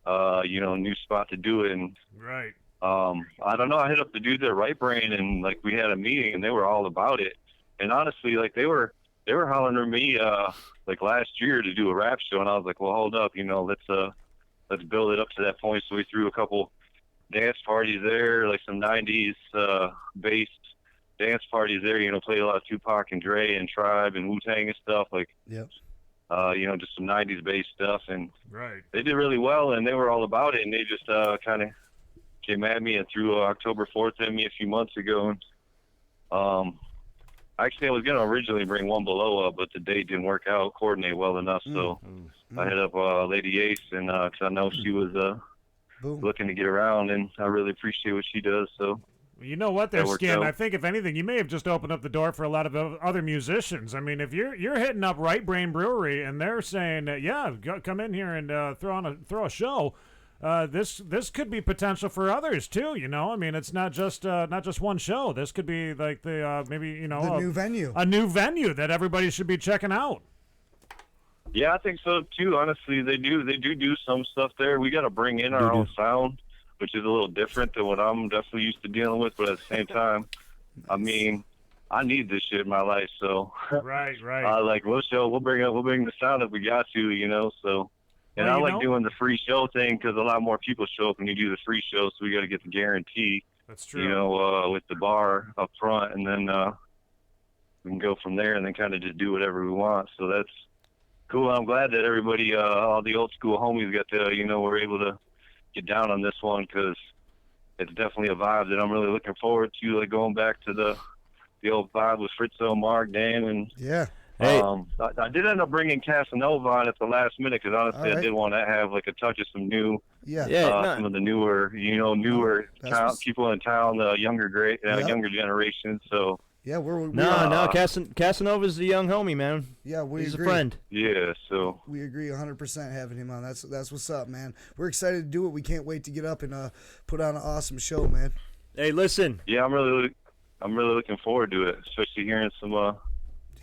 a new spot to do it. And right. I don't know. I hit up the dudes at Right Brain, and like we had a meeting, and they were all about it. And honestly, like they were hollering at me like last year to do a rap show, and I was like, well, hold up, let's build it up to that point. So we threw a couple dance parties there, like some 90s based dance parties there. You know, played a lot of Tupac and Dre and Tribe and Wu-Tang and stuff. Like, yep. You know, just some 90s based stuff. And right. they did really well, and they were all about it. And they just kind of came at me and threw October 4th at me a few months ago. Actually, I was going to originally bring One Below up, but the date didn't work out, coordinate well enough. So I hit up Lady Ace, and because I know she was looking to get around, and I really appreciate what she does. So you know what, there, that worked Skin. out. I think if anything, you may have just opened up the door for a lot of other musicians. I mean, if you're hitting up Right Brain Brewery and they're saying, yeah, come in here and throw a show. This could be potential for others too. You know, I mean, it's not just one show. This could be like the maybe, you know, The new venue. a new venue that everybody should be checking out. Yeah, I think so too. Honestly, they do some stuff there. We got to bring in our own sound, which is a little different than what I'm definitely used to dealing with. But at the same time, I mean, I need this shit in my life. So right. Like we'll bring the sound if we got to, you know. So. And Well, I you like know- doing the free show thing because a lot more people show up when you do the free show, so we got to get the guarantee. That's true. You know, with the bar up front, and then we can go from there, and then kind of just do whatever we want. So that's cool. I'm glad that everybody, all the old school homies, got to, you know, were able to get down on this one because it's definitely a vibe that I'm really looking forward to, like going back to the old vibe with Fritzo, Mark, Dan, and yeah. I did end up bringing Casanova on at the last minute because honestly, All right. I did want to have like a touch of some new, Yeah. some of the newer people in town, the younger younger generation. So Yeah, we're No, Casanova's the young homie, man. Yeah, we He's agree. a friend. Yeah, so we agree 100% having him on. That's what's up, man. We're excited to do it. We can't wait to get up and put on an awesome show, man. Hey, listen. Yeah, I'm really looking forward to it, especially hearing some.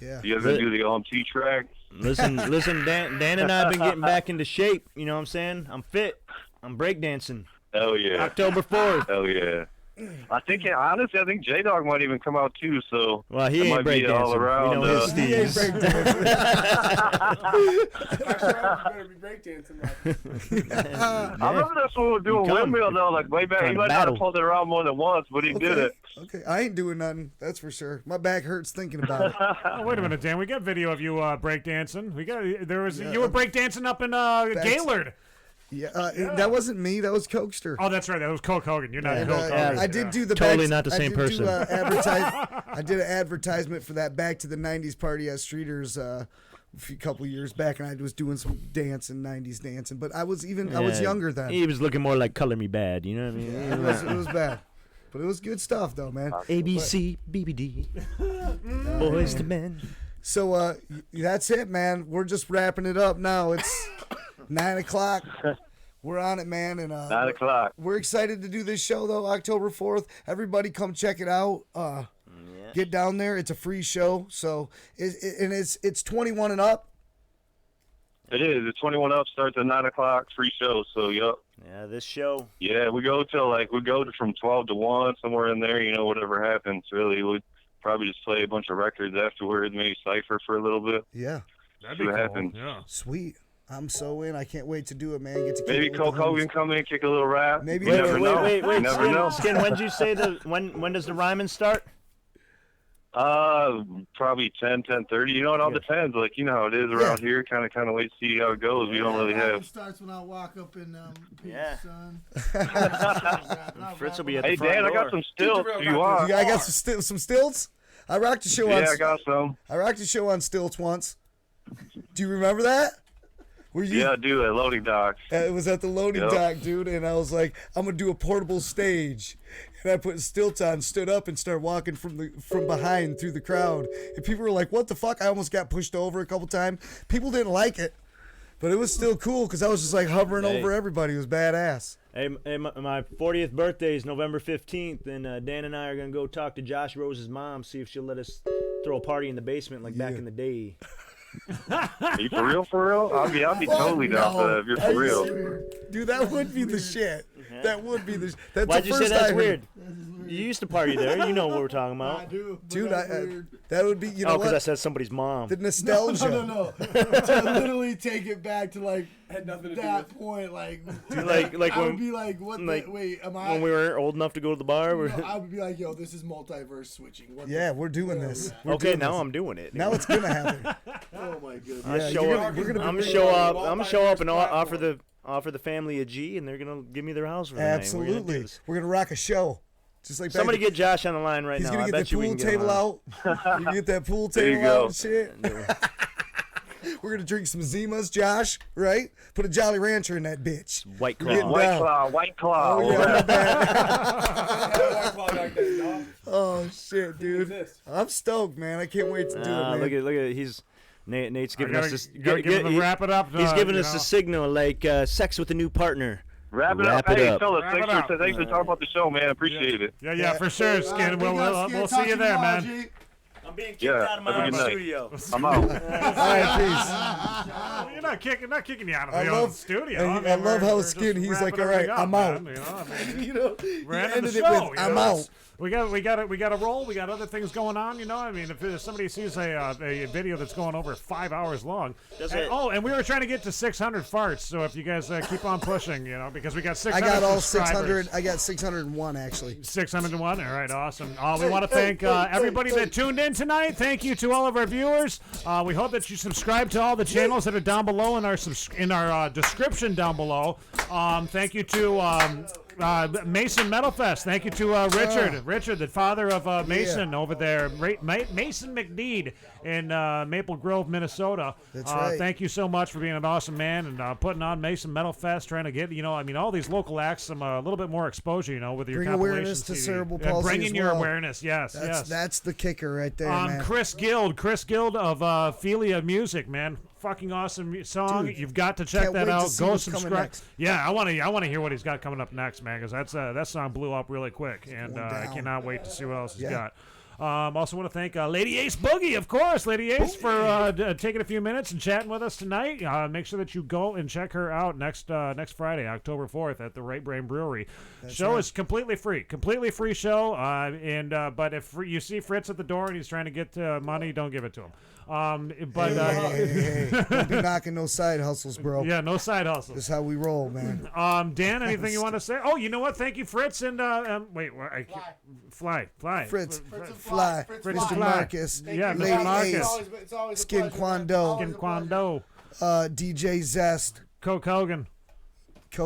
Yeah. You guys gonna do the OMT track? Listen, Dan and I have been getting back into shape. You know what I'm saying? I'm fit. I'm breakdancing. Hell yeah. October 4th. Hell yeah. I think J Dog might even come out too. So well, he it ain't might be all breakdancing. around. We know his He ain't better be breakdancing. I remember this one was doing windmill though, like way back. He might not have pulled it around more than once, but he did it. Okay, I ain't doing nothing. That's for sure. My back hurts thinking about it. Oh, wait a minute, Dan. We got video of you breakdancing. You were breakdancing up in Gaylord. Yeah, that wasn't me. That was Cokester. Oh, that's right. That was Coke Hogan. You're not And, Coke Hogan. I did do the Totally back, not the same person. I did an advertisement for that Back to the 90s party at Streeters a couple years back, and I was doing some dancing, 90s dancing. But I was younger then. He was looking more like Color Me Bad. You know what I mean? Yeah, it was bad. But it was good stuff, though, man. ABC, BBD, Boys to Men. So that's it, man. We're just wrapping it up now. It's 9 o'clock. We're on it, man. And 9 o'clock. We're excited to do this show, though, October 4th. Everybody come check it out. Get down there. It's a free show. So it's 21 and up. It is. The 21 up starts at 9 o'clock. Free show. So yep. Yeah, this show. Yeah, we go from 12 to 1, somewhere in there. You know, whatever happens. Really, we probably just play a bunch of records afterwards. Maybe cipher for a little bit. Yeah. That'd See be what cool. happens. Yeah. Sweet. I'm so in. I can't wait to do it, man. Get to kick Maybe it with Coke the homies. Hogan come in and kick a little rap. Maybe You never know. Wait. You never Skin, know. Skin, when did you say when does the rhyming start? Probably 10:30. You know, it all depends. Like, you know how it is around here. Kind of wait to see how it goes. We don't really It have. starts when I walk up in son. Fritz will be at the Hey, front Dan, I door. got some stilts if you want. I got some stilts. I rocked a show on. Yeah, I got some. I rocked a show on stilts once. Do you remember that? Yeah, I do. At loading docks. It was at the loading Yep. dock, dude, and I was like, I'm gonna do a portable stage, and I put stilts on, stood up, and started walking from behind through the crowd, and people were like, "What the fuck?" I almost got pushed over a couple times. People didn't like it, but it was still cool because I was just like hovering over everybody. It was badass. Hey, my 40th birthday is November 15th, and Dan and I are gonna go talk to Josh Rose's mom, see if she'll let us throw a party in the basement like back in the day. Are you for real? For real? I'll be totally down for that if you're for real. Dude, that would be the shit. That would be the. That's Why'd the you first say that's I heard. weird? You used to party there. You know what we're talking about. I do. Dude, that would be, you know Oh, because I what? said somebody's mom. The nostalgia. No. To literally take it back to like Had nothing to do that with point, like, Dude, like I when, would be like, what? like, Wait, am I? when we weren't old enough to go to the bar. No, I would be like, yo, this is multiverse switching. What Yeah, we're doing this. We're Okay, doing now this. I'm doing it. Now it's gonna happen. Oh my goodness. I'm Yeah, show you're up. gonna- we're gonna I'm be- show up. I'm gonna show up and Multiverse offer the family a G, and they're gonna give me their house for the night. We're gonna do Absolutely. this. We're gonna rock a show. Just like back Somebody to- get Josh on the line right He's now. gonna I get bet the you we pool can get him table on. out. You can get that pool There you table out go. and shit. We're gonna drink some Zimas, Josh. Right? Put a Jolly Rancher in that bitch. White We're getting Claw. down. White Claw. Oh, yeah, my Like that, dog. Oh shit, dude. this? I'm stoked, man. I can't wait to do it, man. Look at he's Nate's giving gotta- us this. gotta give him the wrap it up, He's giving you us know. a signal like sex with a new partner. Wrap it up. Wrap it Hey, up. fellas, Wrap thanks it up. for talking about the show, man. Appreciate it. Yeah, for sure, Skin. We'll see you there, man. I'm being kicked Yeah, out of my have a own good night. studio. I'm out. All right, peace. You're not kicking you out of I the love- studio. and mean, I love we're- how we're Skin, just he's like, wrapping all right, everything up, I'm man, out. You know, I mean, You know, we're you ending ended the it show. with, you I'm know, out. We got to roll. We got other things going on. You know, I mean, if somebody sees a video that's going over 5 hours long, and we were trying to get to 600 farts. So if you guys keep on pushing, you know, because we got 600. I got all subscribers. 600. I got 601 actually. 601. All right, awesome. We want to thank everybody that tuned in tonight. Thank you to all of our viewers. We hope that you subscribe to all the channels that are down below in our description down below. Thank you to Mason Metalfest. Thank you to Richard, the father of Mason over there, Mason McNeed in Maple Grove, Minnesota. That's right. Thank you so much for being an awesome man and putting on Mason Metalfest, trying to get, all these local acts some a little bit more exposure, with your Bring compilation awareness to CD. cerebral palsy bringing as your well. awareness, yes. That's the kicker right there, man. Chris Guild of Philia Music, man. Fucking awesome song. Dude, You've got to check can't that wait to out. see Go what's coming subscribe. next. Yeah, I want to hear what he's got coming up next, man, because that song blew up really quick, and I down. cannot wait to see what else he's Yeah. got. Also want to thank Lady Ace Boogie, of course, Lady Ace, for taking a few minutes and chatting with us tonight. Make sure that you go and check her out next Friday, October 4th, at the Right Brain Brewery. Show is completely free show. But if you see Fritz at the door and he's trying to get money, don't give it to him. Hey, don't be knocking no side hustles, bro. Yeah, no side hustles. This is how we roll, man. Dan, anything you want to say? Oh, you know what? Thank you, Fritz, and Fly. Fritz, Fritz Fly, Fritz Mr. Fly. Marcus, Yeah, Lady Mr. Marcus. Ace, Skin Kwando, DJ Zest, Coke Hogan in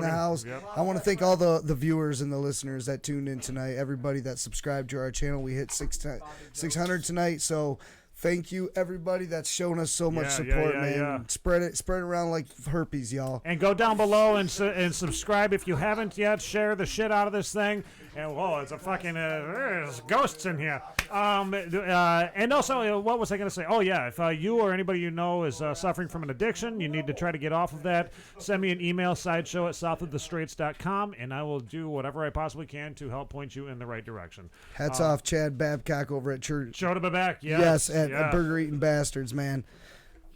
the house. Yep. I want to thank all the viewers and the listeners that tuned in tonight. Everybody that subscribed to our channel. We hit 600 tonight, so thank you everybody that's shown us so much support, man. Yeah. Spread it around like herpes, y'all. And go down below and subscribe if you haven't yet. Share the shit out of this thing. And whoa, it's a fucking there's ghosts in here. And also, what was I going to say? Oh yeah, if you or anybody you know is suffering from an addiction, you need to try to get off of that. Send me an email, sideshow@southofthestraits.com, and I will do whatever I possibly can to help point you in the right direction. Hats off, Chad Babcock over at Church. Show to be back. Yes, at Burger Eating Bastards, man.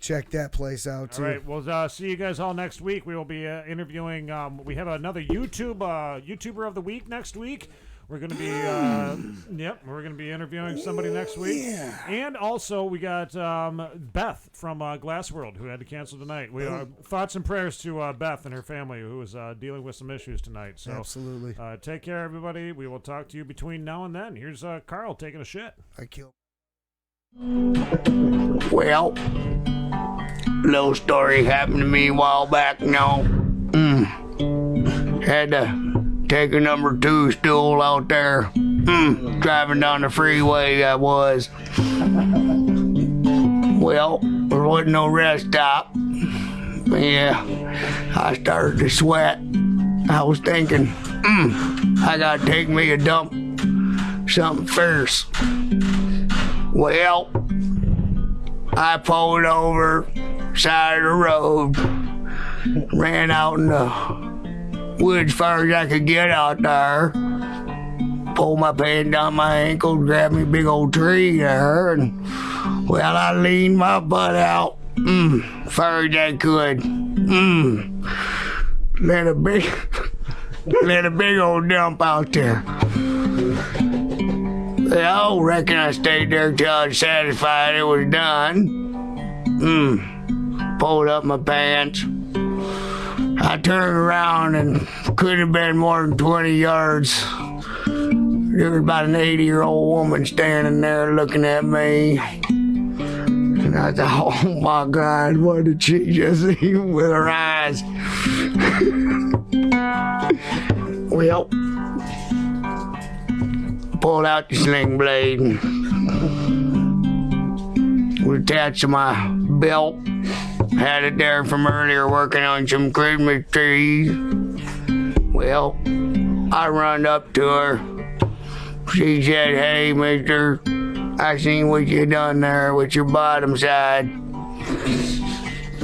Check that place out too. All right, we'll see you guys all next week. We will be interviewing. We have another YouTuber of the week next week. We're going to be, we're going to be interviewing somebody next week. Yeah. And also we got Beth from Glassworld, who had to cancel tonight. We thoughts and prayers to Beth and her family, who is dealing with some issues tonight. So absolutely. Take care, everybody. We will talk to you between now and then. Here's Carl taking a shit. I killed. Well, little story happened to me a while back now. Had to take a number 2 stool out there. Driving down the freeway, I was. Well, there wasn't no rest stop. Yeah, I started to sweat. I was thinking, I gotta take me a dump, something first. Well, I pulled over, side of the road, ran out in the woods far as I could get out there, pulled my pants down my ankles, grabbed me a big old tree there, and, well, I leaned my butt out, far as I could, let a big old dump out there. Well, reckon I stayed there till I was satisfied it was done. Pulled up my pants. I turned around and couldn't have been more than 20 yards. There was about an 80-year-old woman standing there looking at me. And I thought, oh my God, what did she just see with her eyes? Well, pulled out the sling blade and was attached to my belt. Had it there from earlier working on some Christmas trees. Well, I run up to her. She said, hey, mister, I seen what you done there with your bottom side.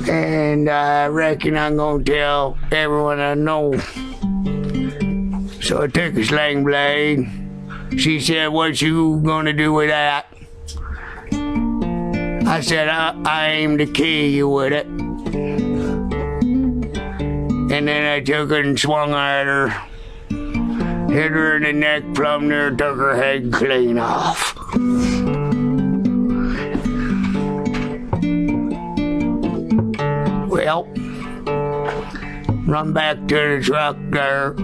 And I reckon I'm gonna tell everyone I know. So I took a sling blade. She said, what you gonna do with that? I said, I aim to kill you with it. And then I took it and swung at her. Hit her in the neck plumb near, took her head clean off. Well, run back to the truck there.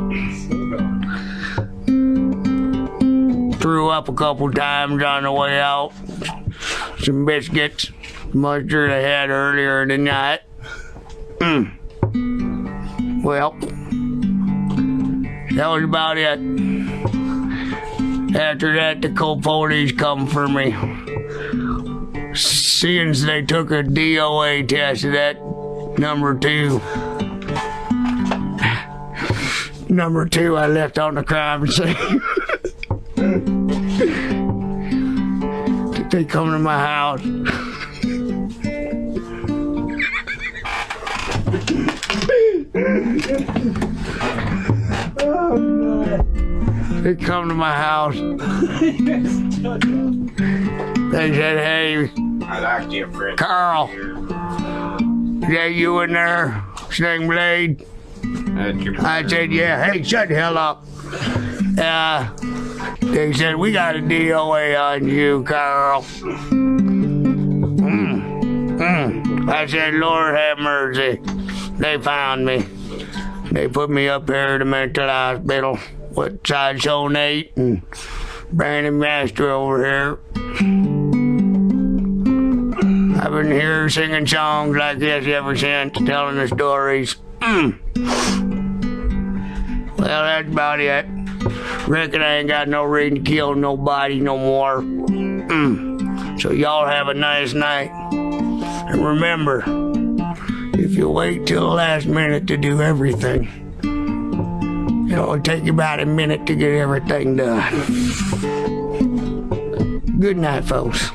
Threw up a couple times on the way out. Some biscuits, mustard I had earlier in the night. Well, that was about it. After that, the cold police come for me. Seeing they took a DOA test of that number 2. Number 2 I left on the crime scene. They come to my house. They come to my house. They said, hey, I like you, friend. Carl, is that you in there, Sling Blade? I said, yeah. Hey, shut the hell up. They said, we got a DOA on you, Carl. I said, Lord have mercy. They found me. They put me up here at the mental hospital with Sideshow Nate and Brandon Master over here. I've been here singing songs like this ever since, telling the stories. Well, that's about it. Reckon I ain't got no reason to kill nobody no more. So y'all have a nice night. And remember, if you wait till the last minute to do everything, it'll take you about a minute to get everything done. Good night, folks.